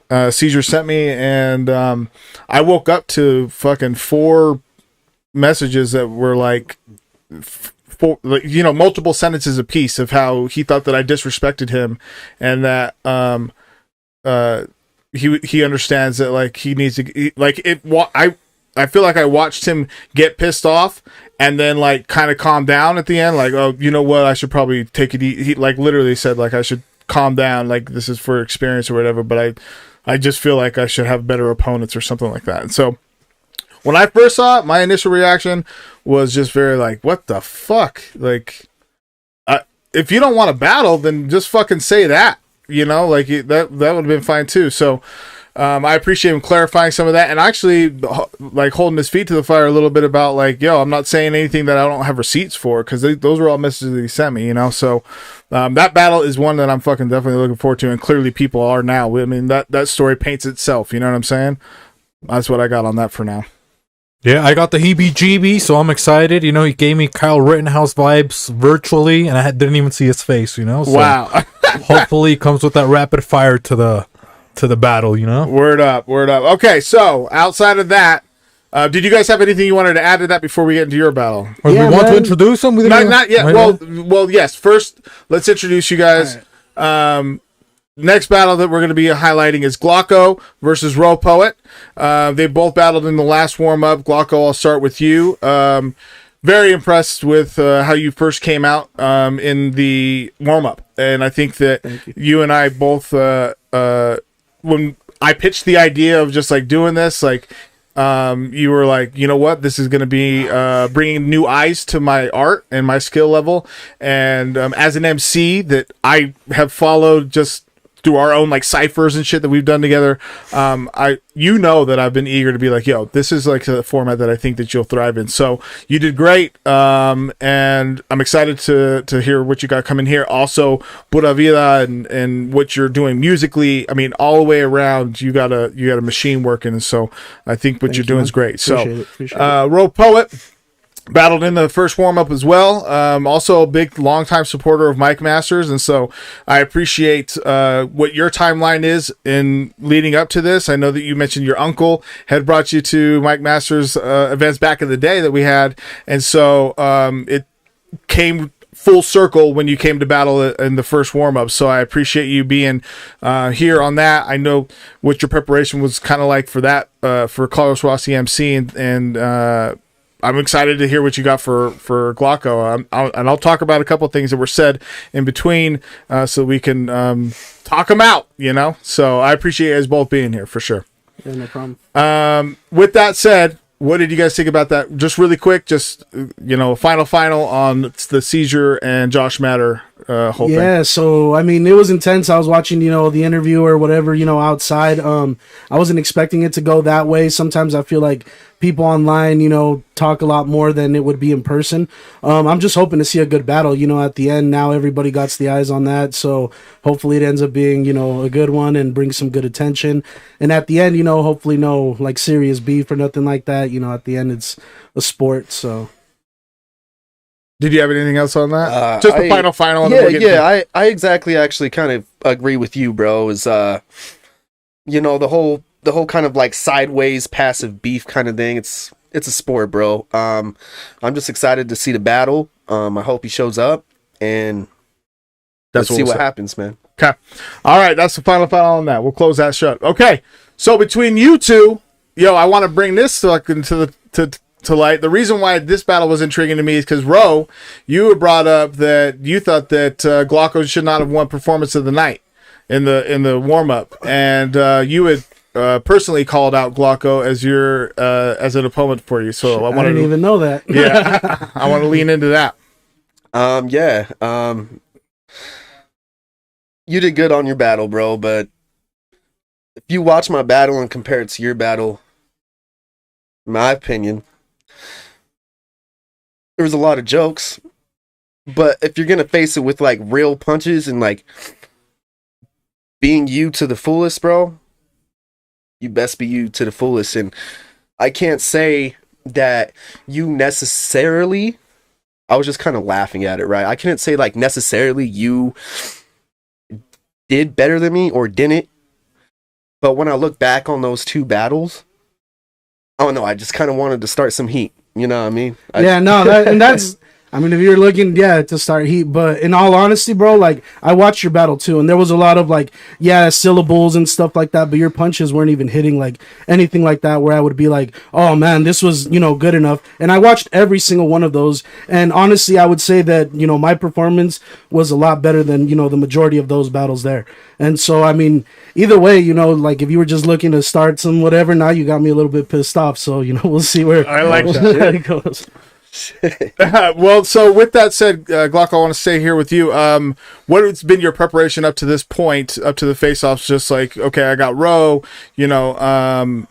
Cyzure sent me, and I woke up to fucking 4 messages that were like multiple sentences a piece of how he thought that I disrespected him, and that he understands that like he needs to I feel like I watched him get pissed off and then like kind of calm down at the end, like, oh, you know what, I should probably take it easy. He like literally said like I should calm down, like this is for experience or whatever, but I just feel like I should have better opponents or something like that. And so when I first saw it, my initial reaction was just very like, what the fuck? Like, if you don't want to battle, then just fucking say that, like that would have been fine too. So I appreciate him clarifying some of that and actually like holding his feet to the fire a little bit about like, yo, I'm not saying anything that I don't have receipts for, because those were all messages that he sent me, So that battle is one that I'm fucking definitely looking forward to, and clearly people are now. I mean, that story paints itself, you know what I'm saying? That's what I got on that for now. Yeah, I got the heebie-jeebie, so I'm excited. He gave me Kyle Rittenhouse vibes virtually, and I didn't even see his face, So wow. hopefully he comes with that rapid fire to the battle, Word up. Okay, so outside of that, did you guys have anything you wanted to add to that before we get into your battle? Or we want to introduce him? Not yet. Well, yes. First, let's introduce you guys. Right. Next battle that we're going to be highlighting is Gloco versus Roepoet. They both battled in the last warm-up. Gloco, I'll start with you. very impressed with how you first came out in the warm up, and I think that you and I both when I pitched the idea of just like doing this, like you were like, you know what, this is going to be bringing new eyes to my art and my skill level, and as an MC that I have followed just through our own like ciphers and shit that we've done together, that I've been eager to be like, yo, this is like a format that I think that you'll thrive in. So you did great, and I'm excited to hear what you got coming here. Also, Pura Vida and what you're doing musically. I mean, all the way around, you got a machine working, and so I think what you're doing is great. Appreciate it. Roepoet battled in the first warm-up as well. Also a big longtime supporter of Mike Masters, and so I appreciate what your timeline is in leading up to this. I know that you mentioned your uncle had brought you to Mike Masters events back in the day that we had, and so it came full circle when you came to battle in the first warm-up. So I appreciate you being here on that. I know what your preparation was kind of like for that, for Carlos Rossi MC, and I'm excited to hear what you got for Gloco. I'll talk about a couple of things that were said in between, so we can talk them out, you know? So I appreciate you guys both being here for sure. Yeah, no problem. With that said, what did you guys think about that? Just really quick, just, you know, final on the Cyzure and Josh Matter whole thing. Yeah, so, I mean, it was intense. I was watching, you know, the interview or whatever, you know, outside. I wasn't expecting it to go that way. Sometimes I feel like people online, you know, talk a lot more than it would be in person. I'm just hoping to see a good battle, you know, at the end. Now everybody got the eyes on that, so hopefully it ends up being, you know, a good one and brings some good attention. And at the end, you know, hopefully no, like, serious beef or nothing like that. You know, at the end it's a sport, so... Did you have anything else on that? Just the final. Yeah. I exactly actually kind of agree with you, bro. Is you know, the whole kind of like sideways passive beef kind of thing. It's a sport, bro. I'm just excited to see the battle. I hope he shows up, and let's see what happens, man. Okay. All right, that's the final on that. We'll close that shut. Okay. So between you two, I want to bring this to light. The reason why this battle was intriguing to me is because Ro, you had brought up that you thought that Gloco should not have won performance of the night in the warm up, and you had personally called out Gloco as your as an opponent for you. So I didn't even know that. Yeah, I want to lean into that. You did good on your battle, bro. But if you watch my battle and compare it to your battle, in my opinion, there was a lot of jokes, but if you're gonna face it with like real punches and like being you to the fullest, bro, you best be you to the fullest. And I can't say that you necessarily, I was just kind of laughing at it, right? I couldn't say like necessarily you did better than me or didn't, but when I look back on those two battles, I don't know, I just kind of wanted to start some heat. You know what I mean? That's, I mean, if you're looking, to start heat, but in all honesty, bro, like, I watched your battle too, and there was a lot of, like, syllables and stuff like that, but your punches weren't even hitting, like, anything like that, where I would be like, oh, man, this was, good enough, and I watched every single one of those, and honestly, I would say that, my performance was a lot better than, the majority of those battles there, and so, I mean, either way, like, if you were just looking to start some whatever, now you got me a little bit pissed off, so, we'll see where it goes. Well, so with that said, Glock, I want to stay here with you. What has been your preparation up to this point, up to the face-offs? Just like, okay, I got Ro, when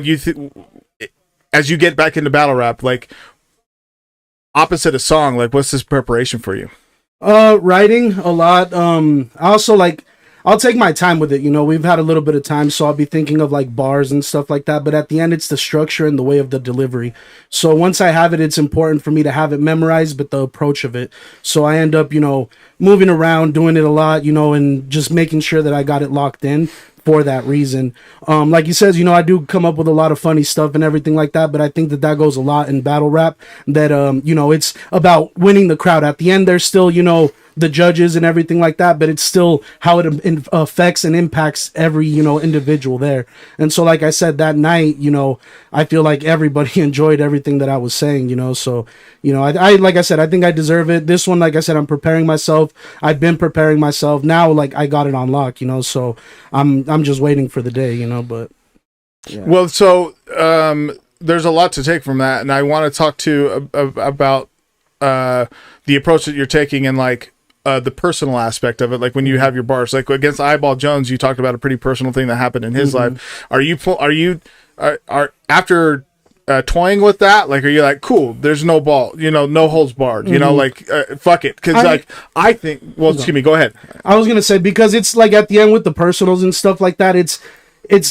you as you get back into battle rap, like opposite a song, like what's this preparation for you? Writing a lot. I also like, I'll take my time with it. We've had a little bit of time, so I'll be thinking of like bars and stuff like that. But at the end, it's the structure and the way of the delivery. So once I have it, it's important for me to have it memorized, but the approach of it. So I end up, moving around, doing it a lot, and just making sure that I got it locked in for that reason. Like he says, I do come up with a lot of funny stuff and everything like that, but I think that goes a lot in battle rap, that, it's about winning the crowd. At the end, there's still, the judges and everything like that, but it's still how it affects and impacts every, you know, individual there. And so, like I said, that night, you know, I feel like everybody enjoyed everything that I was saying, you know. So, you know, I like I said, I think I deserve it. This one, like I said, I'm preparing myself. I've been preparing myself. Now, like, I got it on lock, you know. So I'm just waiting for the day, you know. But yeah. Well, so there's a lot to take from that, and I want to talk to about the approach that you're taking and like the personal aspect of it. Like when you have your bars, like against Eyeball Jones, you talked about a pretty personal thing that happened in his life. Are you after toying with that? Like, are you like, cool, there's no ball, you know, no holds barred, you know, like fuck it, because like I think. Well, excuse me, go ahead. I was gonna say, because it's like at the end with the personals and stuff like that, it's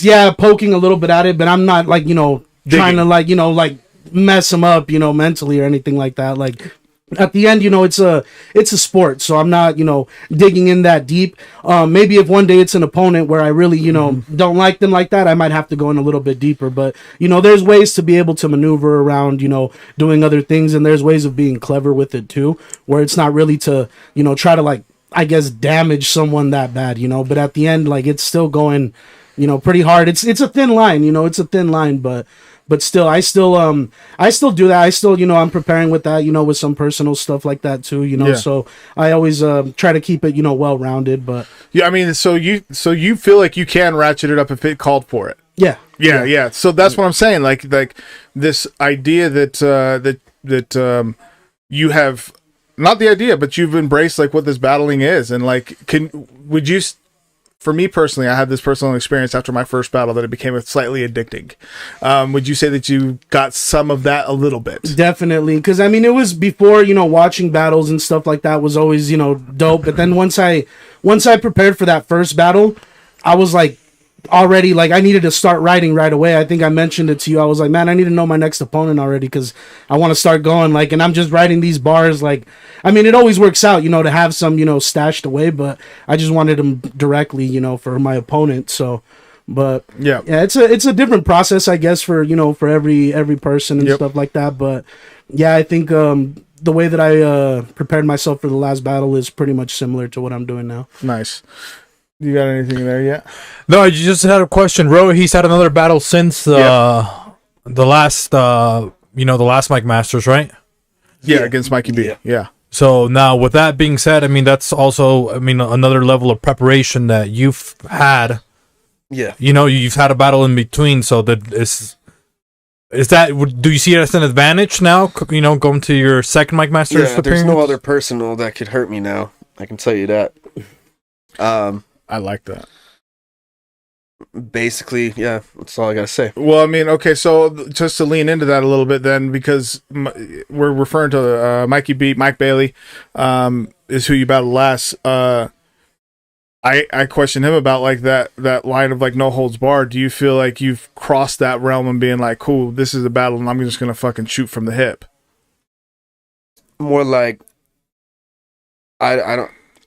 yeah, poking a little bit at it, but I'm not like, you know, trying to like, you know, like mess him up, you know, mentally or anything like that. Like at the end, you know, it's a sport, so I'm not, you know, digging in that deep. Maybe if one day it's an opponent where I really, you know, don't like them like that, I might have to go in a little bit deeper. But, you know, there's ways to be able to maneuver around, you know, doing other things, and there's ways of being clever with it too, where it's not really to, you know, try to like, I guess, damage someone that bad, you know. But at the end, like, it's still going, you know, pretty hard. It's a thin line, you know, it's a thin line, but still, I still do that. I still, you know, I'm preparing with that, you know, with some personal stuff like that too, you know. Yeah. So I always try to keep it, you know, well rounded. But yeah, I mean, so you feel like you can ratchet it up if it called for it. Yeah. So that's what I'm saying. Like this idea that you have, not the idea, but you've embraced like what this battling is, and like, would you? For me personally, I had this personal experience after my first battle that it became slightly addicting. Would you say that you got some of that a little bit? Definitely, because I mean, it was before, you know, watching battles and stuff like that was always, you know, dope. But then once I prepared for that first battle, I was like, already, like, I needed to start writing right away. I think I mentioned it to you. I was like, man, I need to know my next opponent already, because I want to start going, like, and I'm just writing these bars. Like, I mean, it always works out, you know, to have some, you know, stashed away, but I just wanted them directly, you know, for my opponent. So, but yeah, it's a different process, I guess, for, you know, for every person and stuff like that. But yeah, I think the way that I prepared myself for the last battle is pretty much similar to what I'm doing now. Nice. You got anything there yet? No, I just had a question. Ro, he's had another battle since the last, you know, the last Mike Masters, right? Yeah, against Mikey B. Yeah. So now, with that being said, I mean, that's also, I mean, another level of preparation that you've had. Yeah. You know, you've had a battle in between, so that is that, do you see it as an advantage now, you know, going to your second Mike Masters appearance? There's no other personal that could hurt me now. I can tell you that. I like that. Basically, yeah, that's all I gotta say. Well, I mean, okay, so just to lean into that a little bit then, because we're referring to Mikey B, Mike Bailey, is who you battled last. I questioned him about like that line of like no holds barred. Do you feel like you've crossed that realm and being like, cool, this is a battle and I'm just gonna fucking shoot from the hip? More like,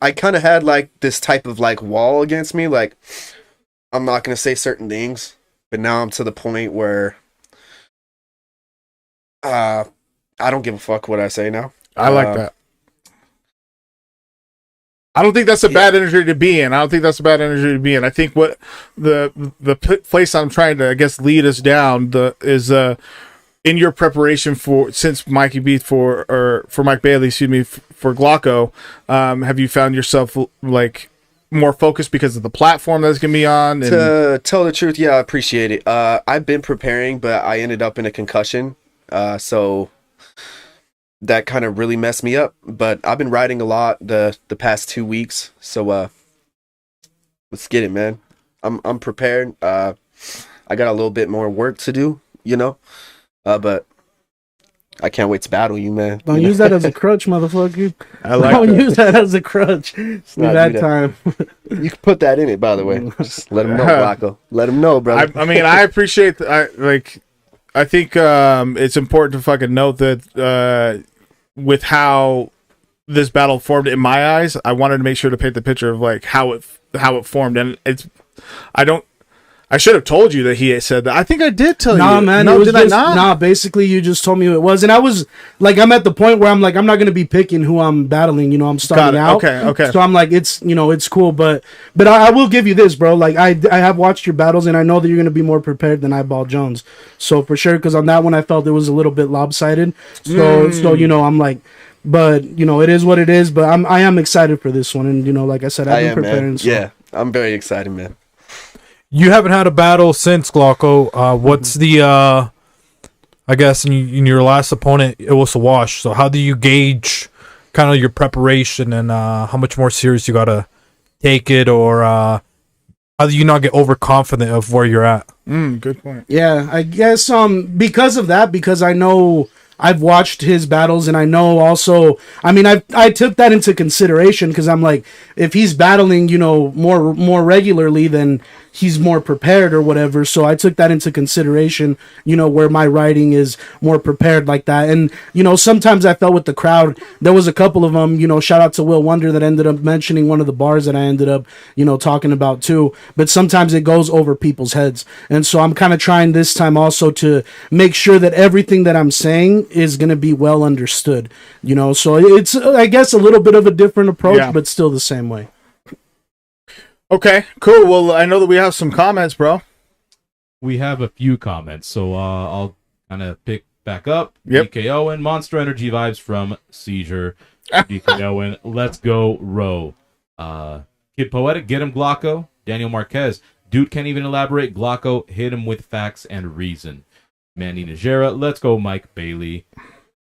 I kind of had like this type of like wall against me. Like, I'm not going to say certain things, but now I'm to the point where I don't give a fuck what I say now. I like that. I don't think that's a bad energy to be in. I I think what the place I'm trying to, I guess, lead us down is in your preparation since Mikey beat for Mike Bailey, excuse me, for Gloco, have you found yourself like more focused because of the platform that's gonna be on? And... To tell the truth, yeah, I appreciate it. I've been preparing, but I ended up in a concussion, so that kind of really messed me up. But I've been writing a lot the past 2 weeks, so let's get it, man. I'm prepared. I got a little bit more work to do, you know. But I can't wait to battle you, man. Don't use that as a crutch, motherfucker. Don't use that as a crutch. It's not that time. You can put that in it, by the way. Just let him know, Gloco. Let him know, brother. I mean, I appreciate. I think it's important to fucking note that with how this battle formed in my eyes, I wanted to make sure to paint the picture of like how it formed, and I should have told you that he said that. I think I did tell you. Man, No, it was did just, I not? Nah, basically you just told me who it was, and I was like, I'm at the point where I'm like, I'm not gonna be picking who I'm battling. You know, I'm starting out. Okay. So I'm like, it's it's cool, but I will give you this, bro. Like I have watched your battles, and I know that you're gonna be more prepared than Eyeball Jones. So for sure, because on that one I felt it was a little bit lopsided. So I'm like. But it is what it is. But I am excited for this one, and like I said, I've been preparing. Man. So. Yeah, I'm very excited, man. You haven't had a battle since Gloco. What's the I guess in your last opponent it was a wash. So how do you gauge kind of your preparation and how much more serious you gotta take it, or how do you not get overconfident of where you're at? Good point. Yeah, I guess because of that, because I know I've watched his battles, and I know also, I mean, I took that into consideration, because I'm like, if he's battling, more regularly, then he's more prepared or whatever. So I took that into consideration, where my writing is more prepared like that. And, sometimes I felt with the crowd, there was a couple of them, shout out to Will Wonder that ended up mentioning one of the bars that I ended up, talking about too. But sometimes it goes over people's heads. And so I'm kind of trying this time also to make sure that everything that I'm saying is going to be well understood, so it's, I guess, a little bit of a different approach, but still the same way. Okay, cool. Well, I know that we have some comments, bro. We have a few comments, so I'll kind of pick back up. Yep. DKOEN, Monster Energy vibes from Cyzure. DKOEN, let's go, Roe. Kid Poetic, get him, Gloco. Daniel Marquez, dude can't even elaborate. Gloco, hit him with facts and reason. Manny Najera, let's go, Mike Bailey.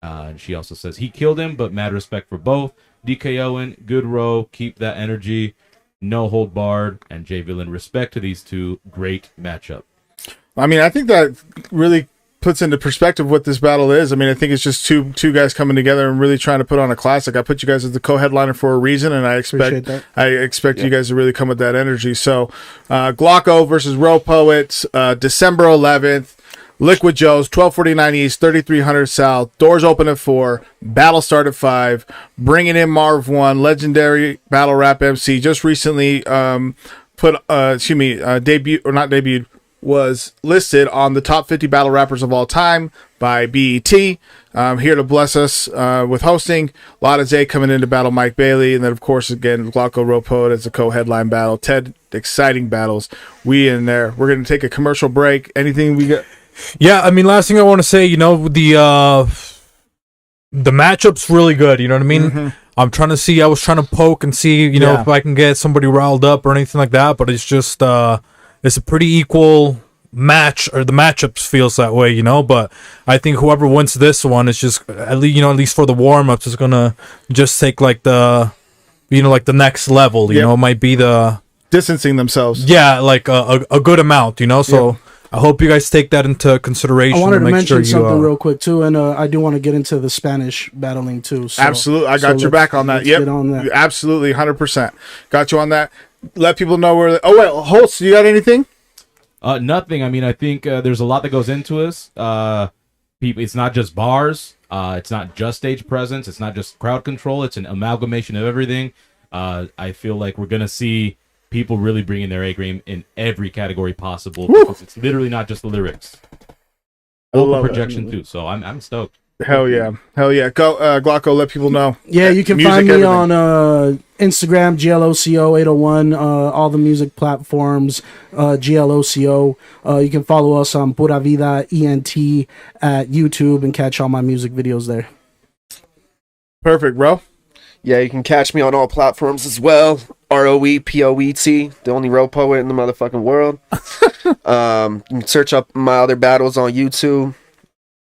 And she also says he killed him, but mad respect for both. DKOEN, good Roe, keep that energy. No hold barred, and J Villain, respect to these two. Great matchup. I mean, I think that really puts into perspective what this battle is. I mean, I think it's just two guys coming together and really trying to put on a classic. I put you guys as the co-headliner for a reason, and I expect you guys to really come with that energy. So, Gloco versus Roepoet, December 11th. Liquid Joe's, 1249 East, 3300 South. Doors open at 4. Battle start at 5. Bringing in Marv 1, legendary battle rap MC. Just recently debuted, was listed on the top 50 battle rappers of all time by BET. Here to bless us with hosting. Lotta Z coming in to battle Mike Bailey. And then, of course, again, Gloco Roepoet as a co-headline battle. 10 exciting battles. We in there. We're going to take a commercial break. Anything we got? Yeah, I mean, last thing I want to say, the matchup's really good. You know what I mean? Mm-hmm. I was trying to poke and see, if I can get somebody riled up or anything like that. But it's just, it's a pretty equal match, or the matchups feels that way, But I think whoever wins this one is just at least for the warm ups is gonna just take like the, like the next level. It might be the distancing themselves. Yeah, like a good amount. So. Yep. I hope you guys take that into consideration. I wanted to mention something real quick too, and I do want to get into the Spanish battling too. So, absolutely, I got your back on that. Yep, on that. Absolutely, 100%. Got you on that. Let people know where. Oh wait, Holtz, you got anything? Nothing. I mean, I think there's a lot that goes into this. It's not just bars. It's not just stage presence. It's not just crowd control. It's an amalgamation of everything. I feel like we're gonna see people really bringing their A game in every category possible. Because it's literally not just the lyrics. Vocal projection too. So I'm stoked. Hell yeah. Go Gloco, let people know. Yeah, you can find me on Instagram, GLOCO801, all the music platforms, GLOCO. You can follow us on Pura Vida ENT at YouTube and catch all my music videos there. Perfect, bro. Yeah, you can catch me on all platforms as well. ROEPOET, the only Roepoet in the motherfucking world. You can search up my other battles on YouTube.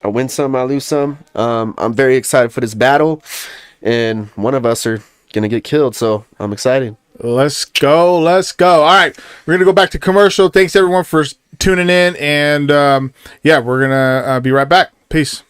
I win some, I lose some. I'm very excited for this battle, and one of us are gonna get killed, so I'm excited. Let's go. All right, we're gonna go back to commercial. Thanks everyone for tuning in, and we're gonna be right back. Peace.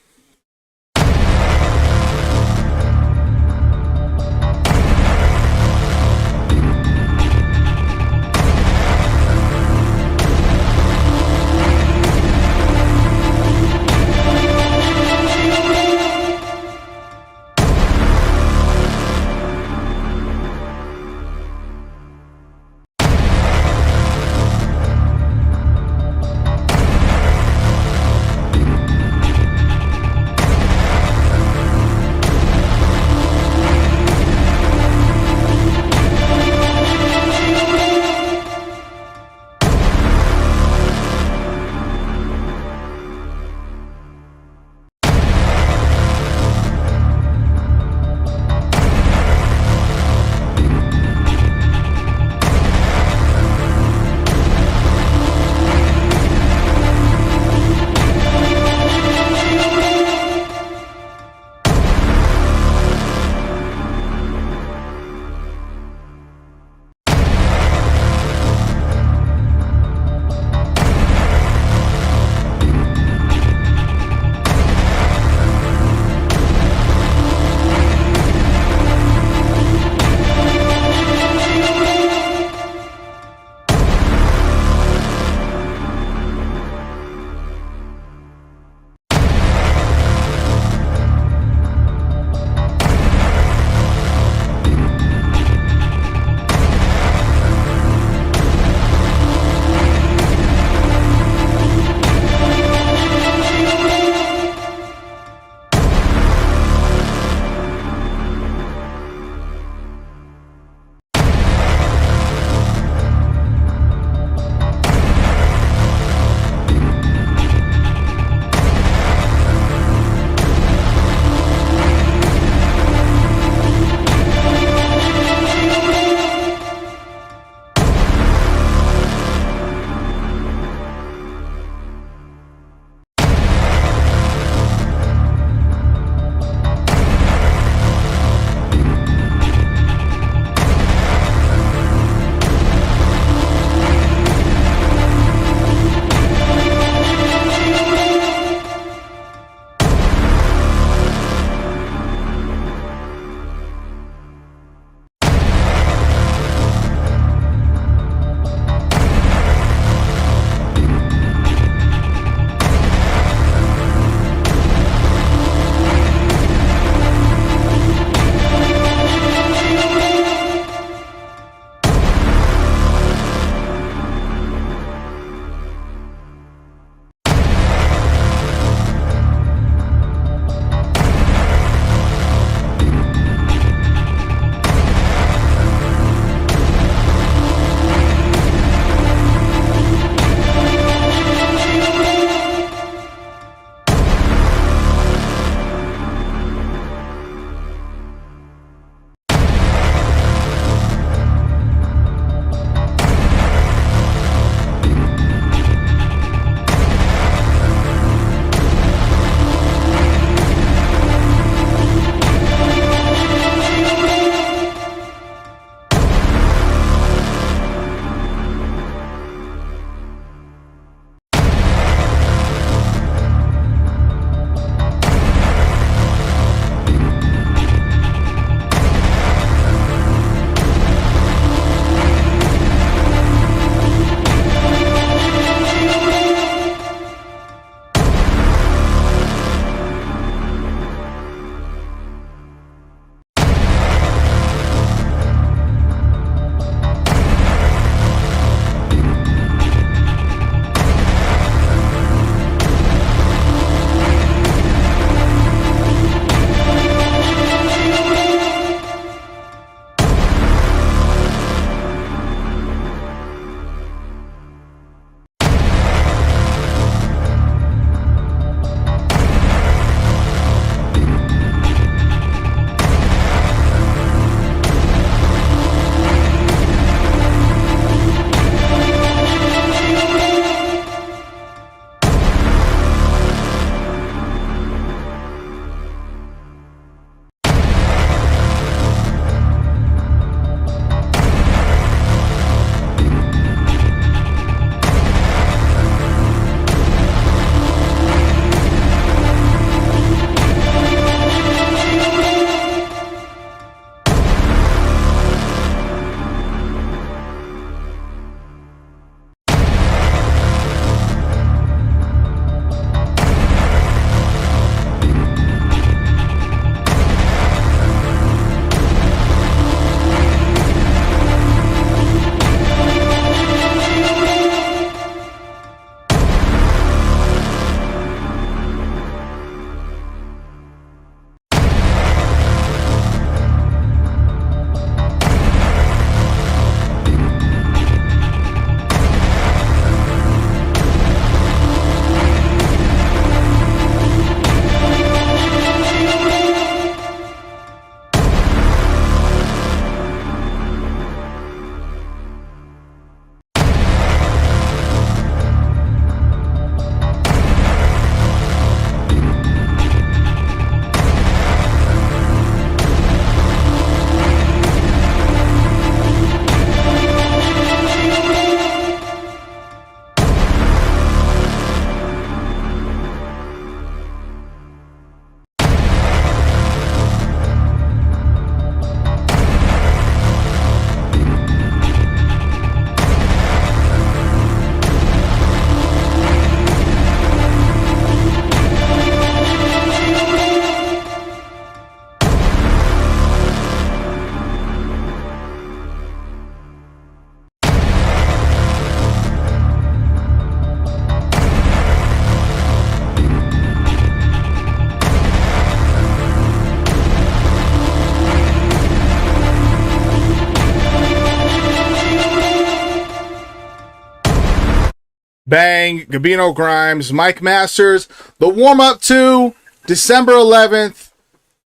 Bang, Gabino, Grhymes, Mike Masters. The warm-up to December 11th.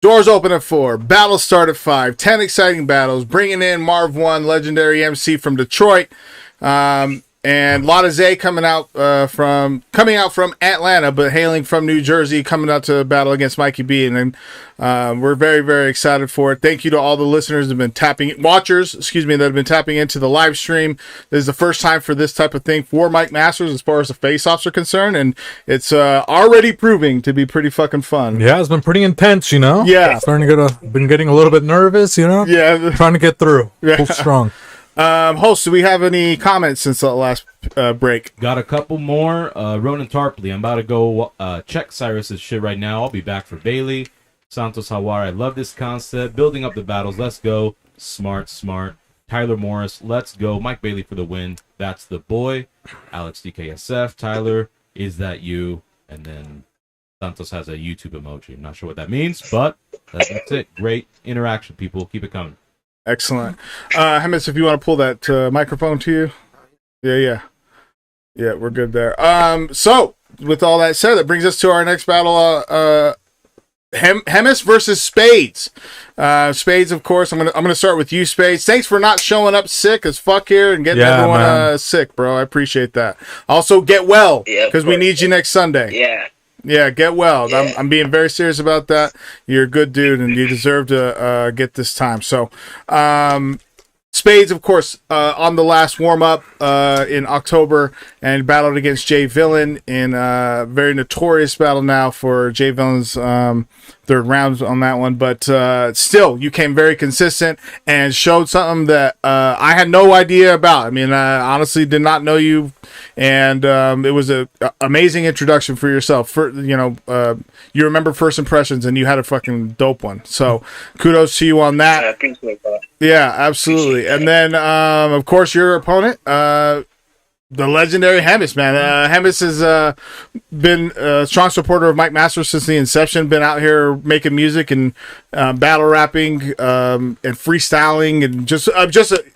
Doors open at 4. Battles start at 5. 10 exciting battles. Bringing in Marv 1, legendary MC from Detroit. And Lotta Z coming out from Atlanta, but hailing from New Jersey, coming out to battle against Mikey B. And we're very, very excited for it. Thank you to all the listeners that have been that have been tapping into the live stream. This is the first time for this type of thing for Mike Masters as far as the face-offs are concerned, and it's already proving to be pretty fucking fun. Yeah, it's been pretty intense, you know? Yeah. Been getting a little bit nervous, you know? Yeah. Trying to get through. Yeah. Hold strong. Host, do we have any comments since the last break? Got a couple more. Ronan Tarpley, I'm about to go check Cyrus's shit right now. I'll be back for Bailey. Santos Hawara, I love this concept. Building up the battles, let's go. Smart. Tyler Morris, let's go. Mike Bailey for the win. That's the boy. Alex DKSF, Tyler, is that you? And then Santos has a YouTube emoji. I'm not sure what that means, but that's it. Great interaction, people. Keep it coming. Excellent. Hemis, if you want to pull that microphone to you. Yeah, we're good there. So with all that said, that brings us to our next battle. Hemis versus Spades. Spades, of course. I'm gonna start with you, Spades. Thanks for not showing up sick as fuck here and getting everyone sick, bro. I appreciate that. Also, get well, because we need you next Sunday. Yeah, get well. Yeah. I'm being very serious about that. You're a good dude, and you deserve to get this time. So, Spades, of course, on the last warm-up in October, and battled against Jay Villain in a very notorious battle now for Jay Villain's third round on that one. But still, you came very consistent and showed something that I had no idea about. I mean, I honestly did not know you, and it was an amazing introduction for yourself. You remember first impressions, and you had a fucking dope one. So kudos to you on that. I appreciate that. Yeah, absolutely. And then, of course, your opponent, the legendary Hemis, man. Hemis has been a strong supporter of Mike Masters since the inception. Been out here making music and battle rapping and freestyling, and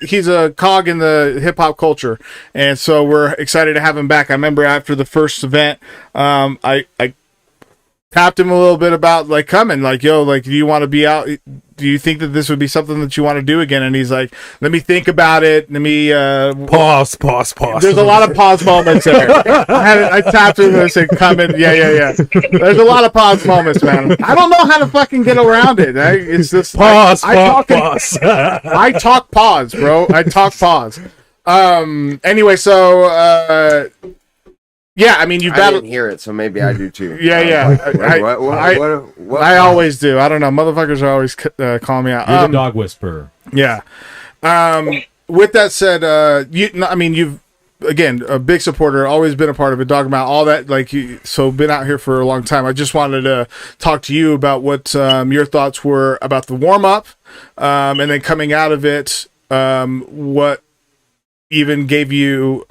he's a cog in the hip hop culture. And so we're excited to have him back. I remember after the first event, I tapped him a little bit about coming, do you want to be out? Do you think that this would be something that you want to do again? And he's like, let me think about it. Let me pause. There's a lot of pause moments there. I tapped him and I said, come in. Yeah. There's a lot of pause moments, man. I don't know how to fucking get around it. It's just pause. I talk pause, bro. I talk pause. Anyway, so yeah, I mean, you battled. I didn't hear it, so maybe I do too. Yeah. What? I always do. I don't know. Motherfuckers are always calling me out. You're the dog whisperer. Yeah. With that said, you've again a big supporter, always been a part of it. Dogma, all that. So been out here for a long time. I just wanted to talk to you about what your thoughts were about the warm up, and then coming out of it, what even gave you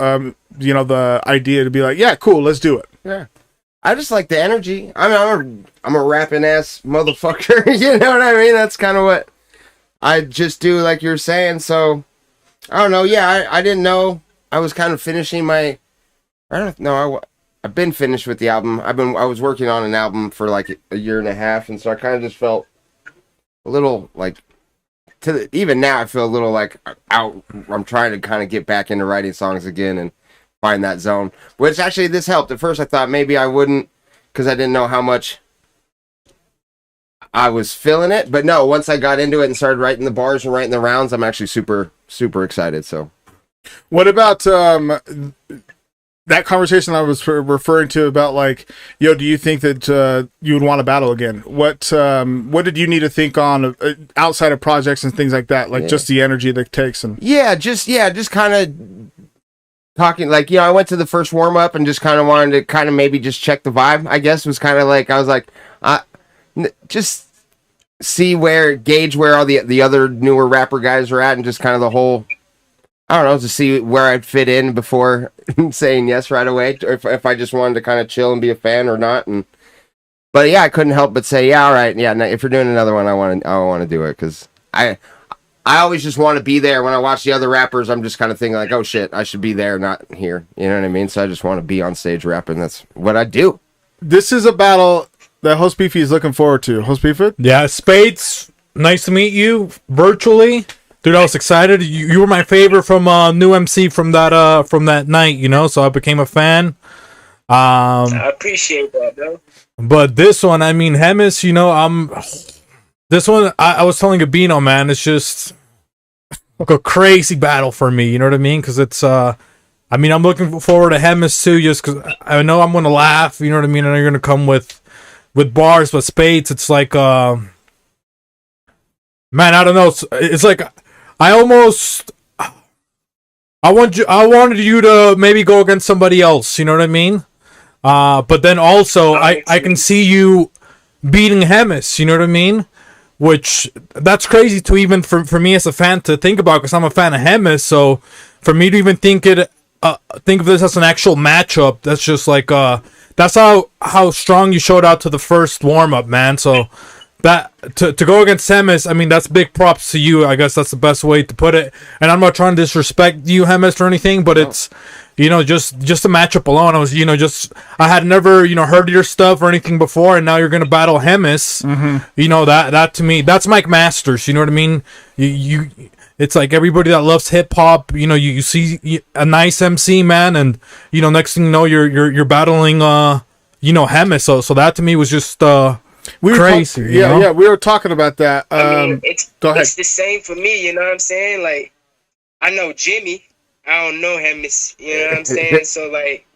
the idea to be like, yeah, cool, let's do it. Yeah, I just like the energy. I'm a rapping ass motherfucker. You know what I mean? That's kind of what I just do, like you're saying. So I don't know. Yeah, I didn't know. I was kind of finishing my. I don't know. I've been finished with the album. I was working on an album for like a year and a half, and so I kind of just felt a little like. Even now, I feel a little like out. I'm trying to kind of get back into writing songs again and find that zone. Which actually, this helped. At first, I thought maybe I wouldn't because I didn't know how much I was feeling it. But no, once I got into it and started writing the bars and writing the rounds, I'm actually super, super excited. So, what about that conversation I was referring to about do you think that you would want to battle again? What did you need to think on outside of projects and things like that? Just the energy that it takes and just kind of talking. I went to the first warm up and just kind of wanted to kind of maybe just check the vibe. I guess was kind of I was like, just gauge where all the other newer rapper guys are at, and just kind of the whole. I don't know, to see where I'd fit in before saying yes right away, or if I just wanted to kind of chill and be a fan or not. But yeah, I couldn't help but say, yeah, all right, yeah. If you're doing another one, I want to do it because I always just want to be there. When I watch the other rappers, I'm just kind of thinking like, oh shit, I should be there, not here. You know what I mean? So I just want to be on stage rapping. That's what I do. This is a battle that Host Beefy is looking forward to. Host Beefy? Yeah, Spades, nice to meet you virtually. Dude, I was excited. You were my favorite from new MC from that night, you know, so I became a fan. I appreciate that, though. But this one, I mean, Hemis, you know, this one, I was telling Gabino, man, it's just like a crazy battle for me, you know what I mean? Because it's, I mean, I'm looking forward to Hemis too, just because I know I'm going to laugh, you know what I mean? I know you're going to come with bars, but Spades, it's like, man, I don't know. It's like, I wanted you to maybe go against somebody else, you know what I mean? But then also, I can see you beating Hemis, you know what I mean? Which, that's crazy to even, for me as a fan to think about, because I'm a fan of Hemis, so for me to even think of this as an actual matchup, that's just like, that's how strong you showed out to the first warm-up, man, so that, to go against Hemis, I mean, that's big props to you, I guess that's the best way to put it, and I'm not trying to disrespect you, Hemis, or anything, but it's, you know, just the matchup alone, I was, you know, I had never, you know, heard your stuff or anything before, and now you're gonna battle Hemis. You know, that to me, that's Mike Masters. You know what I mean? You it's like everybody that loves hip hop. You know, you see a nice MC, man, and you know, next thing you know, you're battling, you know, Hemis. So that to me was just crazy. Yeah, we were talking about that. I mean, go ahead. it's the same for me, you know what I'm saying? Like, I know Jimmy. I don't know Hemis, you know what I'm saying? So, like,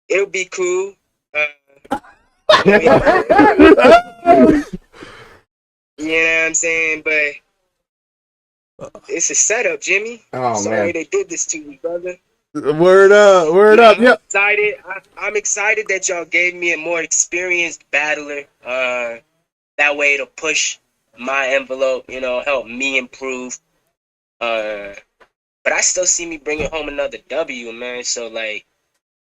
it'll be cool. You know what I'm saying? But it's a setup, Jimmy. Oh, Sorry man. they did this to you, brother. Word up. Yeah. I'm excited that y'all gave me a more experienced battler. That way it'll push my envelope, you know, help me improve. But I still see me bringing home another W, man. So, like,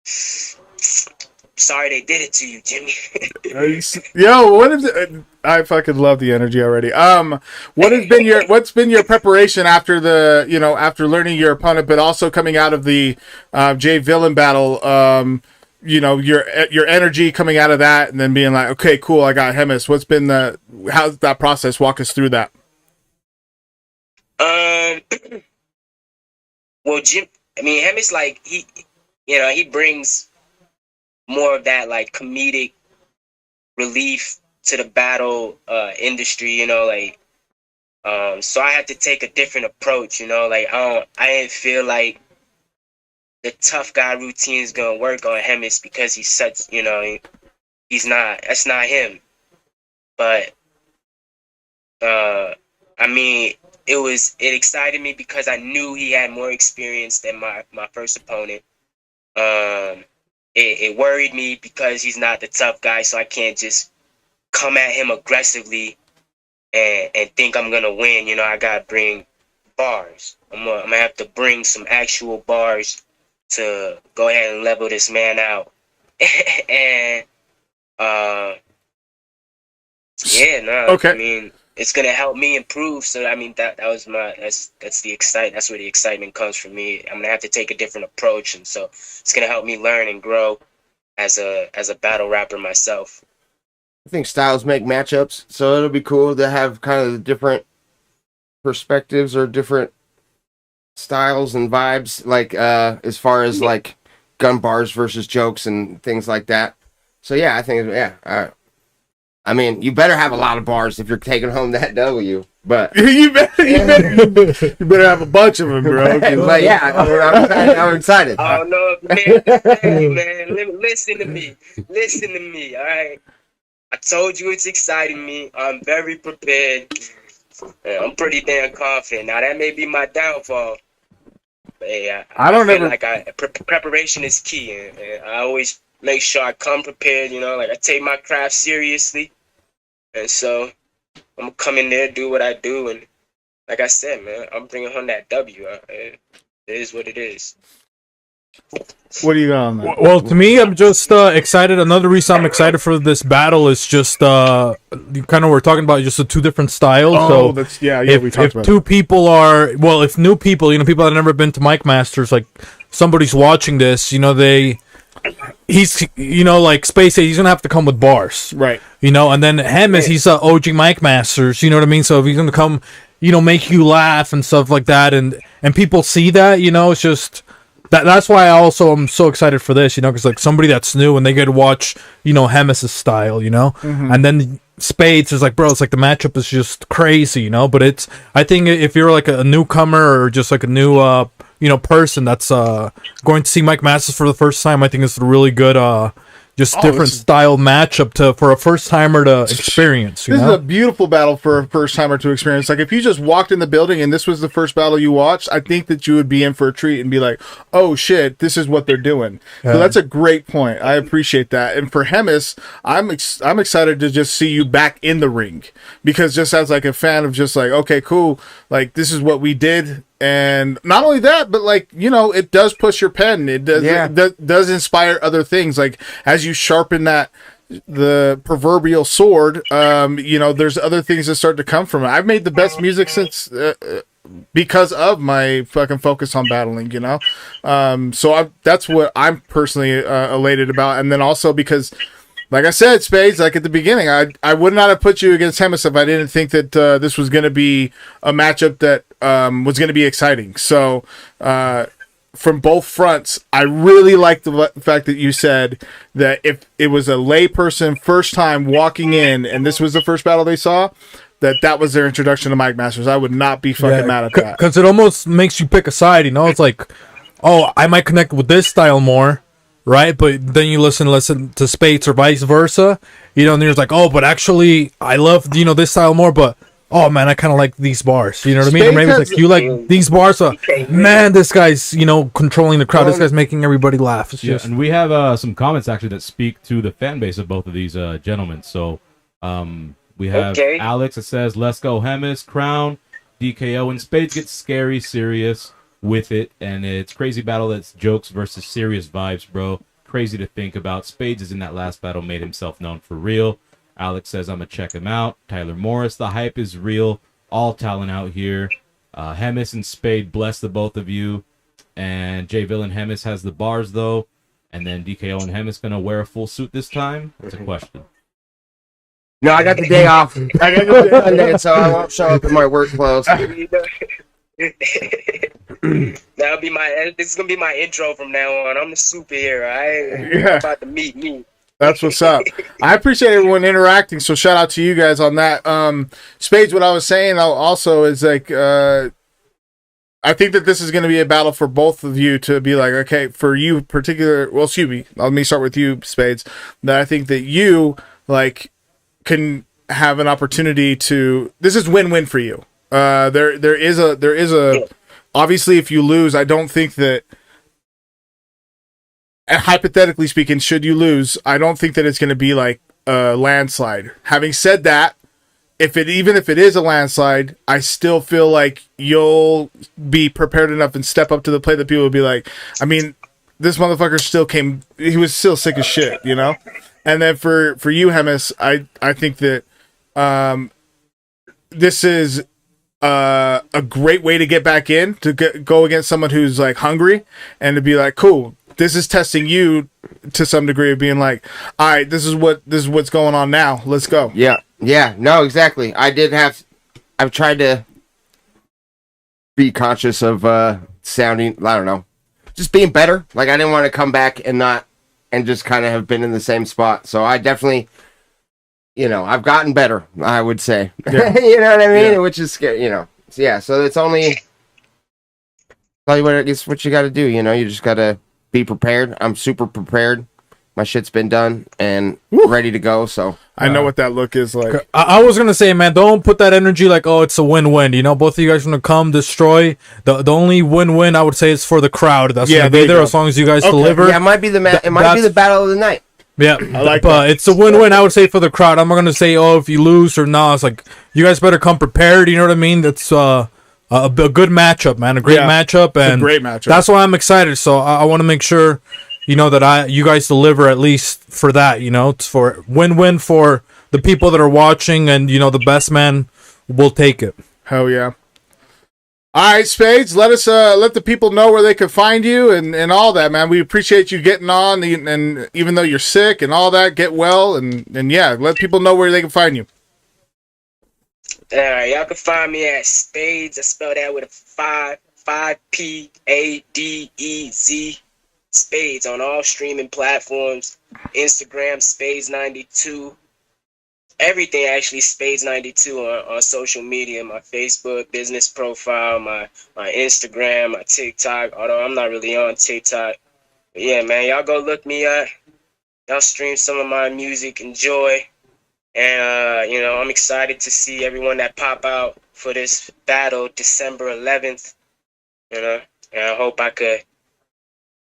sorry they did it to you, Jimmy. Yo, what is it? I fucking love the energy already. What's been your preparation after after learning your opponent, but also coming out of the Jay Villain battle? You know, your energy coming out of that, and then being like, okay, cool, I got Hemis. How's that process? Walk us through that. Well, Hemis, like, he brings more of that, like, comedic relief to the battle industry, you know, like, so I had to take a different approach, you know, like, I didn't feel like the tough guy routine is gonna work on Hemis because he's such, you know, that's not him. But, I mean, it excited me because I knew he had more experience than my first opponent. It worried me because he's not the tough guy, so I can't just come at him aggressively and think I'm gonna win. You know, I gotta bring bars. I'm gonna have to bring some actual bars to go ahead and level this man out. And okay. I mean, it's gonna help me improve. So I mean, that's the excitement. That's where the excitement comes from me. I'm gonna have to take a different approach, and so it's gonna help me learn and grow as a battle rapper myself. I think styles make matchups, so it'll be cool to have kind of different perspectives or different styles and vibes, like as far as like gun bars versus jokes and things like that. So yeah, I think I mean, you better have a lot of bars if you're taking home that W. But you better have a bunch of them, bro. But yeah, I'm excited. Oh no, man, listen to me. All right, I told you it's exciting me. I'm very prepared. I'm pretty damn confident. Now that may be my downfall. But hey, preparation is key, and I always make sure I come prepared. You know, like I take my craft seriously. And so I'm gonna come in there, do what I do, and like I said, man, I'm bringing home that W. It is what it is. What do you got on that? Well, to me, I'm just excited. Another reason I'm excited for this battle is just kind of we're talking about just the two different styles. Oh, so that's we talked if about two people are if new people, people that have never been to Mike Masters, like somebody's watching this, he's like Space, he's gonna have to come with bars, right? And then Hemis, he's OG Mike Masters, you know what I mean? So if he's gonna come, make you laugh and stuff like that, and people see that, it's just. That's why I'm so excited for this, because like somebody that's new and they get to watch, Hemis' style, Mhm. and then Spades is like, bro, it's like the matchup is just crazy, but I think if you're like a newcomer or just like a new, person that's going to see Mike Masters for the first time, I think it's a really good, different style matchup for a first timer to experience. This is a beautiful battle for a first timer to experience. Like if you just walked in the building and this was the first battle you watched, I think that you would be in for a treat and be like, "Oh shit, this is what they're doing." Yeah. So that's a great point. I appreciate that. And for Hemis, I'm excited to just see you back in the ring, because just as like a fan of just like, okay, cool, like this is what we did. And not only that, but like, it does push your pen. It does, it does inspire other things. Like as you sharpen the proverbial sword, there's other things that start to come from it. I've made the best music since, because of my fucking focus on battling, so that's what I'm personally elated about. And then also because, like I said, Spades, like at the beginning, I would not have put you against Hemis if I didn't think that this was going to be a matchup that was going to be exciting. So from both fronts, I really like the fact that you said that if it was a layperson first time walking in and this was the first battle they saw, that was their introduction to Mike Masters. I would not be fucking mad at that. Because it almost makes you pick a side, It's like, oh, I might connect with this style more. Right, but then you listen to Spades or vice versa, and you're like, oh, but actually, I love this style more, but oh man, I kind of like these bars, you know what I mean? Or maybe it's like you like these bars, so man, this guy's controlling the crowd, this guy's making everybody laugh. It's just and we have some comments actually that speak to the fan base of both of these gentlemen. So we have Alex that says, "Let's go Hemis, Crown, DKO, and Spades gets scary serious with it, and it's crazy battle that's jokes versus serious vibes, bro. Crazy to think about. Spades is in that last battle, made himself known for real." Alex says, "I'm gonna check him out." Tyler Morris, "The hype is real, all talent out here." Hemis and Spade, bless the both of you. And J Villain, Hemis has the bars though. And then DKO and Hemis gonna wear a full suit this time? That's a question. No, I got the day off. I got the day Monday, so I won't show up in my work clothes. That'll be this is gonna be my intro from now on. I'm the superhero. I'm about to meet me. That's what's up. I appreciate everyone interacting, so shout out to you guys on that. Spades, what I was saying also is like, I think that this is going to be a battle for both of you to be like, okay, for you particular, well, excuse me, let me start with you, Spades, that I think that you like can have an opportunity to, this is win-win for you. There is a obviously if you lose, I don't think that, hypothetically speaking, should you lose, I don't think that it's going to be like a landslide. Having said that, even if it is a landslide, I still feel like you'll be prepared enough and step up to the plate that people will be like, I mean, this motherfucker he was still sick as shit, And then for you, Hemis, I think that this is a great way to get back in, to go against someone who's like hungry, and to be like, cool, this is testing you to some degree of being like, all right, this is what's going on now. Let's go. Yeah, no, exactly. I've tried to be conscious of sounding, I don't know, just being better. Like I didn't want to come back and just kind of have been in the same spot. So I definitely, I've gotten better, I would say. Yeah. You know what I mean? Yeah. Which is scary, Yeah, so it's only probably what you got to do, You just got to be prepared. I'm super prepared. My shit's been done and ready to go. So I know what that look is like. I was gonna say, man, don't put that energy like, oh, it's a win-win. Both of you guys are gonna come destroy. The only win-win I would say is for the crowd. That's gonna be there as long as you guys deliver. Yeah, it might be the battle of the night. Yeah, I like but that. It's a win-win, I would say, for the crowd. I'm not gonna say, oh, if you lose or not. It's like you guys better come prepared. You know what I mean? That's a good matchup, man. A great matchup, It's a and great matchup. that's why I'm excited. So I want to make sure, that you guys deliver at least for that. It's for win-win for the people that are watching, and the best man will take it. Hell yeah. All right, Spades, let the people know where they can find you and all that, man. We appreciate you getting on, and even though you're sick and all that, get well, and yeah, let people know where they can find you. All right, y'all can find me at Spades. I spell that with a 5Padez, Spades on all streaming platforms. Instagram, Spades92. Everything actually Spades92 on social media, my Facebook business profile, my Instagram, my TikTok, although I'm not really on TikTok. But yeah, man, y'all go look me up. Y'all stream some of my music, enjoy. And, I'm excited to see everyone that pop out for this battle December 11th, and I hope I could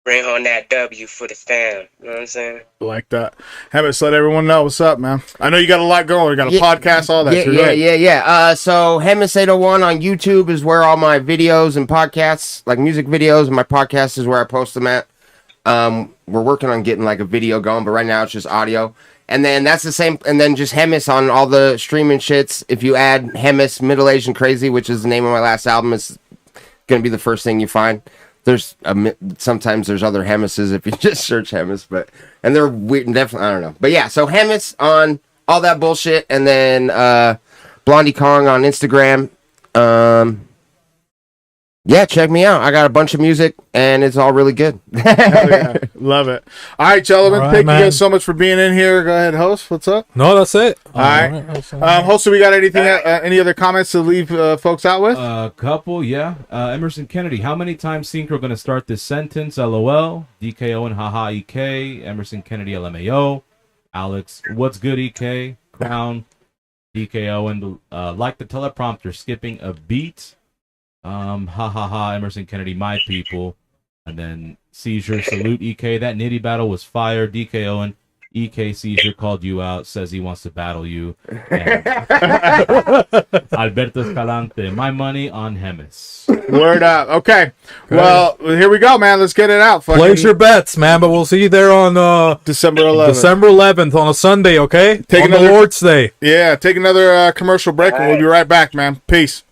bring home that W for the fam. You know what I'm saying? Like that. Hemis, let everyone know what's up, man. I know you got a lot going. You got a podcast, all that. Yeah. So Hemis 801 on YouTube is where all my videos and podcasts, like music videos, and my podcast is where I post them at. We're working on getting like a video going, but right now it's just audio. And then that's the same, and then just Hemis on all the streaming shits. If you add Hemis Middle Aged and Crazy, which is the name of my last album, it's gonna be the first thing you find. There's sometimes there's other Hemises if you just search Hemis, and they're weird and definitely, I don't know. But yeah, so Hemis on all that bullshit, and then Blondie Kong on Instagram. Yeah, check me out. I got a bunch of music, and it's all really good. Yeah. Love it. All right, gentlemen. All right, thank man. you guys so much for being in here. Go ahead, host. What's up? No, that's it. All right. Host, do we got anything? Any other comments to leave folks out with? A couple, yeah. Emerson Kennedy, how many times Synchro going to start this sentence? LOL. DKOEN, haha, EK. Emerson Kennedy, LMAO. Alex, what's good, EK? Crown. DKOEN, like the teleprompter, skipping a beat. Emerson Kennedy, my people. And then Cyzure, salute EK. That Nitty battle was fire. DKOEN, EK Cyzure called you out, says he wants to battle you. And Alberto Escalante, my money on Hemis. Word up. Okay. Well, here we go, man. Let's get it out. Place your bets, man. But we'll see you there on December 11th. December 11th on a Sunday, okay? Take on another the Lord's Day. Yeah, take another commercial break, and we'll be right back, man. Peace.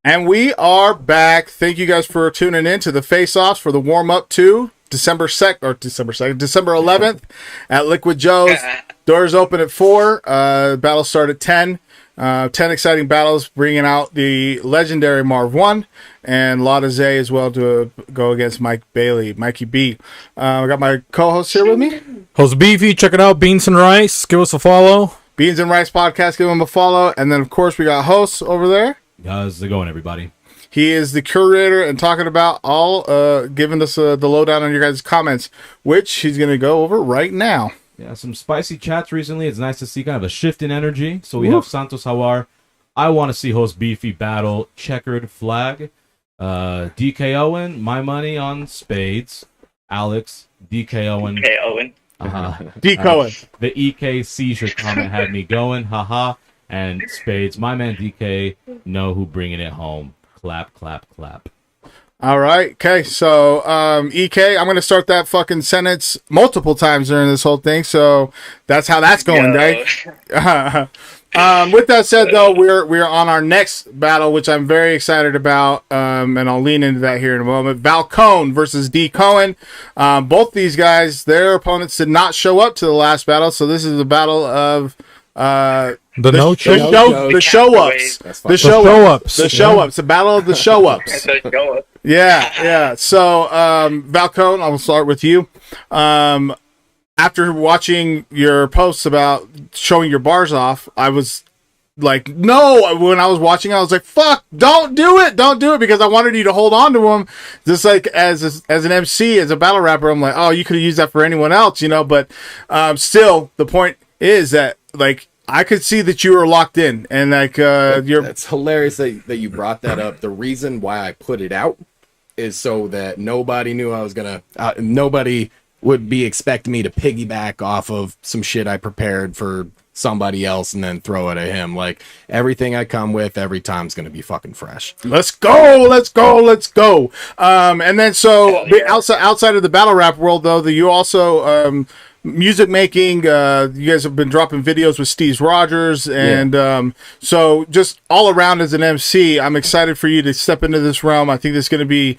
And we are back. Thank you guys for tuning in to the face-offs for the warm-up to December 11th at Liquid Joe's. Doors open at 4. Battles start at 10. 10 exciting battles, bringing out the legendary Marv 1 and Lotta Z as well to go against Mikey B. I got my co-host here with me. Host Beefy, check it out. Beans and Rice, give us a follow. Beans and Rice Podcast, give him a follow. And then, of course, we got hosts over there. How's it going, everybody? He is the curator and talking about all, giving us the lowdown on your guys' comments, which he's going to go over right now. Yeah, some spicy chats recently. It's nice to see kind of a shift in energy. So we have Santos Hawar. I want to see host Beefy battle Checkered Flag. DKOEN, my money on Spades. Alex, DKOEN. DKOEN. DKOEN. The EK Cyzure comment had me going. Haha. And Spades, my man DK, know who bringing it home. Clap, clap, clap. All right. Okay. So, EK, I'm going to start that fucking sentence multiple times during this whole thing. So that's how that's going, right? With that said, though, we're on our next battle, which I'm very excited about. And I'll lean into that here in a moment. Valcone versus DKOEN. Both these guys, their opponents did not show up to the last battle. So this is the battle of, the show ups. The show ups. The battle of the show ups. Yeah. So, Valcone, I'll start with you. After watching your posts about showing your bars off, I was like, no. When I was watching, I was like, fuck, don't do it, because I wanted you to hold on to them. Just like as an MC, as a battle rapper, I'm like, oh, you could have used that for anyone else, But still, the point is that like, I could see that you were locked in, and like That's hilarious that you brought that up. The reason why I put it out is so that nobody knew I was gonna. Nobody would be expecting me to piggyback off of some shit I prepared for somebody else and then throw it at him. Like everything I come with every time is gonna be fucking fresh. Let's go. And then outside of the battle rap world, though, that you also music making, you guys have been dropping videos with Steve Rogers, and so just all around as an MC, I'm excited for you to step into this realm. I think this is going to be,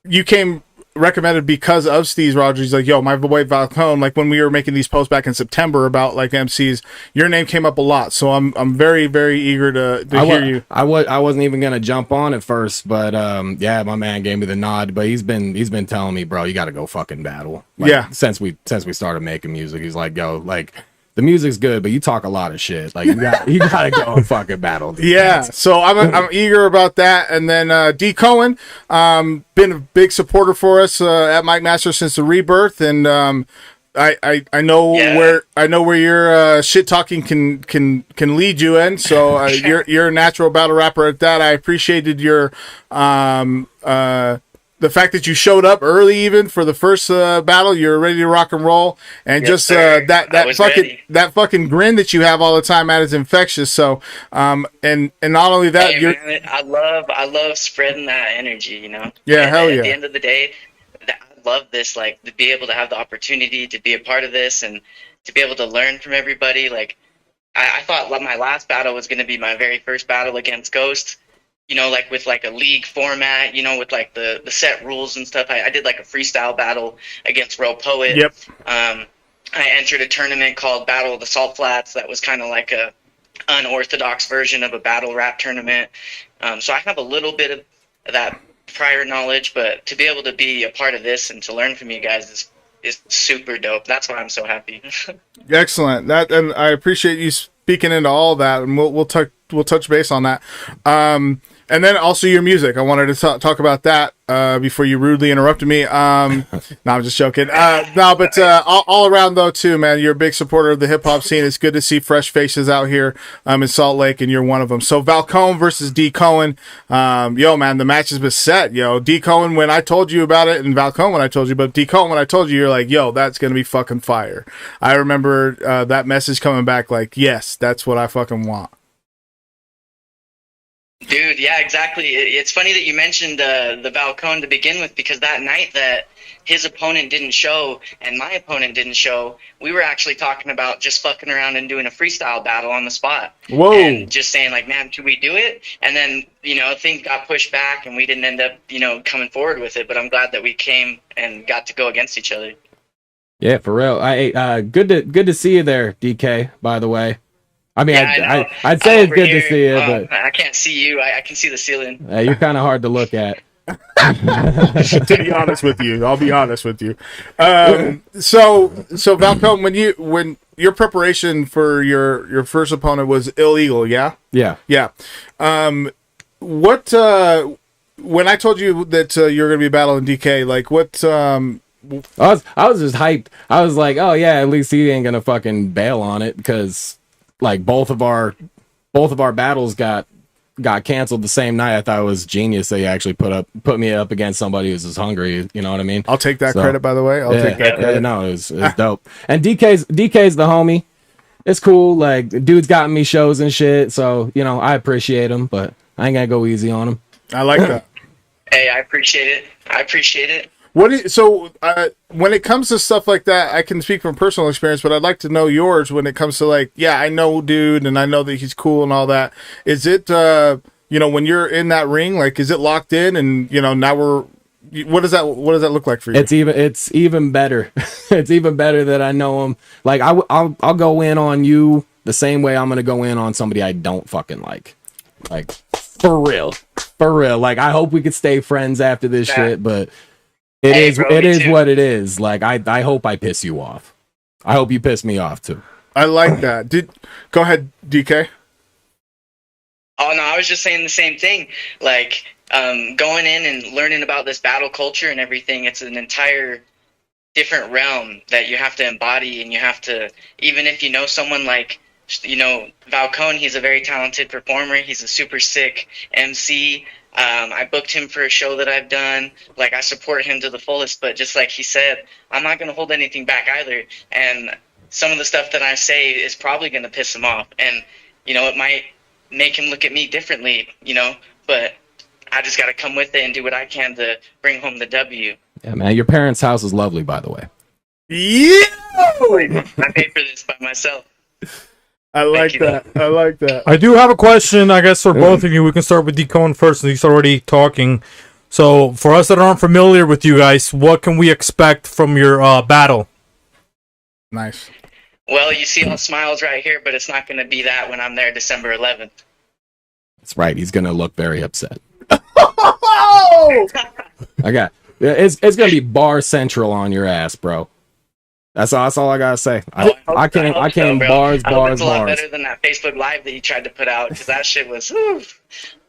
you came recommended because of Steve Rogers. He's like, yo, my boy Valcone, like when we were making these posts back in September about like MCs, your name came up a lot, so I'm very, very eager to hear you. I wasn't even gonna jump on at first, but my man gave me the nod. But he's been telling me, bro, you got to go fucking battle. Like, since we started making music, he's like, yo, like the music's good, but you talk a lot of shit. Like you gotta go and fucking battle. So I'm eager about that. And then DKOEN, been a big supporter for us at Mike Master since the rebirth, and I know where your shit talking can lead you in. So you're a natural battle rapper at that. I appreciated your the fact that you showed up early, even for the first battle. You're ready to rock and roll, and that fucking grin that you have all the time, is infectious. So, and not only that, man, I love spreading that energy. Yeah, hell yeah. At the end of the day, I love this. Like to be able to have the opportunity to be a part of this and to be able to learn from everybody. Like I thought my last battle was going to be my very first battle against Ghost. Like with like a league format, with like the set rules and stuff. I did like a freestyle battle against Roepoet. Yep. I entered a tournament called Battle of the Salt Flats. That was kind of like a unorthodox version of a battle rap tournament. So I have a little bit of that prior knowledge, but to be able to be a part of this and to learn from you guys is super dope. That's why I'm so happy. Excellent. And I appreciate you speaking into all that, and we'll touch base on that. And then also your music. I wanted to talk about that before you rudely interrupted me. No, I'm just joking. But all around though too, man, you're a big supporter of the hip hop scene. It's good to see fresh faces out here in Salt Lake, and you're one of them. So Valcone versus DKOEN. Yo, man, the match has been set. Yo, DKOEN when I told you about it, and Valcone when I told you, but DKOEN when I told you, you're like, yo, that's gonna be fucking fire. I remember that message coming back like, yes, that's what I fucking want. Dude, yeah, exactly. It's funny that you mentioned the Valcone to begin with, because that night that his opponent didn't show and my opponent didn't show, we were actually talking about just fucking around and doing a freestyle battle on the spot. Whoa. And just saying, like, man, should we do it? And then, things got pushed back and we didn't end up, coming forward with it. But I'm glad that we came and got to go against each other. Yeah, for real. Good to see you there, DK, by the way. I mean, Yeah, I'd say it's over good here, to see you, but I can't see you. I can see the ceiling. you're kind of hard to look at. To be honest with you, I'll be honest with you. So Valcone, when your preparation for your first opponent was Illeagle, yeah? Yeah. What when I told you that you were going to be battling DK, like what? I was just hyped. I was like, oh yeah, at least he ain't gonna fucking bail on it, because like both of our battles got canceled the same night. I thought it was genius that he actually put me up against somebody who's as hungry. You know what I mean? I'll take that credit, by the way. I'll take that credit. No, it was dope. And DK's the homie. It's cool. Like, dude's gotten me shows and shit, so I appreciate him, but I ain't gonna go easy on him. I like that. Hey, I appreciate it. When it comes to stuff like that, I can speak from personal experience, but I'd like to know yours when it comes to, like, yeah, I know dude and I know that he's cool and all that. Is it when you're in that ring, like, is it locked in and now what does that look like for you? It's even better. It's even better that I know him. Like, I'll go in on you the same way I'm gonna go in on somebody I don't fucking like. Like, for real. Like, I hope we could stay friends after this shit, but it is what it is. Like, I hope I piss you off. I hope you piss me off too. I like that. Go ahead, DK. Oh no, I was just saying the same thing. Like, going in and learning about this battle culture and everything, it's an entire different realm that you have to embody, and you have to, even if you know someone like, Valcone, he's a very talented performer. He's a super sick MC. I booked him for a show that I've done. Like, I support him to the fullest, but just like he said, I'm not going to hold anything back either. And some of the stuff that I say is probably going to piss him off. And, it might make him look at me differently, but I just got to come with it and do what I can to bring home the W. Yeah, man, your parents' house is lovely, by the way. Yeah! I paid for this by myself. I like that. I do have a question, I guess, for both of you. We can start with DKOEN first, since he's already talking. So, for us that aren't familiar with you guys, what can we expect from your battle? Nice. Well, you see all smiles right here, but it's not going to be that when I'm there December 11th. That's right. He's gonna look very upset. Oh! It's gonna be bar central on your ass, bro. That's all I gotta say. I came bars. A lot better than that Facebook Live that you tried to put out, because that shit was.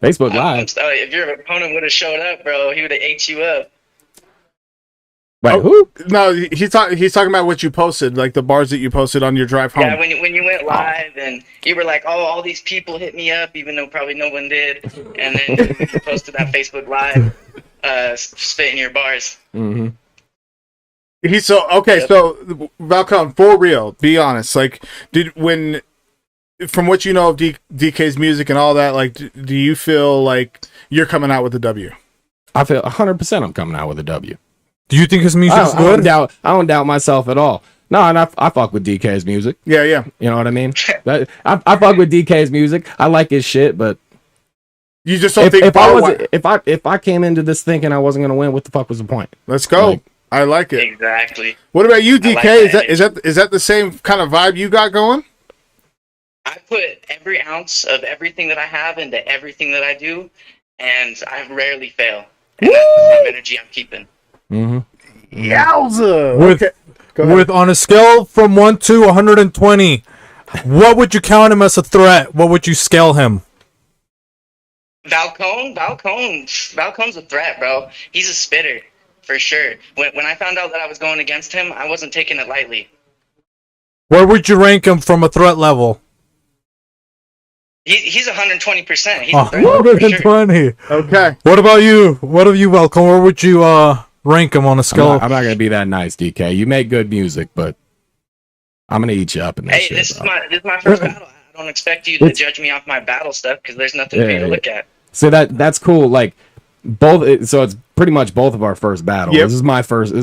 Facebook Live. If your opponent would have showed up, bro, he would have ate you up. Wait, who? No, he's talking about what you posted, like the bars that you posted on your drive home. Yeah, when you went live and you were like, "Oh, all these people hit me up," even though probably no one did, and then you posted that Facebook Live, spitting your bars. Mm-hmm. So Valcone, for real, be honest. Like, from what you know of DK's music and all that, like, do you feel like you're coming out with a W? I feel 100% I'm coming out with a W. Do you think his music's good? I don't doubt myself at all. No, and I fuck with DK's music. Yeah. You know what I mean? I fuck with DK's music. I like his shit, but you just don't think if I came into this thinking I wasn't gonna win, what the fuck was the point? Let's go. Like, I like it. Exactly. What about you, DK? Is that the same kind of vibe you got going? I put every ounce of everything that I have into everything that I do, and I rarely fail. And that's the same energy I'm keeping. Mm-hmm. Yowza! With on a scale from 1 to 120, what would you count him as a threat? What would you scale him? Valcone's a threat, bro. He's a spitter, for sure. When I found out that I was going against him, I wasn't taking it lightly. Where would you rank him from a threat level? He's 120%. He's 120. Okay. What about you? Valcone? Where would you rank him on a scale? I'm not gonna be that nice, DK. You make good music, but I'm gonna eat you up in this shit. This is my first battle. I don't expect you to judge me off my battle stuff, because there's nothing for you to look at. So that's cool. Like both. So it's pretty much both of our first battles. Yep. This is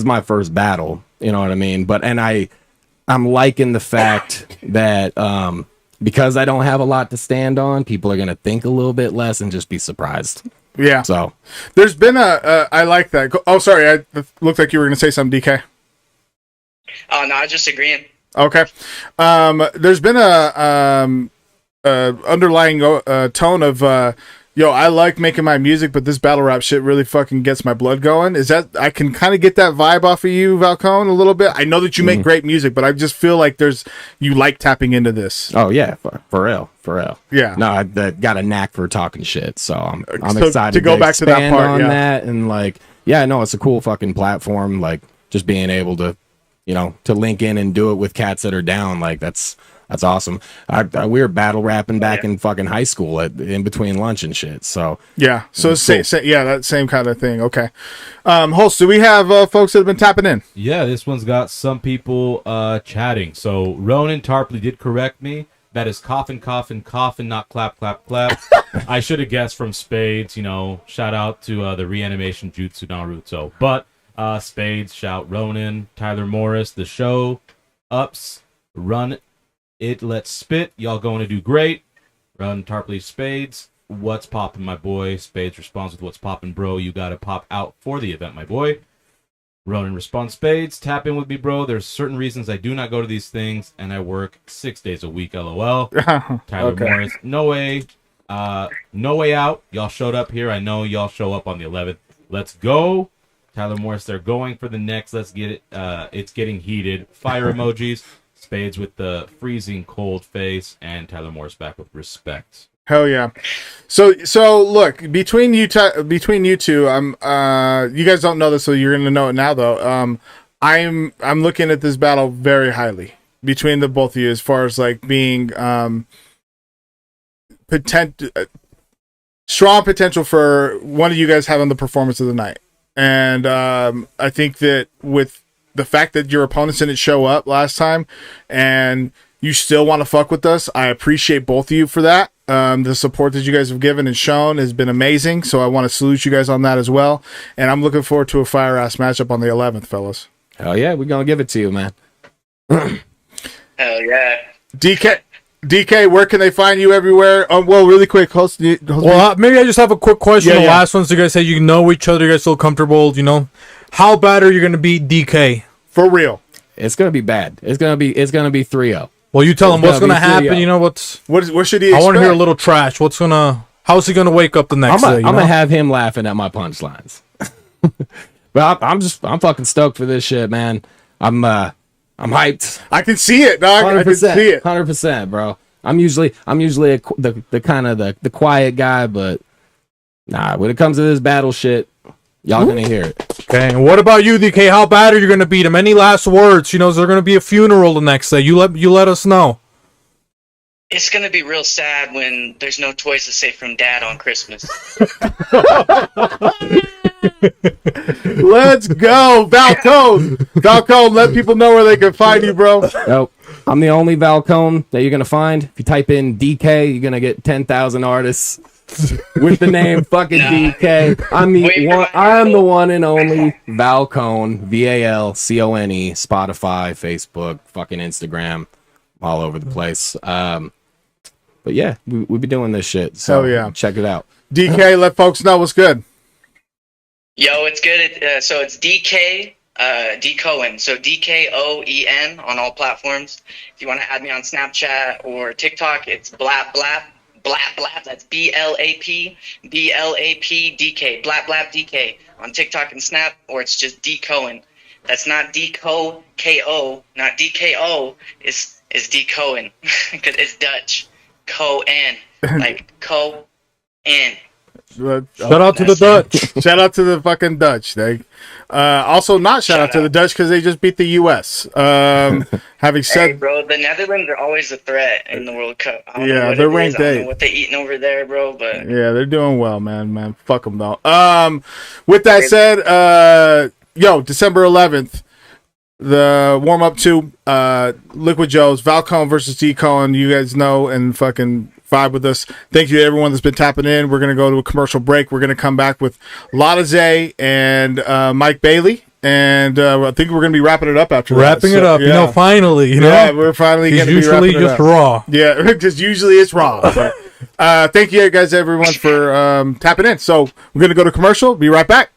my first battle. You know what I mean? But I'm liking the fact that because I don't have a lot to stand on, people are gonna think a little bit less and just be surprised. Yeah. So there's been I like that. Oh, sorry. It looked like you were going to say something, DK. Oh no, I was just agreeing. Okay. There's been a underlying tone of yo, I like making my music, but this battle rap shit really fucking gets my blood going. Is that I can kind of get that vibe off of you, Valcone, a little bit. I know that you make great music, but I just feel like you like tapping into this. Oh yeah, for real. Yeah. No, I got a knack for talking shit, so I'm So, excited to go back to that expand part, on yeah. that, and like, yeah, no, it's a cool fucking platform. Like, just being able to, to link in and do it with cats that are down, like that's awesome. We were battle rapping back in fucking high school in between lunch and shit. So yeah, so it's cool. that same kind of thing. Okay, Holst, do we have folks that have been tapping in? Yeah, this one's got some people chatting. So Ronan Tarpley did correct me. That is coffin, not clap, clap, clap. I should have guessed from Spades. Shout out to the reanimation Jutsu Naruto. But Spades, shout Ronan, Tyler Morris, the show, Ups, Run It, Let's Spit. Y'all going to do great. Run Tarpley, Spades. What's poppin', my boy? Spades responds with what's poppin', bro. You got to pop out for the event, my boy. Ronan responds, Spades, tap in with me, bro. There's certain reasons I do not go to these things, and I work 6 days a week, LOL. Tyler Morris, no way out. Y'all showed up here. I know y'all show up on the 11th. Let's go. Tyler Morris, they're going for the next. Let's get it. It's getting heated. Fire emojis. Spades with the freezing cold face, and Tyler Morris back with respect. Hell yeah. So look, between you two, you guys don't know this, so you're gonna know it now though. I'm looking at this battle very highly between the both of you as far as like being strong potential for one of you guys having the performance of the night. And I think that with the fact that your opponents didn't show up last time and you still want to fuck with us, I appreciate both of you for that. The support that you guys have given and shown has been amazing, so I want to salute you guys on that as well. And I'm looking forward to a fire-ass matchup on the 11th, fellas. Hell yeah, we're going to give it to you, man. Hell yeah. DK, where can they find you everywhere? Well, really quick, host well, maybe I just have a quick question. Yeah, the yeah. last ones, you guys say you know each other, you guys feel comfortable, How bad are you going to beat DK? For real. It's going to be bad. It's going to be 3-0. Well, you tell him what's going to happen. 3-0. What should he I want to expect? hear a little trash. How's he going to wake up the next day? I'm going to have him laughing at my punchlines. But I'm fucking stoked for this shit, man. I'm hyped. I can see it, dog. 100%, I can see it. 100%, bro. I'm usually the kind of the quiet guy, but nah, when it comes to this battle shit, y'all gonna hear it. Okay, and what about you, DK? How bad are you going to beat him? Any last words? Is there going to be a funeral the next day? You let us know. It's gonna be real sad when there's no toys to say from Dad on Christmas. Let's go, Valcone, let people know where they can find you, bro. Nope. I'm the only Valcone that you're gonna find. If you type in DK, you're gonna get 10,000 artists with the name fucking DK. I'm the one and only Valcone, VALCONE, Spotify, Facebook, fucking Instagram, all over the place. But yeah, we be doing this shit. So hell yeah, check it out. DK, let folks know what's good. Yo, it's good. So it's DKOEN. So DKOEN on all platforms. If you want to add me on Snapchat or TikTok, it's blap blap. That's BLAP DK. Blap DK on TikTok and Snap, or it's just DKOEN. That's not DKO, not DKO. It's DKOEN because it's Dutch. Coen, like Co-en. Shout out to the Dutch. Shout out to the fucking Dutch. Also, not shout out to the Dutch because they just beat the U.S. Having said, hey, bro, the Netherlands are always a threat in the World Cup. I don't know yeah, what they're it is. ranked I don't know 8th. what they eating over there, bro. But Yeah, they're doing well, man. Fuck them though. With that said, December 11th, the warm up to Liquid Joe's Valcone versus DKOEN. You guys know and fucking vibe with us. Thank you to everyone that's been tapping in. We're going to go to a commercial break. We're going to come back with Lotta and Mike Bailey. And I think we're going to be wrapping it up after wrapping that. it up, finally, Yeah, we're finally going to be usually wrapping it just up. raw. Yeah, because usually it's raw. Thank you guys, everyone, for tapping in. So we're going to go to commercial. Be right back.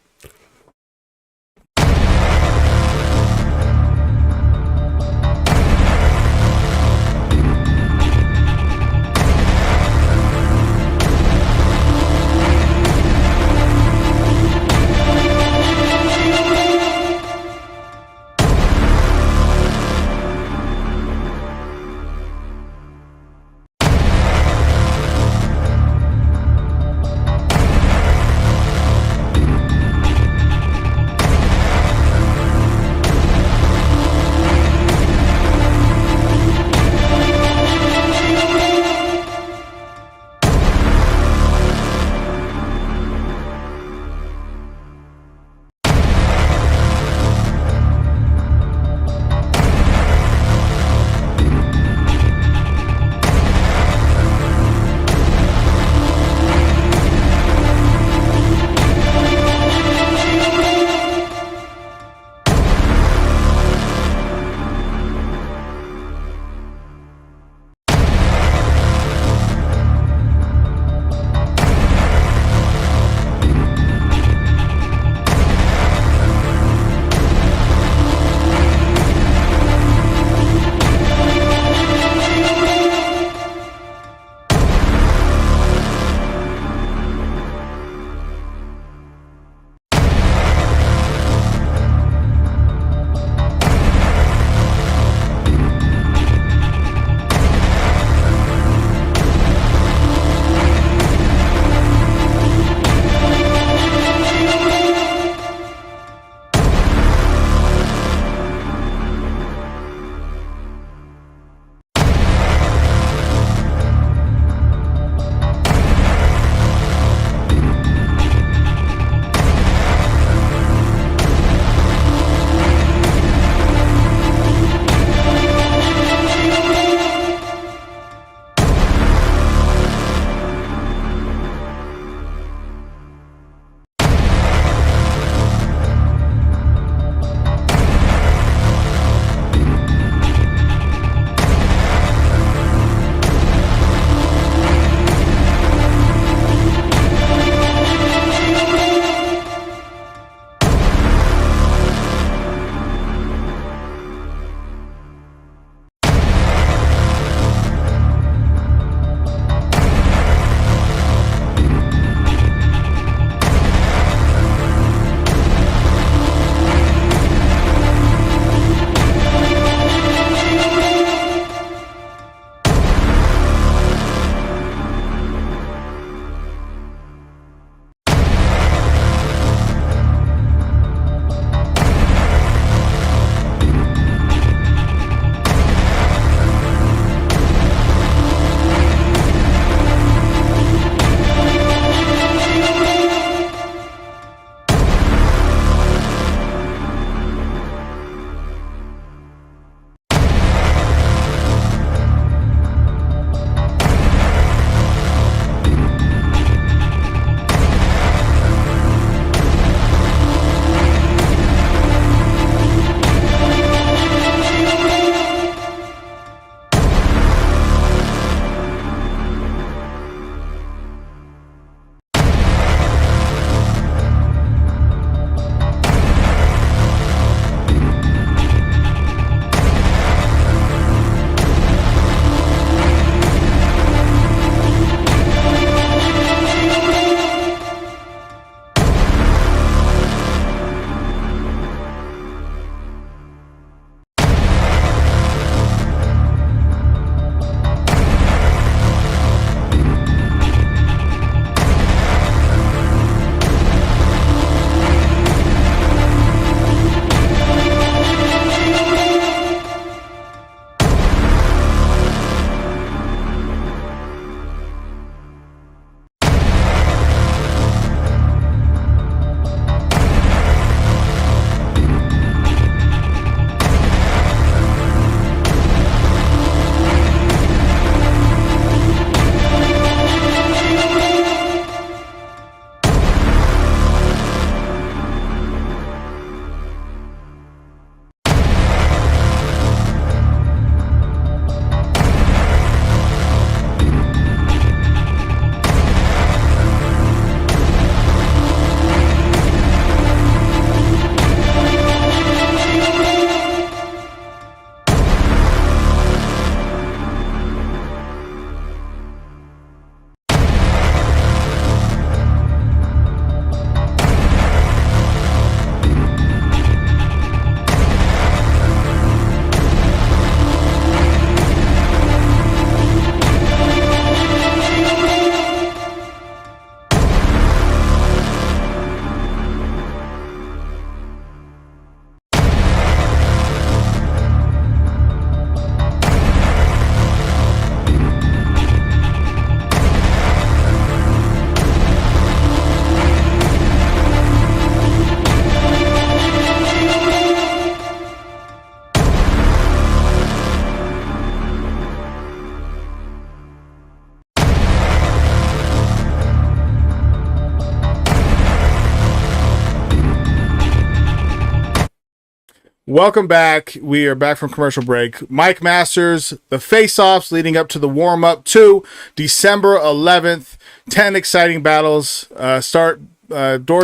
Welcome back. We are back from commercial break. Mike Masters, the face-offs leading up to the warm-up to December 11th. 10 exciting battles. Doors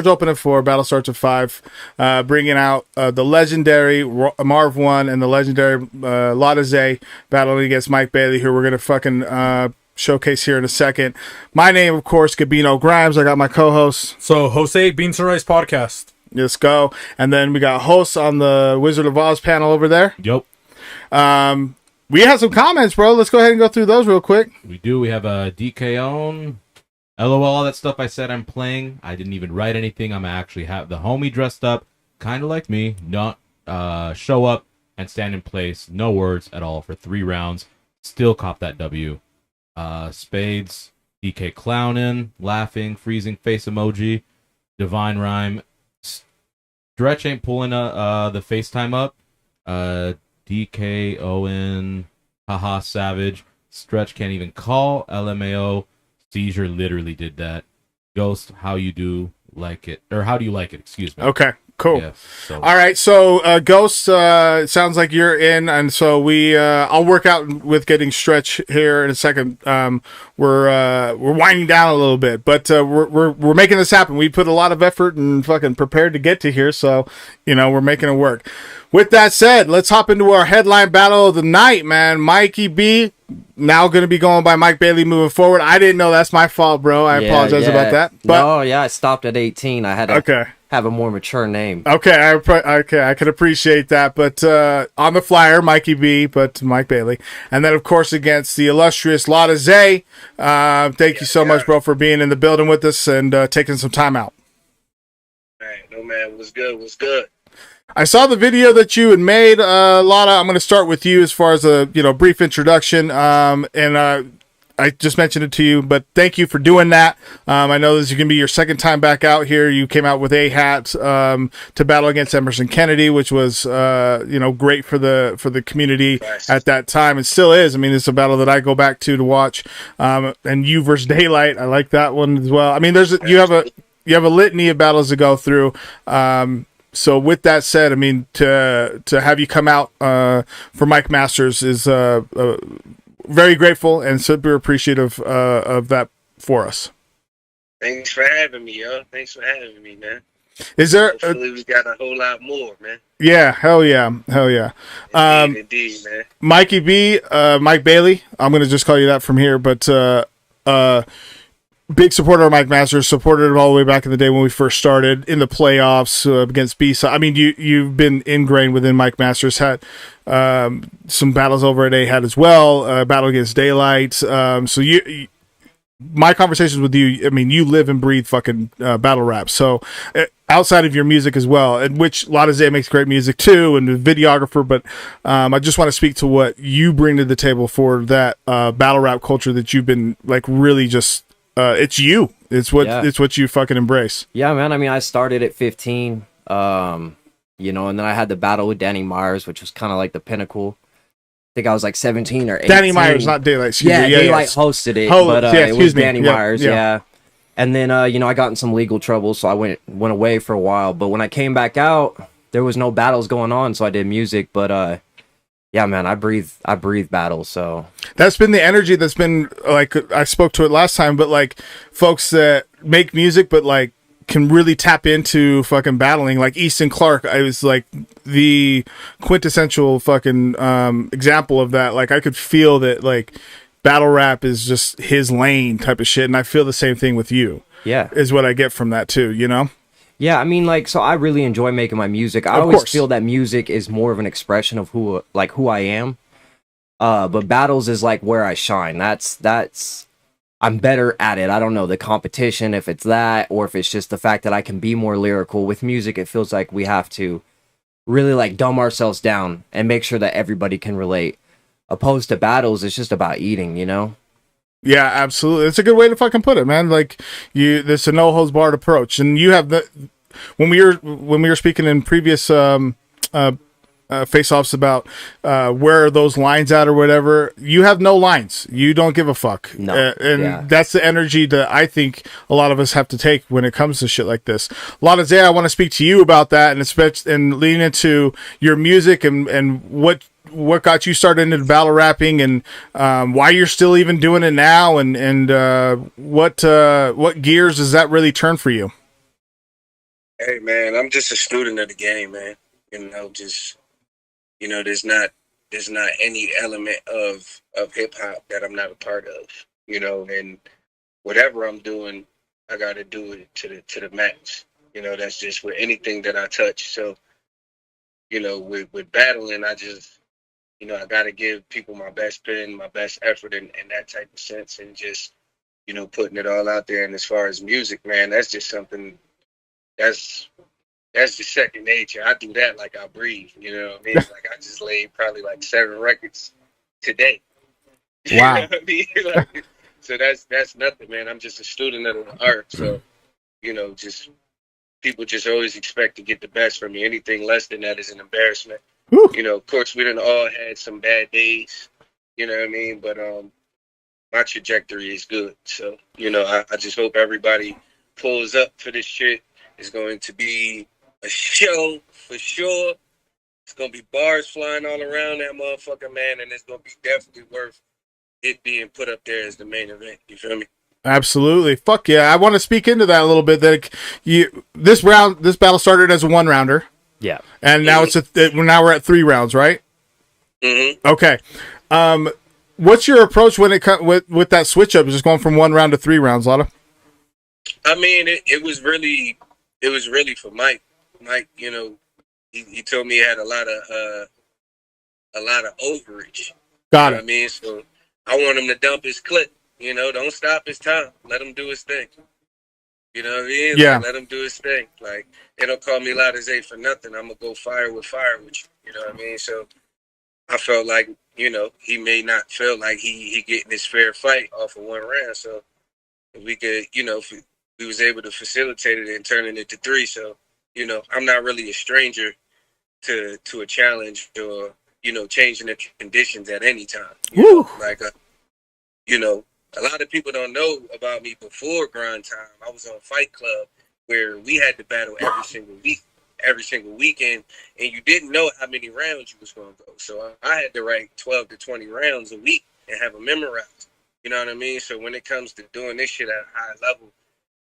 open at 4. Battle starts at 5. Bringing out the legendary Marv 1 and the legendary Lotta battling against Mike Bailey, who we're going to fucking showcase here in a second. My name, of course, Gabino Grhymes. I got my co-host. So, Jose Beans and Rice Podcast. Let's go. And then we got hosts on the Wizard of Oz panel over there. Yep. We have some comments, bro. Let's go ahead and go through those real quick. We do. We have a DKOEN. LOL, all that stuff I said I'm playing. I didn't even write anything. I'm actually have the homie dressed up, kind of like me, not show up and stand in place. No words at all for 3 rounds. Still cop that W. Spades, DK clowning, laughing, freezing face emoji, divine rhyme. Stretch ain't pulling the FaceTime up. DKOEN, haha, savage. Stretch can't even call. LMAO. Cyzure literally did that. Ghost, how you do like it, or how do you like it? Excuse me. Okay, cool. Yeah, so. All right, so Ghost, it sounds like you're in, and so I'll work out with getting Stretch here in a second. We're winding down a little bit, but we're making this happen. We put a lot of effort and fucking prepared to get to here, so we're making it work. With that said, let's hop into our headline battle of the night, man. Mikey B, now going to be going by Mike Bailey moving forward. I didn't know. That's my fault, bro. I apologize about that. But I stopped at 18. I had to have a more mature name. Okay, I can appreciate that. But on the flyer, Mikey B, but Mike Bailey. And then, of course, against the illustrious Lotta. Thank you so much, bro, for being in the building with us and taking some time out. All right, no, man. What's good? What's good? I saw the video that you had made, Lotta. I'm going to start with you as far as a brief introduction. I just mentioned it to you, but thank you for doing that. I know this is going to be your second time back out here. You came out with a hat to battle against Emerson Kennedy, which was great for the community at that time. It still is. I mean, it's a battle that I go back to watch. And you versus Daylight, I like that one as well. I mean, you have a litany of battles to go through. So with that said, I mean, to have you come out for Mike Masters is very grateful and super appreciative of that for us. Thanks for having me, yo. Thanks for having me, man. Is there? Hopefully we got a whole lot more, man. Yeah, hell yeah. Indeed, man. Mikey B, Mike Bailey. I'm gonna just call you that from here, but big supporter of Mike Masters, supported it all the way back in the day when we first started in the playoffs against B-Side. I mean, you've been ingrained within Mike Masters. Had some battles over at A-Hat as well, battle against Daylight. So my conversations with you, I mean, you live and breathe fucking battle rap. So outside of your music as well, in which Lotta makes great music too, and a videographer. But I just want to speak to what you bring to the table for that battle rap culture that you've been like really just. It's you. It's what you fucking embrace. Yeah, man. I mean, I started at 15, and then I had the battle with Danny Myers, which was kind of like the pinnacle. I think I was like 17 or 18. Danny Myers, not Daylight. Daylight hosted it, but it was Danny Myers. Yeah. And then, I got in some legal trouble, so I went away for a while. But when I came back out, there was no battles going on, so I did music. But yeah, man, I breathe battles. So that's been the energy that's been like I spoke to it last time, but like folks that make music, but like can really tap into fucking battling. Like Easton Clark, I was like the quintessential fucking example of that. Like I could feel that like battle rap is just his lane type of shit, and I feel the same thing with you. Yeah, is what I get from that too. Yeah, I mean, like, so I really enjoy making my music. I always feel that music is more of an expression of who I am. But battles is like where I shine. That's I'm better at it. I don't know the competition, if it's that, or if it's just the fact that I can be more lyrical. With music, it feels like we have to really like dumb ourselves down and make sure that everybody can relate. Opposed to battles, it's just about eating, Yeah, absolutely. It's a good way to fucking put it, man. Like there's a no holds barred approach, and you have when we were speaking in previous face-offs about where are those lines at or whatever. You have no lines. You don't give a fuck. No. And that's the energy that I think a lot of us have to take when it comes to shit like this. Lotta, I want to speak to you about that, and especially and lean into your music and what got you started into battle rapping, and why you're still even doing it now, and what gears does that really turn for you? Hey man, I'm just a student of the game, man. There's not any element of hip hop that I'm not a part of. And whatever I'm doing, I got to do it to the max. That's just with anything that I touch. So, with battling, I just, I got to give people my best pen, my best effort in that type of sense, and just, putting it all out there. And as far as music, man, that's just something that's just second nature. I do that like I breathe. You know what I mean? Like I just laid probably like 7 records today. Wow. You know what I mean? So that's nothing, man. I'm just a student of the art. So, just people just always expect to get the best from me. Anything less than that is an embarrassment. Of course we done all had some bad days. You know what I mean? But my trajectory is good. So, I just hope everybody pulls up for this shit. It's going to be a show for sure. It's going to be bars flying all around that motherfucker, man, and it's going to be definitely worth it being put up there as the main event. You feel me? Absolutely. Fuck yeah. I want to speak into that a little bit. That this battle started as a 1-rounder. Yeah. And now now we're at 3 rounds, right? Mm-hmm. Okay. What's your approach when it with that switch up? Just going from 1 round to 3 rounds, Lotta? I mean, it was really for Mike. Mike, he told me he had a lot of overage. Got it. I mean, so I want him to dump his clip. Don't stop his time. Let him do his thing. You know what I mean? Yeah. Let him do his thing. Like, they don't call me Lotta Z for nothing. I'm gonna go fire with you. You know what I mean? So I felt like, he may not feel like he getting his fair fight off of 1 round. So if we could, if we was able to facilitate it and turning it to 3. So, I'm not really a stranger to a challenge or, changing the conditions at any time. A lot of people don't know about me before Grind Time. I was on Fight Club where we had to battle every single weekend, and you didn't know how many rounds you was going to go. So I had to write 12 to 20 rounds a week and have them memorized. You know what I mean? So when it comes to doing this shit at a high level,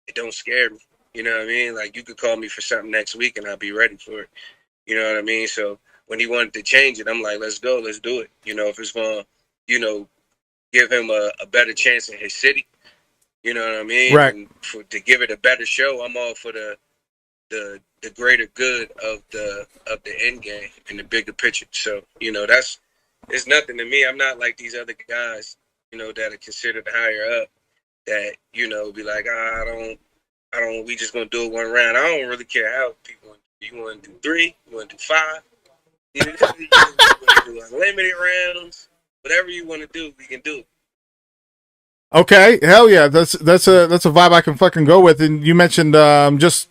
it don't scare me. You know what I mean? Like, you could call me for something next week and I'll be ready for it. You know what I mean? So when he wanted to change it, I'm like, let's go, let's do it. If it's going to, give him a better chance in his city. You know what I mean? Right. And to give it a better show, I'm all for the greater good of the end game and the bigger picture. So, it's nothing to me. I'm not like these other guys, that are considered higher up that, be like, I don't, we just gonna do it 1 round. I don't really care how people, you want to do 3, you want to do 5, you want to do unlimited rounds, whatever you want to do, we can do it. Okay, hell yeah, that's a vibe I can fucking go with. And you mentioned just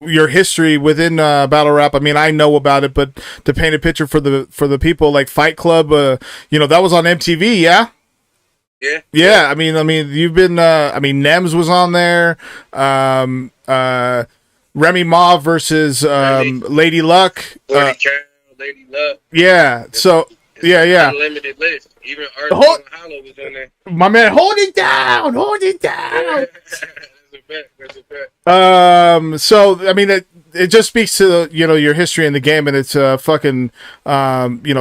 your history within battle rap. I mean, I know about it, but to paint a picture for the people, like Fight Club, that was on MTV, yeah. Yeah. Yeah, I mean, you've been. N.E.Z was on there. Remy Ma versus Lady Luck. Lady Luck. Yeah. So yeah. Unlimited list. Even Art Hollow was in there. My man, hold it down. That's a bet. So I mean, it just speaks to your history in the game, and it's fucking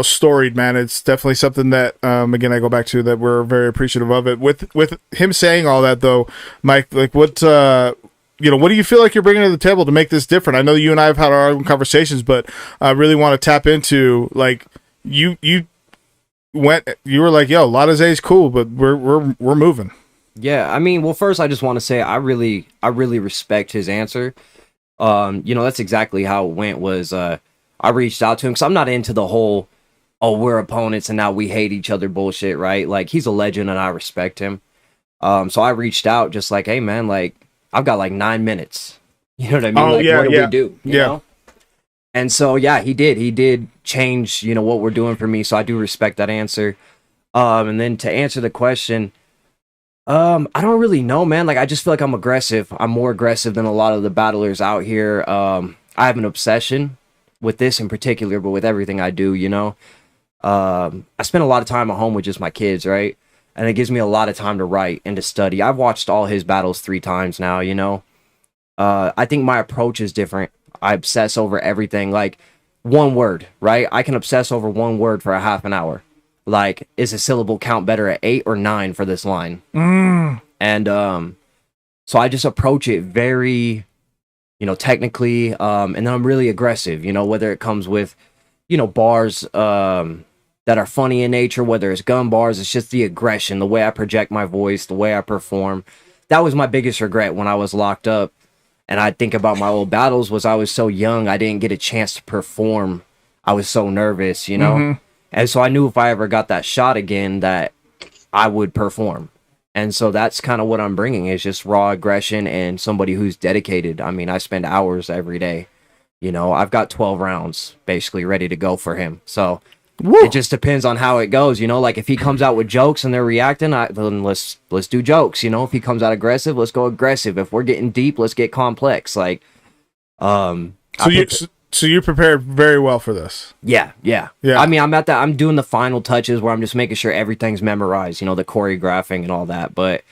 storied, man. It's definitely something that again I go back to that we're very appreciative of it. With him saying all that though, Mike, like what what do you feel like you're bringing to the table to make this different? I know you and I have had our own conversations, but I really want to tap into like you were like, yo, Lotta Z is cool, but we're moving. Yeah, I mean, well, first I just want to say I really respect his answer. That's exactly how it went. Was I reached out to him because I'm not into the whole, oh, we're opponents and now we hate each other bullshit, right? Like, he's a legend and I respect him. So I reached out just like, hey man, like I've got like 9 minutes. You know what I mean? Oh, like, yeah, what do we do? You know? And so yeah, he did change, you know, what we're doing for me. So I do respect that answer. And then to answer the question, I don't really know, man. Like, I just feel like I'm aggressive. I'm more aggressive than a lot of the battlers out here. I have an obsession with this in particular, but with everything I do, you know. I spend a lot of time at home with just my kids, right? And it gives me a lot of time to write and to study. I've watched all his battles 3 times now, you know. I think my approach is different. I obsess over everything. Like, one word, right? I can obsess over one word for a half an hour. Like, is a syllable count better at 8 or 9 for this line? And so I just approach it very, you know, technically, and then I'm really aggressive, you know, whether it comes with, you know, bars that are funny in nature, whether it's gun bars, it's just the aggression, the way I project my voice, the way I perform. That was my biggest regret when I was locked up. And I think about my old battles was I was so young, I didn't get a chance to perform. I was so nervous, you know? And so I knew if I ever got that shot again that I would perform. And so that's kind of what I'm bringing, is just raw aggression and somebody who's dedicated. I mean, I spend hours every day. You know, I've got 12 rounds basically ready to go for him. So it just depends on how it goes. You know, like if he comes out with jokes and they're reacting, then let's do jokes. You know, if he comes out aggressive, let's go aggressive. If we're getting deep, let's get complex. Like, So you prepared very well for this. Yeah. I mean, I'm doing the final touches where I'm just making sure everything's memorized, you know, the choreographing and all that. But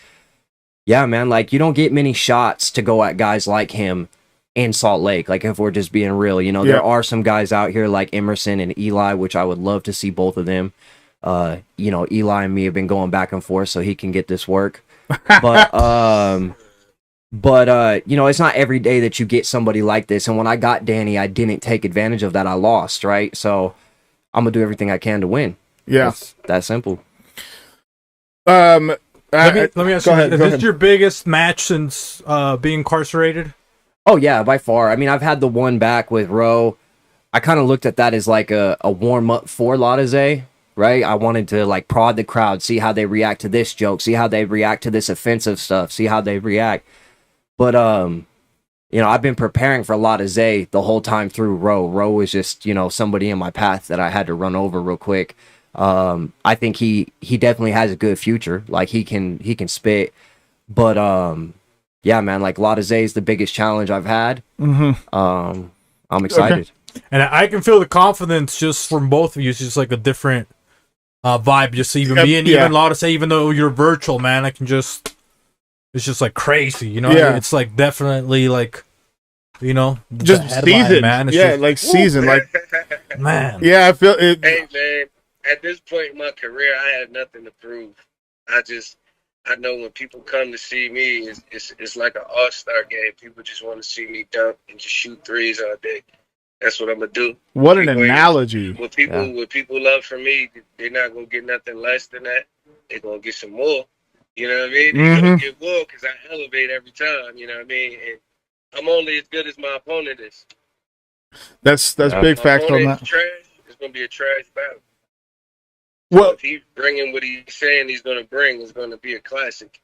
yeah, man, like, you don't get many shots to go at guys like him in Salt Lake. Like, if we're just being real, you know, there are some guys out here like Emerson and Eli, which I would love to see both of them. You know, Eli and me have been going back and forth so he can get this work. But you know, it's not every day that you get somebody like this. And when I got Danny, I didn't take advantage of that. I lost, right? So I'm gonna do everything I can to win. Yeah, it's that simple. Let me ask you: is this your biggest match since being incarcerated? Oh yeah, by far. I mean, I've had the one back with Ro. I kind of looked at that as like a warm up for Lotta, right? I wanted to like prod the crowd, see how they react to this joke, see how they react to this offensive stuff, see how they react. But, you know, I've been preparing for Lotta the whole time through Ro. Ro was just, you know, somebody in my path that I had to run over real quick. I think he definitely has a good future. Like, he can spit. But, yeah, man, like, Lotta is the biggest challenge I've had. I'm excited. Okay. And I can feel the confidence just from both of you. It's just like a different vibe. Just even being even Lotta, even though you're virtual, man, I can just... It's just like crazy, you know. Yeah. It's like definitely like, you know, just seasoned, man. It's yeah, just, like seasoned, like man. Yeah, I feel it. Hey man, at this point in my career, I had nothing to prove. I know when people come to see me, it's like an all-star game. People just want to see me dunk and just shoot threes all day. That's what I'm gonna do. What an analogy! What people love from me, they're not gonna get nothing less than that. They're gonna get some more. You know what I mean? They're gonna get more because I elevate every time. You know what I mean? And I'm only as good as my opponent is. That's big factor on that. Trash, it's gonna be a trash battle. Well, if he's bringing what he's saying he's gonna bring, it's gonna be a classic.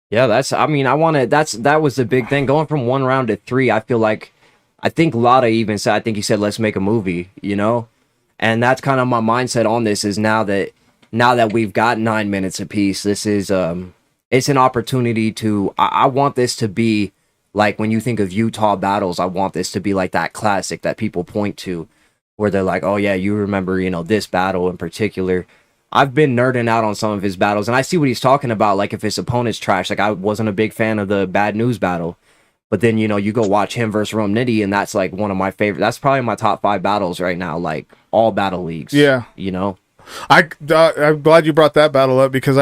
Yeah, that was the big thing. Going from 1 round to 3, I think Lotta even said, I think he said, let's make a movie, you know? And that's kind of my mindset on this, is now that we've got 9 minutes apiece, this is it's an opportunity to I want this to be like, when you think of Utah battles, I want this to be like that classic that people point to, where they're like, oh yeah, you remember, you know, this battle in particular. I've been nerding out on some of his battles, and I see what he's talking about. Like, if his opponent's trash, like, I wasn't a big fan of the Bad News battle, but then, you know, you go watch him versus N.E.Z, and that's like one of my favorite. That's probably my top 5 battles right now, like all battle leagues. Yeah, you know. I'm glad you brought that battle up, because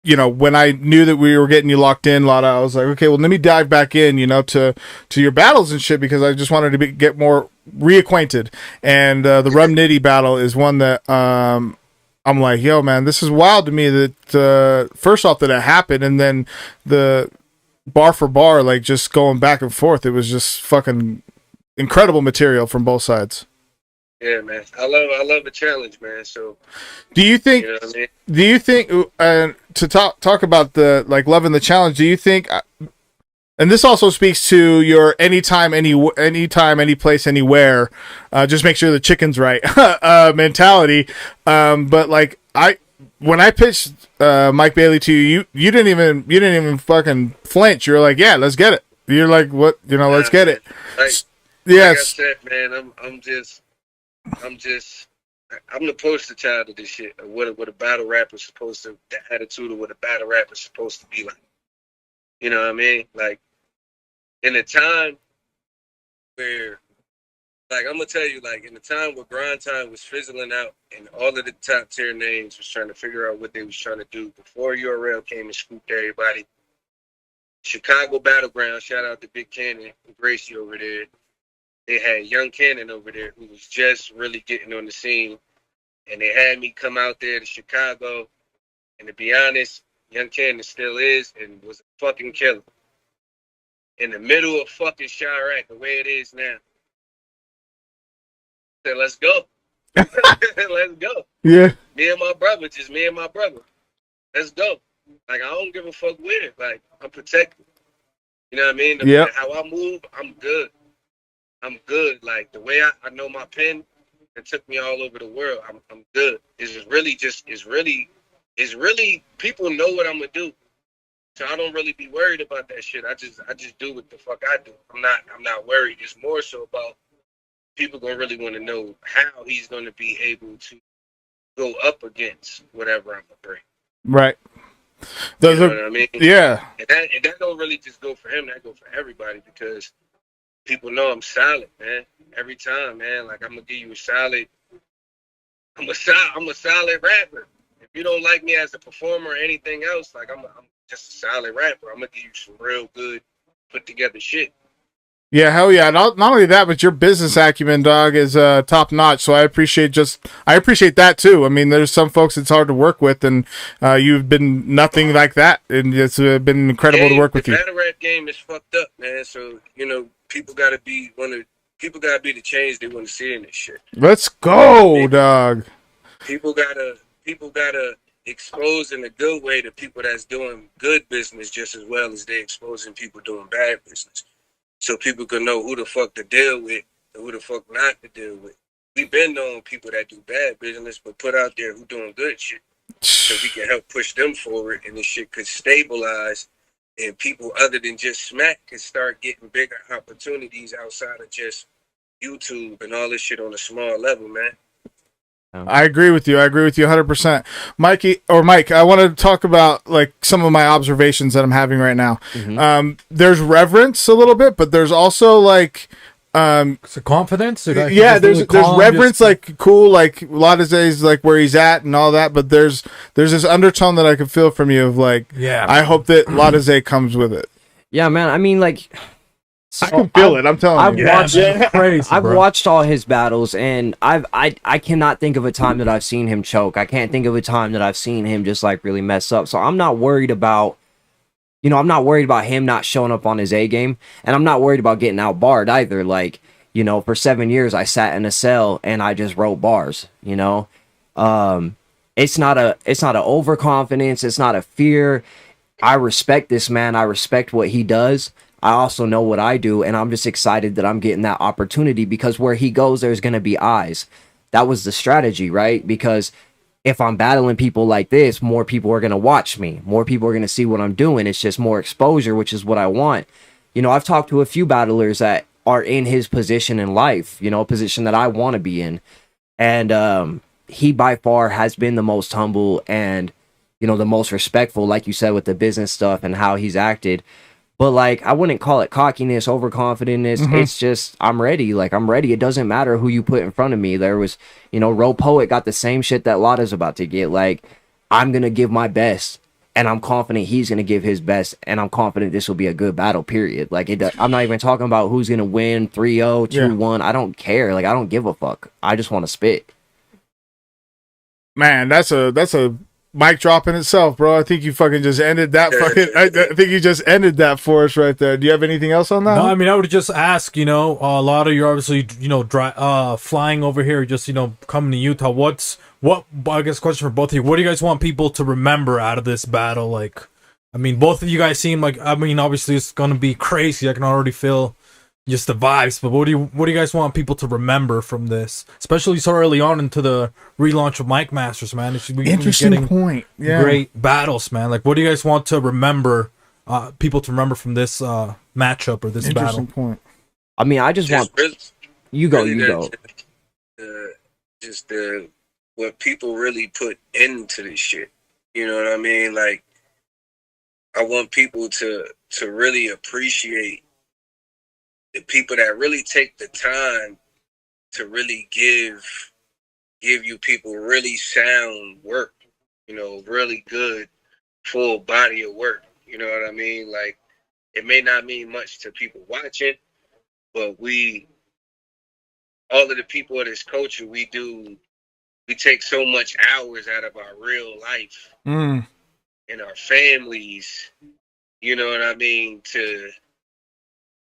you know, when I knew that we were getting you locked in, Lotta, I was like, okay, well, let me dive back in, you know, to your battles and shit, because I just wanted to get more reacquainted. And the N.E.Z battle is one that I'm like, yo, man, this is wild to me that first off that it happened, and then the bar for bar, like, just going back and forth, it was just fucking incredible material from both sides. Yeah, man. I love the challenge, man. So, do you think? You know what I mean? Do you think? To talk about the, like, loving the challenge? Do you think? And this also speaks to your anytime, any place, anywhere. Just make sure the chicken's right mentality. But like when I pitched Mike Bailey to you, you didn't even fucking flinch. You're like, yeah, let's get it. You're like, what? Let's get it. Yes. Like I said, man, I'm the poster child of this shit. Of what a battle rapper's supposed to, the attitude of what a battle rapper's supposed to be like. You know what I mean? Like, in a time where, like, I'm gonna tell you, like, in the time where grind time was fizzling out and all of the top tier names was trying to figure out what they was trying to do before URL came and scooped everybody. Chicago Battleground, shout out to Big Cannon and Gracie over there. They had Young Cannon over there who was just really getting on the scene. And they had me come out there to Chicago. And to be honest, Young Cannon still is and was a fucking killer. In the middle of fucking Chirac, the way it is now. I said, let's go. Let's go. Yeah. Me and my brother, just me and my brother. Let's go. Like, I don't give a fuck where. Like, I'm protected. You know what I mean? Yep. How I move, I'm good. I'm good. Like, the way I know my pen, it took me all over the world. I'm good. It's really people know what I'm gonna do. So I don't really be worried about that shit. I just do what the fuck I do. I'm not worried. It's more so about people gonna really want to know how he's gonna be able to go up against whatever I'm gonna bring. Right. Those you know what I mean? Yeah. And that don't really just go for him. That go for everybody because people know I'm solid, man. Every time, man. Like, I'm gonna give you a solid. I'm a solid rapper. If you don't like me as a performer or anything else, like I'm just a solid rapper. I'm gonna give you some real good, put together shit. Yeah, hell yeah. Not only that, but your business acumen, dog, is top notch. So I appreciate that too. I mean, there's some folks it's hard to work with, and you've been nothing like that, and it's been incredible to work with you. The battle rap game is fucked up, man. So people gotta be the change they want to see in this shit. Let's go, dog. People gotta expose in a good way the people that's doing good business just as well as they exposing people doing bad business. So people can know who the fuck to deal with and who the fuck not to deal with. We've been knowing people that do bad business, but put out there who doing good shit. So we can help push them forward and this shit could stabilize and people other than just Smack can start getting bigger opportunities outside of just YouTube and all this shit on a small level, man. I agree with you 100%. Mike, I want to talk about like some of my observations that I'm having right now. Mm-hmm. There's reverence a little bit, but there's also like it's a confidence. Yeah, there's reverence, like cool, like Lotta's like where he's at and all that, but there's this undertone that I can feel from you of like, yeah, I hope that Lotta's comes with it. Yeah, man. I mean, like, I can feel it. I'm telling you. I've watched all his battles, and I cannot think of a time that I've seen him choke. I can't think of a time that I've seen him just like really mess up. So I'm not worried about, I'm not worried about him not showing up on his A game, and I'm not worried about getting outbarred either. Like, for 7 years I sat in a cell and I just wrote bars. It's not a overconfidence. It's not a fear. I respect this man. I respect what he does. I also know what I do, and I'm just excited that I'm getting that opportunity because where he goes, there's going to be eyes. That was the strategy, right? Because if I'm battling people like this, more people are going to watch me. More people are going to see what I'm doing. It's just more exposure, which is what I want. I've talked to a few battlers that are in his position in life, a position that I want to be in. And he by far has been the most humble and, the most respectful, like you said, with the business stuff and how he's acted. But, like, I wouldn't call it cockiness, overconfidentness. Mm-hmm. It's just, I'm ready. Like, I'm ready. It doesn't matter who you put in front of me. There was, Roepoet got the same shit that Lotta's about to get. Like, I'm going to give my best, and I'm confident he's going to give his best, and I'm confident this will be a good battle, period. Like, I'm not even talking about who's going to win 3-0, 2-1. I don't care. Like, I don't give a fuck. I just want to spit. Man, that's a mic drop in itself, bro. I think you fucking just ended that fucking. I think you just ended that for us right there. Do you have anything else on that? No, I mean, I would just ask. Lotta, you're obviously flying over here, just coming to Utah. What? I guess question for both of you. What do you guys want people to remember out of this battle? Like, I mean, both of you guys seem like, I mean, obviously it's gonna be crazy. I can already feel just the vibes. But what do you guys want people to remember from this, especially so early on into the relaunch of Mike Masters, man? It's Interesting point. Yeah. Great battles, man. Like, what do you guys want to remember? People to remember from this matchup or this battle. Point. I mean, I just want you go. Just what people really put into this shit. You know what I mean? Like, I want people to really appreciate the people that really take the time to really give you people really sound work. You know, really good full body of work. You know what I mean? Like, it may not mean much to people watching, but all of the people of this culture, we take so much hours out of our real life and our families, you know what I mean, to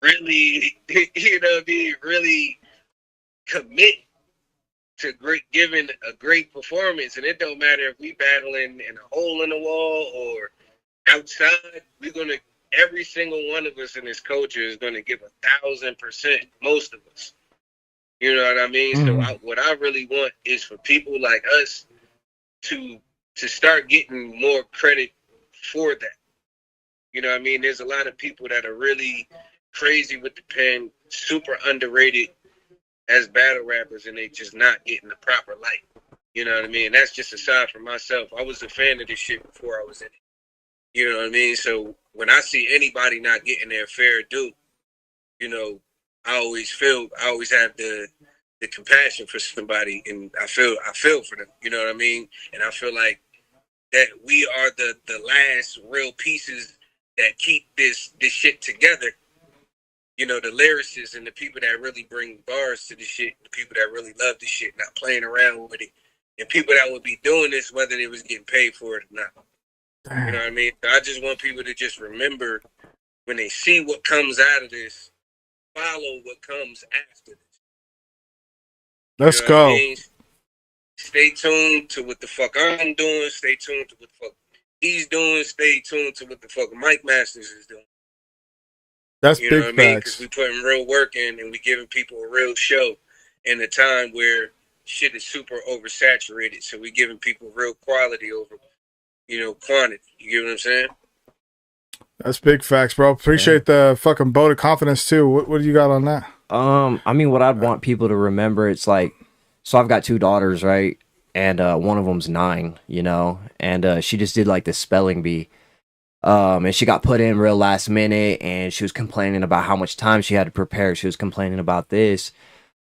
really, you know what I mean, really commit to giving a great performance. And it don't matter if we battling in a hole in the wall or outside, every single one of us in this culture is gonna give 1,000%, most of us. You know what I mean? So what I really want is for people like us to start getting more credit for that. You know what I mean? There's a lot of people that are really crazy with the pen, super underrated as battle rappers, and they just not getting the proper light. You know what I mean? That's just aside from myself. I was a fan of this shit before I was in it. You know what I mean? So when I see anybody not getting their fair due, you know, I always have the compassion for somebody, and I feel for them. You know what I mean? And I feel like that we are the last real pieces that keep this shit together. You know, the lyricists and the people that really bring bars to the shit, the people that really love the shit, not playing around with it, and people that would be doing this whether they was getting paid for it or not. You know what I mean? So I just want people to just remember when they see what comes out of this, follow what comes after this. Let's You know what go. I mean? Stay tuned to what the fuck I'm doing. Stay tuned to what the fuck he's doing. Stay tuned to what the fuck Mike Masters is doing. That's You know big what I mean? facts. Because we putting real work in and we giving people a real show in a time where shit is super oversaturated. So we giving people real quality over, you know, quantity. You get what I'm saying? That's big facts, bro. Appreciate the fucking vote of confidence too. What do you got on that? I mean, what I'd want people to remember, it's like, so I've got 2 daughters, right? And one of them's 9, you know, and she just did like the spelling bee. And she got put in real last minute, and she was complaining about how much time she had to prepare. She was complaining about this.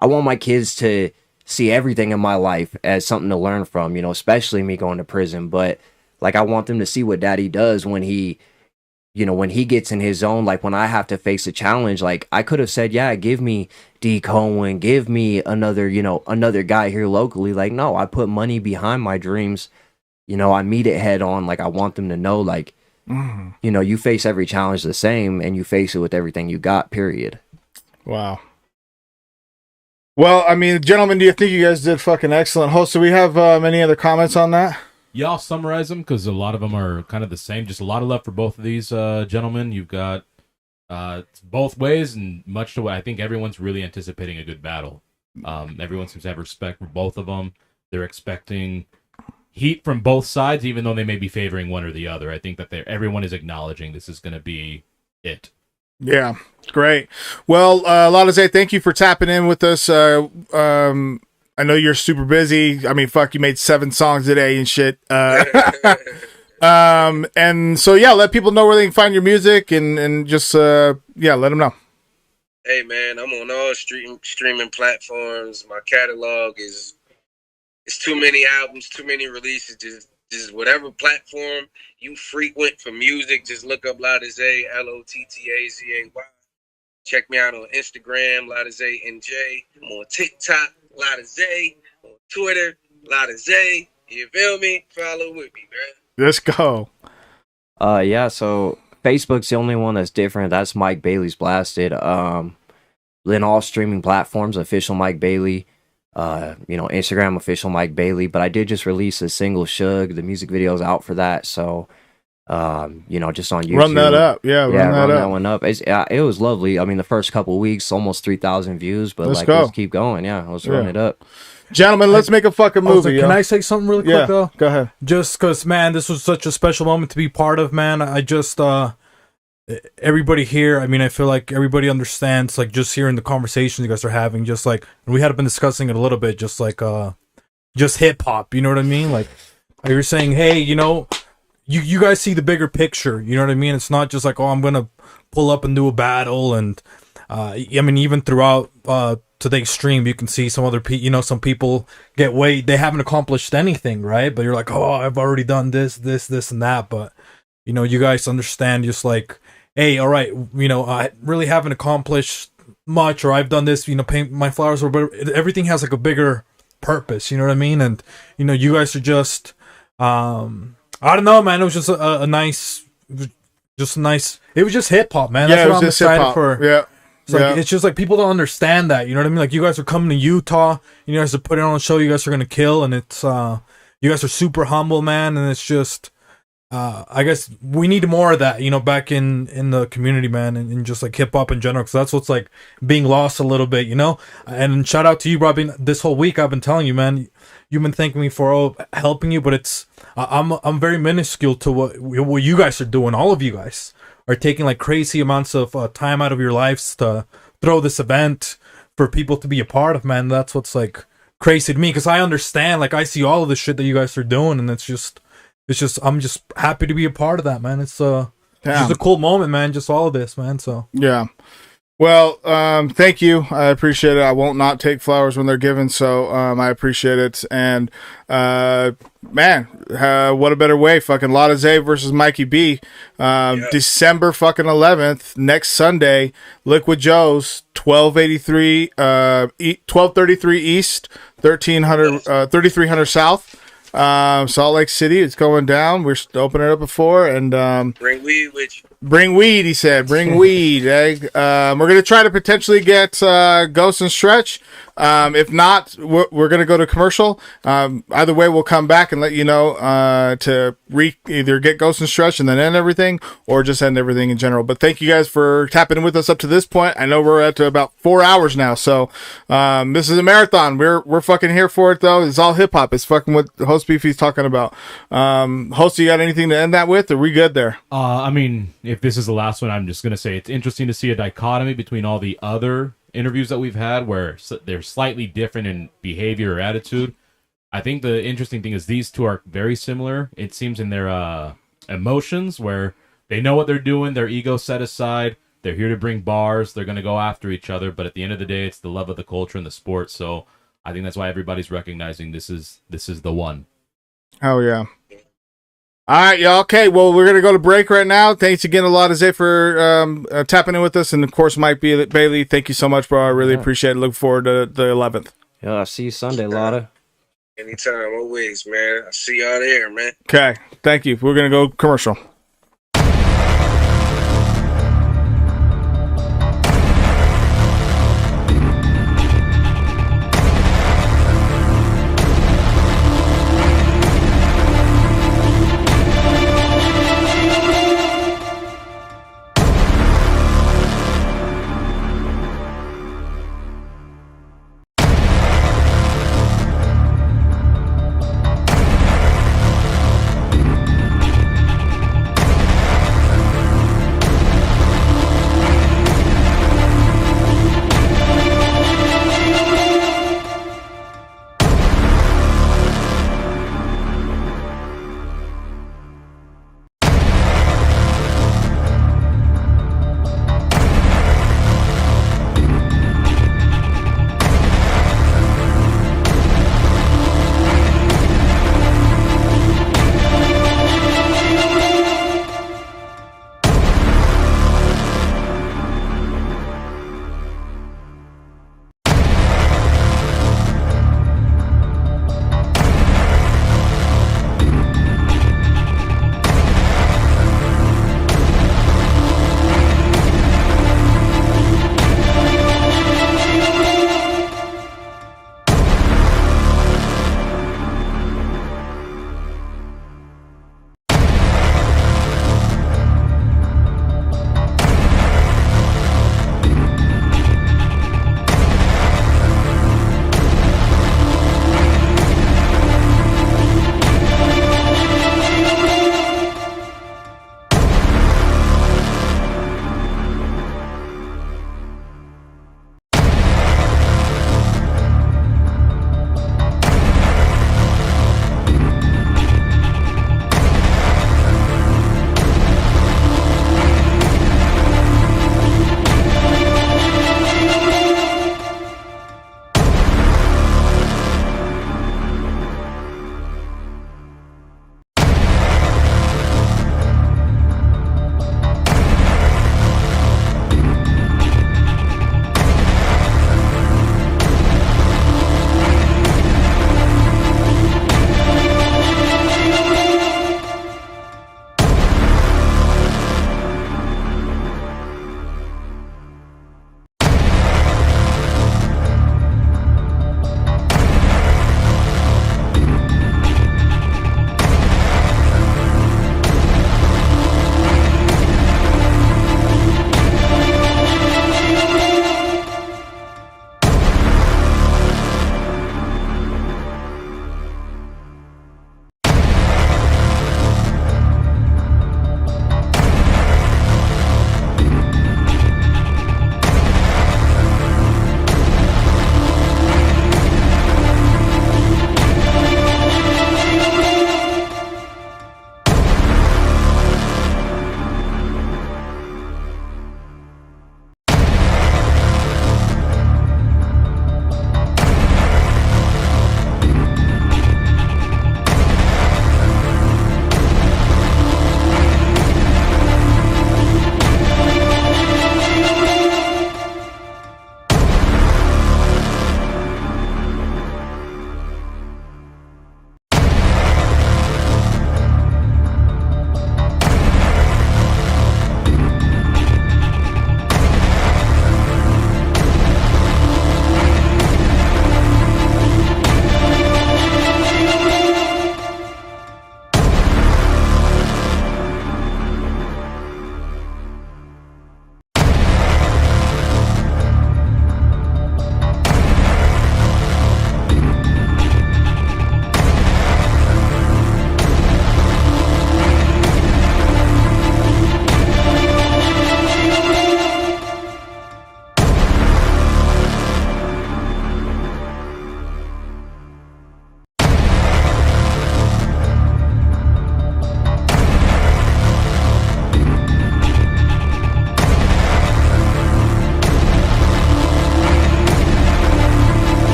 I want my kids to see everything in my life as something to learn from, you know, especially me going to prison. But like, I want them to see what daddy does when he, you know, when he gets in his zone. Like, when I have to face a challenge, like, I could have said, yeah, give me DKOEN, give me another, you know, another guy here locally. Like, no, I put money behind my dreams. You know, I meet it head on. Like, I want them to know, like, you know, you face every challenge the same, and you face it with everything you got, period. Wow. Well, I mean, gentlemen, do you think you guys did fucking excellent? Host, do we have any other comments on that? Yeah, I'll summarize them because a lot of them are kind of the same. Just a lot of love for both of these gentlemen. You've got both ways, and much to what I think everyone's really anticipating a good battle. Everyone seems to have respect for both of them. They're expecting heat from both sides, even though they may be favoring one or the other. I think that everyone is acknowledging this is going to be it. Yeah, great. Well, Lotta, thank you for tapping in with us. I know you're super busy. I mean, fuck, you made 7 songs today and shit. And so, yeah, let people know where they can find your music and just, let them know. Hey, man, I'm on all streaming platforms. My catalog is too many albums, too many releases. Just whatever platform you frequent for music, just look up Lotta Z, LOTTAZAY. Check me out on Instagram, Lotta Z NJ. I'm on TikTok, Lotta Z. On Twitter, Lotta Z. You feel me? Follow with me, man. Let's go. Yeah, so Facebook's the only one that's different. That's Mike Bailey's Blasted. In all streaming platforms, official Mike Bailey. Instagram, official Mike Bailey. But I did just release a single, Shug. The music video's out for that. So just on YouTube. Run that up. Yeah, run that one up. It was lovely. I mean, the first couple weeks, almost 3,000 views, but let's keep going. Yeah, let's run it up. Gentlemen, let's make a fucking movie. Can I say something really quick though? Go ahead. Just because, man, this was such a special moment to be part of, man. I just everybody here, I mean, I feel like everybody understands, like, just hearing the conversations you guys are having, just like, we had been discussing it a little bit, just like just hip-hop, you know what I mean? Like you're saying, hey, you guys see the bigger picture, you know what I mean? It's not just like, oh, I'm gonna pull up and do a battle. And I mean, even throughout today's stream, you can see some other some people they haven't accomplished anything, right? But you're like, oh, I've already done this and that. But you guys understand, just like, hey, all right, I really haven't accomplished much, or I've done this, paint my flowers, but everything has like a bigger purpose, you know what I mean? And you guys are just I don't know, man, it was just a nice, it was just hip-hop, man. That's what I'm excited for. Yeah. It's just like, people don't understand that, you know what I mean? Like, you guys are coming to Utah, you guys are putting on a show, you guys are gonna kill, and it's you guys are super humble, man, and it's just I guess we need more of that, back in the community, man, and just like hip hop in general, because that's what's like being lost a little bit, And shout out to you, Robbie. This whole week I've been telling you, man, you've been thanking me for helping you, but it's I'm very minuscule to what you guys are doing. All of you guys are taking like crazy amounts of time out of your lives to throw this event for people to be a part of, man. That's what's like crazy to me, because I understand, like, I see all of the shit that you guys are doing, and it's just I'm just happy to be a part of that, man. It's just a cool moment, man. Just all of this, man. So yeah. Well, thank you. I appreciate it. I won't not take flowers when they're given, so I appreciate it. And man, what a better way? Fucking Lotta Z versus Mikey B. December fucking 11th, next Sunday, Liquid Joe's, 1233 East, 3300 South. Salt Lake City, it's going down. We're opening it up before, and bring weed with you. Bring weed, he said. Bring weed. Eh? We're gonna try to potentially get Ghost and Stretch. If not, we're gonna go to commercial. Either way, we'll come back and let you know to either get Ghost and Stretch and then end everything, or just end everything in general. But thank you guys for tapping in with us up to this point. I know we're at about 4 hours now, so this is a marathon. We're fucking here for it, though. It's all hip hop. It's fucking what Host Beefy's talking about. Host, you got anything to end that with? Or are we good there? I mean, if this is the last one, I'm just gonna say it's interesting to see a dichotomy between all the other interviews that we've had where they're slightly different in behavior or attitude. I think the interesting thing is these two are very similar, it seems, in their emotions, where they know what they're doing, their ego set aside, they're here to bring bars, they're going to go after each other, but at the end of the day, it's the love of the culture and the sport. So I think that's why everybody's recognizing this is the one. Oh yeah. All right, y'all. Okay, well, we're going to go to break right now. Thanks again to Lotta Z for tapping in with us. And, of course, Mike Bailey, thank you so much, bro. I really appreciate it. Look forward to the 11th. Yeah, I'll see you Sunday, Lotta. Anytime, always, man. I'll see y'all there, man. Okay, thank you. We're going to go commercial.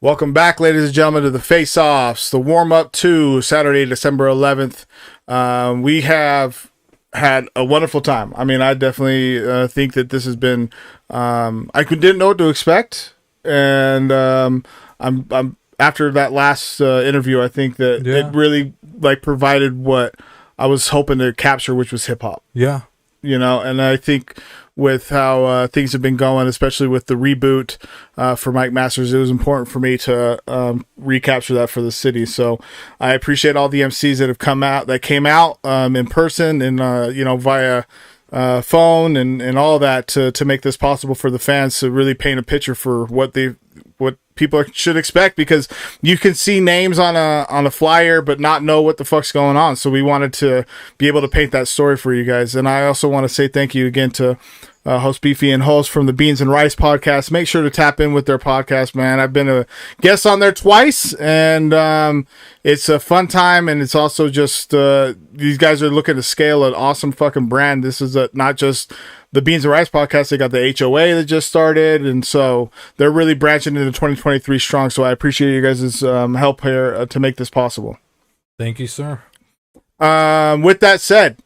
Welcome back, ladies and gentlemen, to the Face-Offs, the warm-up to Saturday, December 11th. We have had a wonderful time. I mean, I definitely think that this has been. Didn't know what to expect, and I'm after that last interview. I think that it really provided what I was hoping to capture, which was hip hop. Yeah, and I think with how things have been going, especially with the reboot for Mike Masters, it was important for me to recapture that for the city. So I appreciate all the MCs that came out in person and via phone and all that to make this possible for the fans to really paint a picture for what people should expect, because you can see names on a flyer but not know what the fuck's going on. So we wanted to be able to paint that story for you guys. And I also want to say thank you again to host Beefy and host from the Beans and Rice podcast. Make sure to tap in with their podcast, man. I've been a guest on there twice, and it's a fun time. And it's also just these guys are looking to scale an awesome fucking brand. This is not just the Beans and Rice podcast. They got the HOA that just started, and so they're really branching into 2023 strong. So I appreciate you guys' help here to make this possible. Thank you, sir. With that said,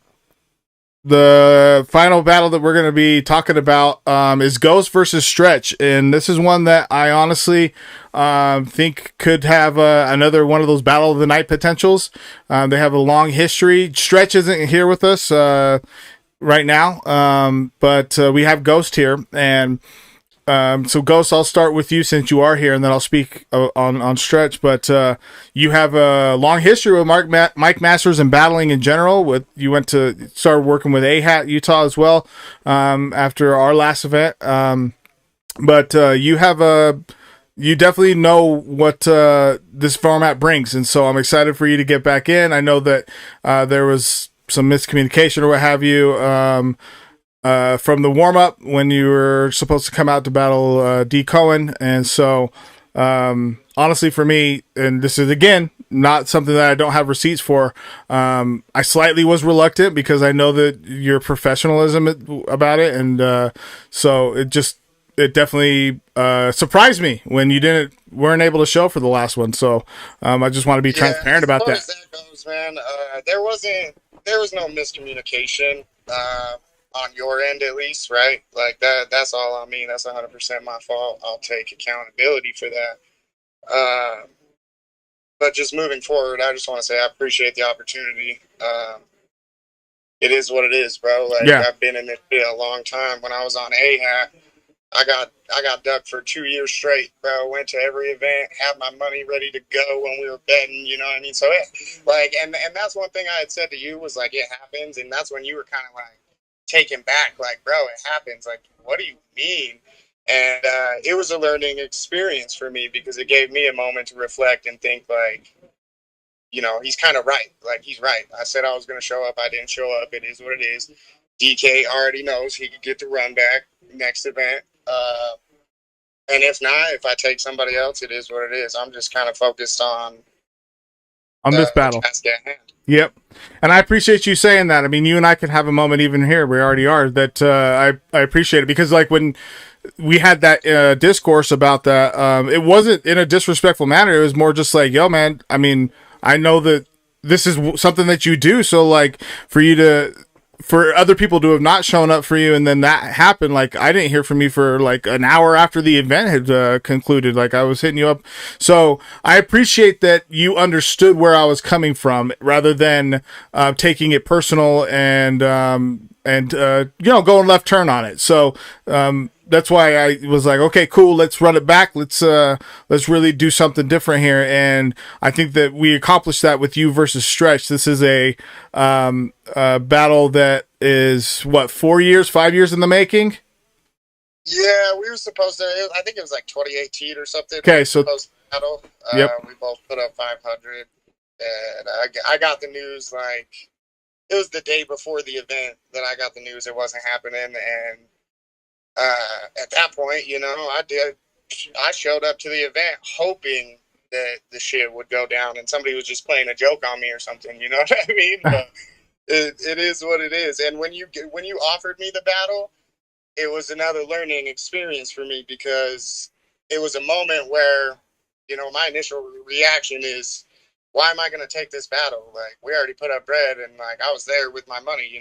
the final battle that we're going to be talking about is Ghost versus Stretch, and this is one that I honestly think could have another one of those battle of the night potentials. They have a long history. Stretch isn't here with us right now, but we have Ghost here, and so Ghost, I'll start with you since you are here, and then I'll speak on Stretch. But you have a long history with Mike Masters and battling in general. You started working with A-Hat Utah as well after our last event. But you definitely know what this format brings, and so I'm excited for you to get back in. I know that there was some miscommunication or what have you from the warm-up when you were supposed to come out to battle DKOEN. And so honestly for me, and this is again not something that I don't have receipts for, I slightly was reluctant because I know that your professionalism about it, and so it definitely surprised me when you weren't able to show for the last one. So I just want to be transparent about that. As far as that goes, man, there was no miscommunication on your end, at least, right? Like that's all on me. That's 100% my fault. I'll take accountability for that. But just moving forward, I just want to say I appreciate the opportunity. It is what it is, bro. Like I've been in this shit a long time. When I was on A-Hat, I got ducked for 2 years straight, bro. Went to every event, had my money ready to go when we were betting, you know what I mean? So and that's one thing I had said to you was like, it happens, and that's when you were kind of like taken back, like, bro, it happens. Like, what do you mean? And it was a learning experience for me because it gave me a moment to reflect and think, like, he's kind of right. Like, he's right. I said I was going to show up. I didn't show up. It is what it is. DK already knows he could get the run back next event. And if not, if I take somebody else, it is what it is. I'm just kind of focused on this battle. Task at hand. Yep. And I appreciate you saying that. I mean, you and I could have a moment even here. We already are. That I appreciate it because, like, when we had that discourse about that, it wasn't in a disrespectful manner. It was more just like, yo, man, I mean, I know that this is something that you do. So, like, for other people to have not shown up for you and then that happened, like, I didn't hear from you for like an hour after the event had concluded. Like, I was hitting you up. So I appreciate that you understood where I was coming from rather than taking it personal and going left turn on it. So that's why I was like, okay, cool, let's run it back. Let's really do something different here. And I think that we accomplished that with you versus Stretch. This is a battle that is 5 years in the making. Yeah, we were supposed to. I think it was like 2018 or something. Okay, so battle. Yep. We both put up 500, and I got the news like it was the day before the event that I got the news it wasn't happening, and at that point, I showed up to the event hoping that the shit would go down and somebody was just playing a joke on me or something. You know what I mean? But it is what it is. And when you offered me the battle, it was another learning experience for me because it was a moment where my initial reaction is, why am I going to take this battle? Like, we already put up bread, and like I was there with my money,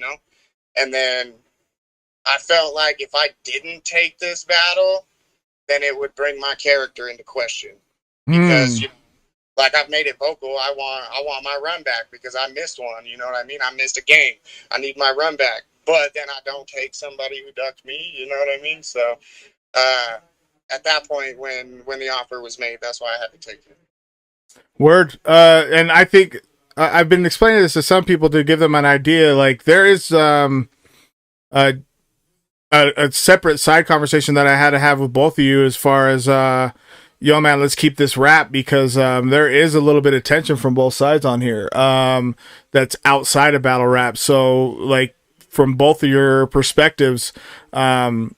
And then I felt like if I didn't take this battle, then it would bring my character into question because like I've made it vocal. I want my run back because I missed one. You know what I mean? I missed a game. I need my run back. But then I don't take somebody who ducked me. You know what I mean? So at that point, when the offer was made, that's why I had to take it. Word. And I think I've been explaining this to some people to give them an idea. Like there is a separate side conversation that I had to have with both of you as far as yo man, let's keep this rap because there is a little bit of tension from both sides on here that's outside of battle rap. So like from both of your perspectives, and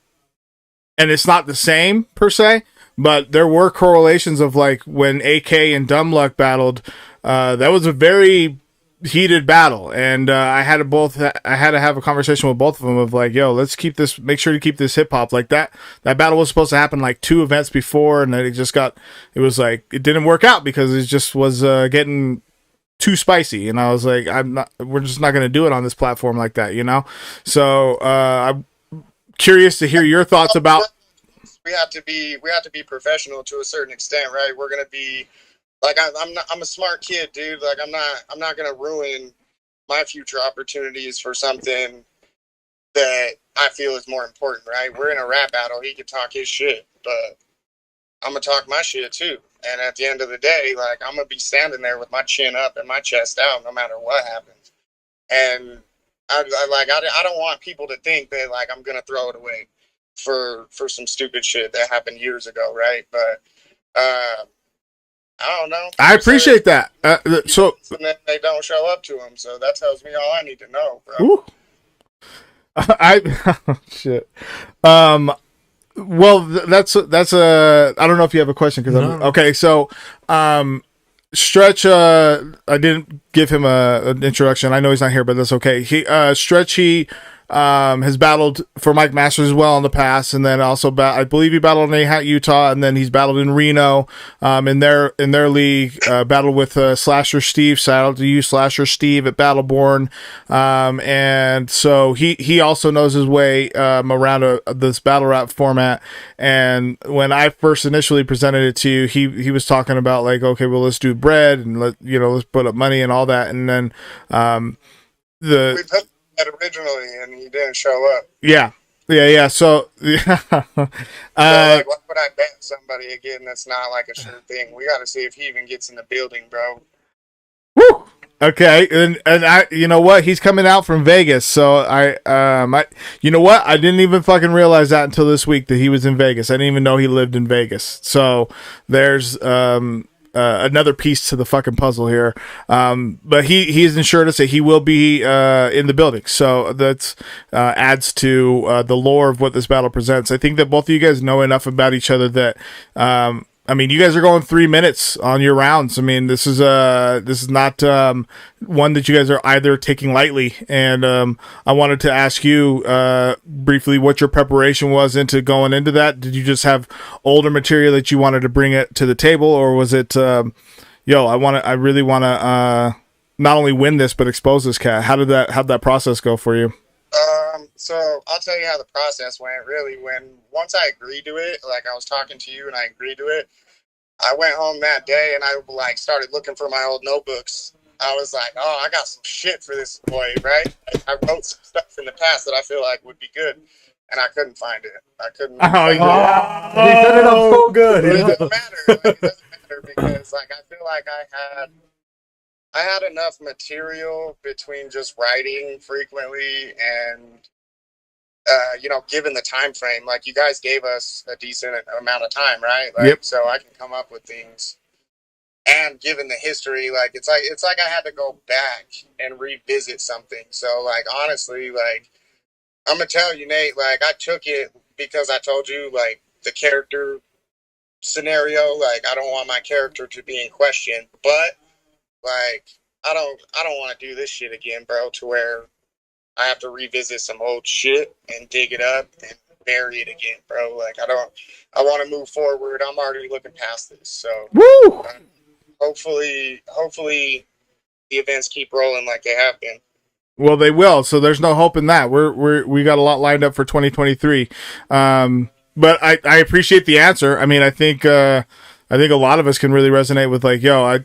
it's not the same per se, but there were correlations of like when AK and Dumb Luck battled, that was a very heated battle, and I had to have a conversation with both of them of like, yo, let's keep this, make sure to keep this hip hop. Like that battle was supposed to happen like 2 events before, and then it was like it didn't work out because it just was getting too spicy, and I was like, we're just not going to do it on this platform like that, So I'm curious to hear your thoughts about. We have to be professional to a certain extent, right? We're gonna be like, I'm a smart kid, dude. Like I'm not gonna ruin my future opportunities for something that I feel is more important, right? We're in a rap battle. He can talk his shit, but I'm gonna talk my shit too. And at the end of the day, like I'm gonna be standing there with my chin up and my chest out, no matter what happens. And I don't want people to think that like I'm gonna throw it away for some stupid shit that happened years ago, right? But I don't know. I appreciate that. So and then they don't show up to them, so that tells me all I need to know, bro. Ooh. Shit. Well, that's a. I don't know if you have a question because okay. So, Stretch. I didn't give him an introduction. I know he's not here, but that's okay. Stretch. He has battled for Mike Masters as well in the past, and then also I believe he battled in Ahat, Utah, and then he's battled in Reno in their league. Battled with Slasher Steve. Shout out to you, Slasher Steve at Battleborn, and so he also knows his way around this battle rap format. And when I first initially presented it to you, he was talking about like, okay, well, let's do bread and let's put up money and all that, and then we put that originally, and he didn't show up. Yeah. So, yeah. So like, what would I bet somebody again? That's not like a sure thing. We got to see if he even gets in the building, bro. Woo. Okay, and I, you know what? He's coming out from Vegas, so you know what? I didn't even fucking realize that until this week that he was in Vegas. I didn't even know he lived in Vegas. So there's another piece to the fucking puzzle here. But he's assured us that he will be in the building. So that's adds to the lore of what this battle presents. I think that both of you guys know enough about each other that I mean, you guys are going 3 minutes on your rounds. I mean, this is not one that you guys are either taking lightly. And I wanted to ask you briefly what your preparation was into going into that. Did you just have older material that you wanted to bring it to the table, or was it, I really want to not only win this but expose this cat? How'd that process go for you? So I'll tell you how the process went. Really, once I agreed to it, like I was talking to you and I agreed to it, I went home that day and I like started looking for my old notebooks. I was like, oh, I got some shit for this boy, right? I wrote some stuff in the past that I feel like would be good, and I couldn't find it. I couldn't. He set it up so good. But it doesn't matter. Like, it doesn't matter because like I feel like I had enough material between just writing frequently and given the time frame, like you guys gave us a decent amount of time, right? Like, yep. So I can come up with things. And given the history, like it's like I had to go back and revisit something. So like honestly, like I'm gonna tell you, Nate, like I took it because I told you like the character scenario, like I don't want my character to be in question, but like I don't want to do this shit again, bro, to where I have to revisit some old shit and dig it up and bury it again, bro. Like I want to move forward. I'm already looking past this. So Woo! Hopefully the events keep rolling like they have been. Well, they will. So there's no hope in that. We got a lot lined up for 2023. But I appreciate the answer. I mean, I think a lot of us can really resonate with like, yo,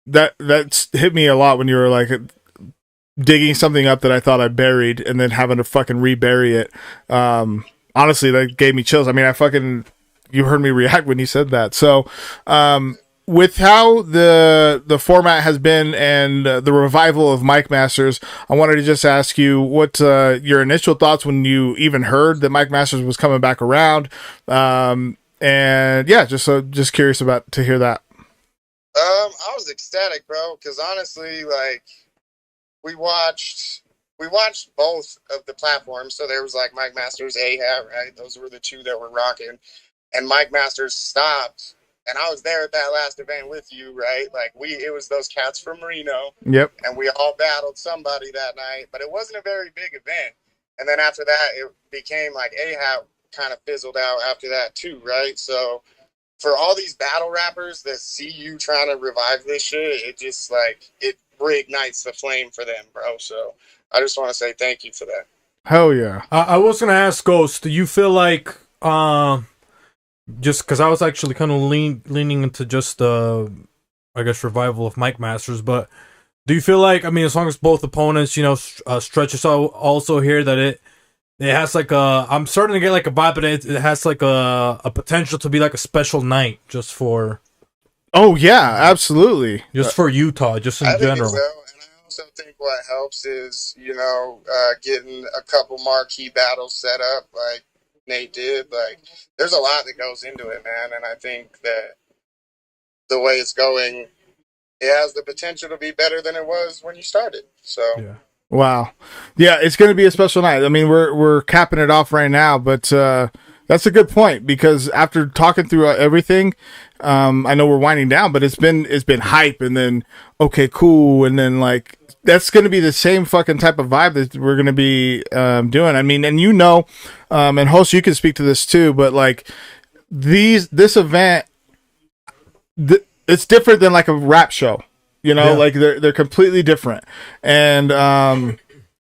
that's hit me a lot when you were like digging something up that I thought I buried and then having to fucking rebury it. Honestly, that gave me chills. I mean, you heard me react when you said that. So, with how the format has been and the revival of Mike Masters, I wanted to just ask you what your initial thoughts when you even heard that Mike Masters was coming back around, and yeah, just curious to hear that. I was ecstatic, bro, because honestly, like we watched both of the platforms. So there was like Mike Masters, AHAT, right? Those were the two that were rocking, and Mike Masters stopped. And I was there at that last event with you, right? Like it was those cats from Reno. Yep. And we all battled somebody that night, but it wasn't a very big event. And then after that, it became like AHAT kind of fizzled out after that too, right? So for all these battle rappers that see you trying to revive this shit, it just like, it reignites the flame for them, bro. So I just want to say thank you for that. Hell yeah. I was going to ask Ghost, do you feel like, just because I was actually kind of leaning into just I guess revival of Mike Masters, but do you feel like, I mean, as long as both opponents, you know, Stretch is also here, that it has like I'm starting to get like a vibe, but it has like a potential to be like a special night just for. Oh yeah, absolutely. Just for Utah, just in general. So, and I also think what helps is, you know, getting a couple marquee battles set up like Nate did. Like there's a lot that goes into it, man, and I think that the way it's going, it has the potential to be better than it was when you started. So yeah. Wow. Yeah, it's going to be a special night. I mean, we're capping it off right now, but that's a good point, because after talking through everything, I know we're winding down, but it's been hype, and then okay, cool, and then like that's going to be the same fucking type of vibe that we're going to be doing. I mean, and you know, and host, you can speak to this too, but like this event, it's different than like a rap show. You know, like they're completely different. And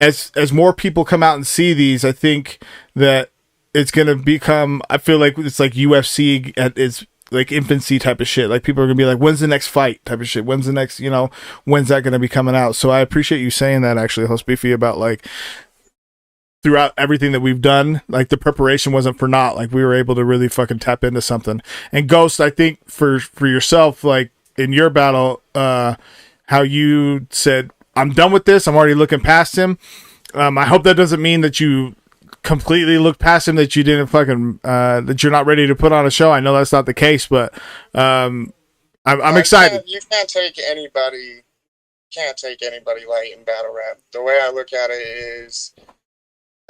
as more people come out and see these, I think that it's gonna become, I feel like it's like UFC at its like infancy type of shit. Like people are gonna be like, when's the next fight type of shit? When's the next, you know, when's that gonna be coming out? So I appreciate you saying that, actually, Host Beefy, about like throughout everything that we've done, like the preparation wasn't for naught. Like we were able to really fucking tap into something. And Ghost, I think for yourself, like in your battle, how you said, I'm done with this, I'm already looking past him. I hope that doesn't mean that you completely looked past him, that you didn't fucking that you're not ready to put on a show. I know that's not the case, but I'm excited. You can't take anybody light in battle rap. The way I look at it is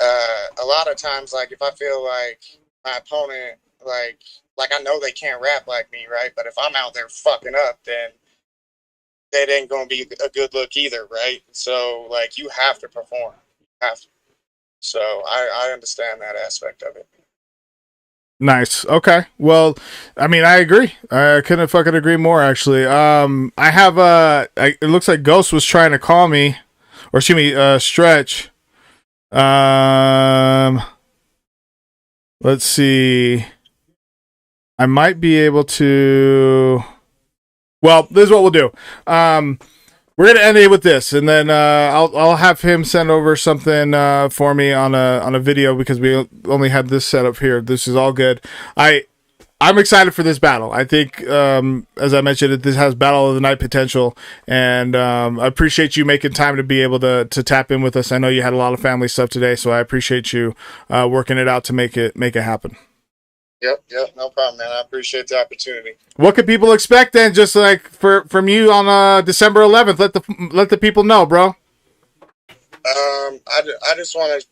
a lot of times, like if I feel like my opponent, like I know they can't rap like me, right? But if I'm out there fucking up, then that ain't gonna be a good look either, right? So like you have to perform. You have to. So I understand that aspect of it. Nice. Okay. Well, I mean, I agree. I couldn't fucking agree more, actually. I have it looks like Ghost was trying to call me, or excuse me, Stretch. Let's see. I might be able to. Well, this is what we'll do. We're gonna end it with this, and then I'll have him send over something for me on a video, because we only had this set up here. This is all good. I'm excited for this battle. I think, as I mentioned, this has battle of the night potential, and I appreciate you making time to be able to tap in with us. I know you had a lot of family stuff today, so I appreciate you working it out to make it happen. Yep, no problem, man. I appreciate the opportunity. What can people expect then? Just like from you on December 11th, let the people know, bro. I just want to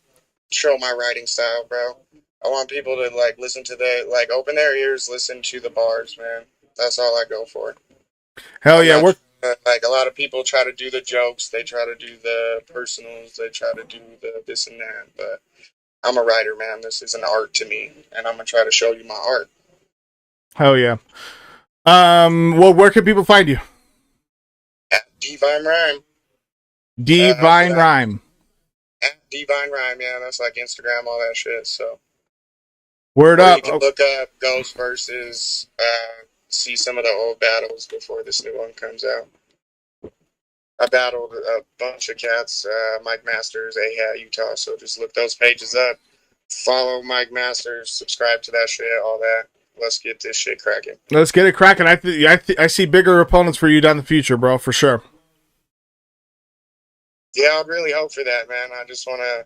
show my writing style, bro. I want people to like listen to like open their ears, listen to the bars, man. That's all I go for. Hell yeah, like a lot of people try to do the jokes, they try to do the personals, they try to do the this and that, but I'm a writer, man. This is an art to me, and I'm gonna try to show you my art. Hell yeah. Well, where can people find you? At Divine Rhyme. Divine Rhyme. At Divine Rhyme, yeah, that's like Instagram, all that shit. So Word or up. you can look up Ghost versus see some of the old battles before this new one comes out. I battled a bunch of cats, Mike Masters, Ahat, Utah. So just look those pages up. Follow Mike Masters, subscribe to that shit, all that. Let's get this shit cracking. Let's get it cracking. I see bigger opponents for you down the future, bro, for sure. Yeah, I'd really hope for that, man. I just want to,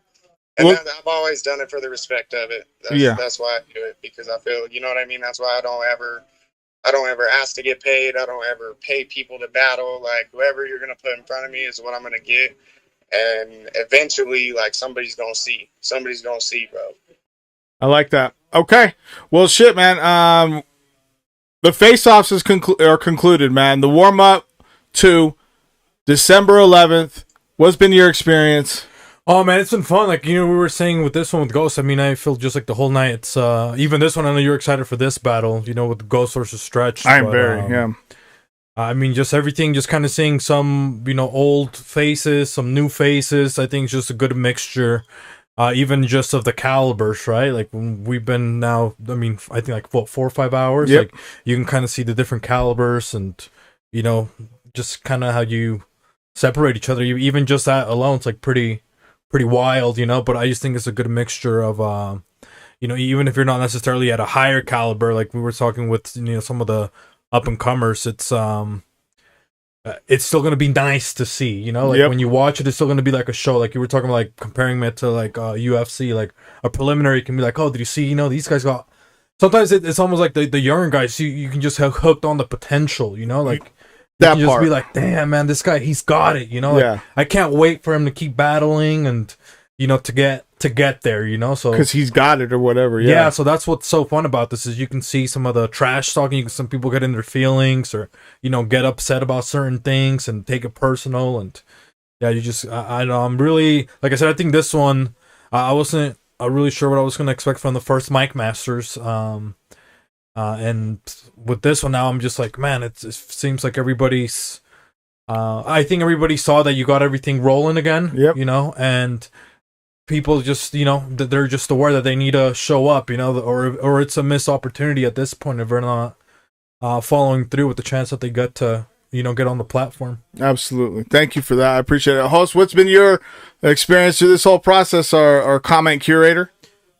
I've always done it for the respect of it. That's why I do it, because I feel, you know what I mean? That's why I don't ever ask to get paid. I don't ever pay people to battle. Like, whoever you're going to put in front of me is what I'm going to get. And eventually, like, somebody's going to see. Somebody's going to see, bro. I like that. Okay. Well, shit, man. The face-offs are concluded, man. The warm-up to December 11th. What's been your experience? Oh, man, it's been fun. Like, we were saying with this one with Ghost, I mean, I feel just like the whole night. It's, even this one, I know you're excited for this battle, with Ghost versus Stretch. I'm very, yeah. I mean, just everything, just kind of seeing some, old faces, some new faces. I think it's just a good mixture, even just of the calibers, right? Like, we've been now, I mean, I think like, 4 or 5 hours? Yep. Like, you can kind of see the different calibers and, just kind of how you separate each other. Even just that alone, it's like pretty wild, but I just think it's a good mixture of, even if you're not necessarily at a higher caliber, like we were talking with, some of the up and comers, it's still going to be nice to see, when you watch it, it's still going to be like a show. Like you were talking about, like comparing it to like UFC, like a preliminary can be like, oh, did you see, these guys got, sometimes it's almost like the younger guys, you can just have hooked on the potential, like, you can just be like, damn, man, this guy, he's got it, Like, I can't wait for him to keep battling and, to get there, so. Because he's got it or whatever, yeah. So that's what's so fun about this is you can see some of the trash talking, some people get in their feelings or, get upset about certain things and take it personal. And, yeah, you just, I know, I'm really, like I said, I think this one, I wasn't really sure what I was going to expect from the first Mike Masters. And with this one now, I'm just like, man, it seems like everybody's. I think everybody saw that you got everything rolling again. Yep. And people just, they're just aware that they need to show up. Or it's a missed opportunity at this point if they're not following through with the chance that they get to, get on the platform. Absolutely. Thank you for that. I appreciate it. Host, what's been your experience through this whole process? Our comment curator.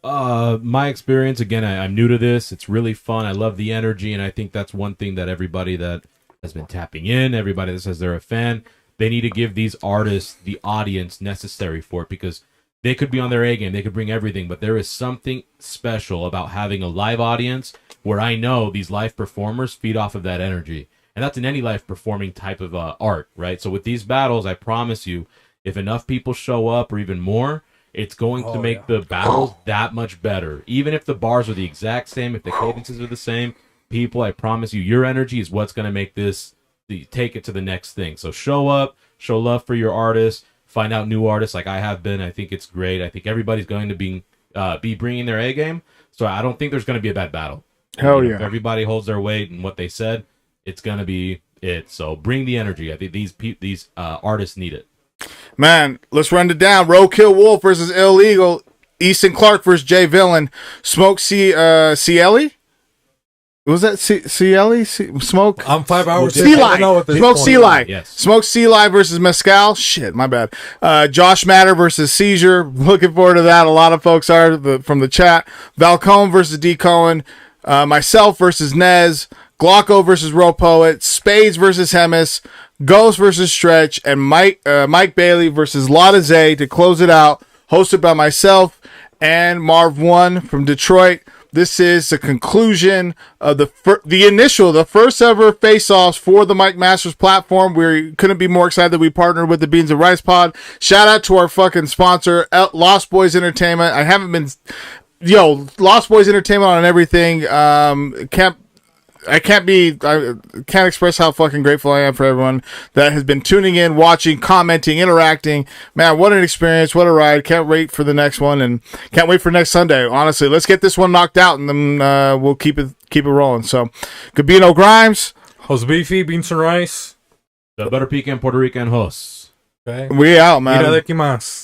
My experience, again, I'm new to this. It's really fun. I love the energy, and I think that's one thing that everybody that has been tapping in, everybody that says they're a fan, they need to give these artists the audience necessary for it, because they could be on their A game, they could bring everything, but there is something special about having a live audience where I know these live performers feed off of that energy. And that's in any live performing type of art, right? So with these battles, I promise you, if enough people show up or even more, it's going to make the battles that much better. Even if the bars are the exact same, if the cadences are the same, people, I promise you, your energy is what's going to make this, take it to the next thing. So show up, show love for your artists, find out new artists like I have been. I think it's great. I think everybody's going to be bringing their A game. So I don't think there's going to be a bad battle. Hell yeah. If everybody holds their weight and what they said, it's going to be it. So bring the energy. I think these artists need it. Man, let's run it down. Roadkill Wolf versus Illeagle. Easton Clark versus Jay Villain. Smoke Caeli? Was that Caeli? Smoke? I'm 5 hours. Smoke Caeli. Yes. Smoke Caeli versus Mezcal. Shit, my bad. Josh Matter versus Cyzure. Looking forward to that. A lot of folks are from the chat. Valcone versus DKOEN. Myself versus N.E.Z. Gloco versus Roepoet. Spades versus Hemis. Ghost versus Stretch. And Mike Bailey versus Lotta to close it out. Hosted by myself and Marv1 from Detroit. This is the conclusion of the first ever face-offs for the Mike Masters platform. We couldn't be more excited that we partnered with the Beans and Rice Pod. Shout out to our fucking sponsor, Lost Boys Entertainment. Lost Boys Entertainment on everything. I can't express how fucking grateful I am for everyone that has been tuning in, watching, commenting, interacting. Man, what an experience, what a ride. Can't wait for the next one, and can't wait for next Sunday. Honestly, let's get this one knocked out, and then we'll keep it rolling. So, Gabino, Grhymes, Jose Beefy, Beans and Rice, the Butter Pecan Puerto Rican hosts. Okay. We out, man. Itadakimasu.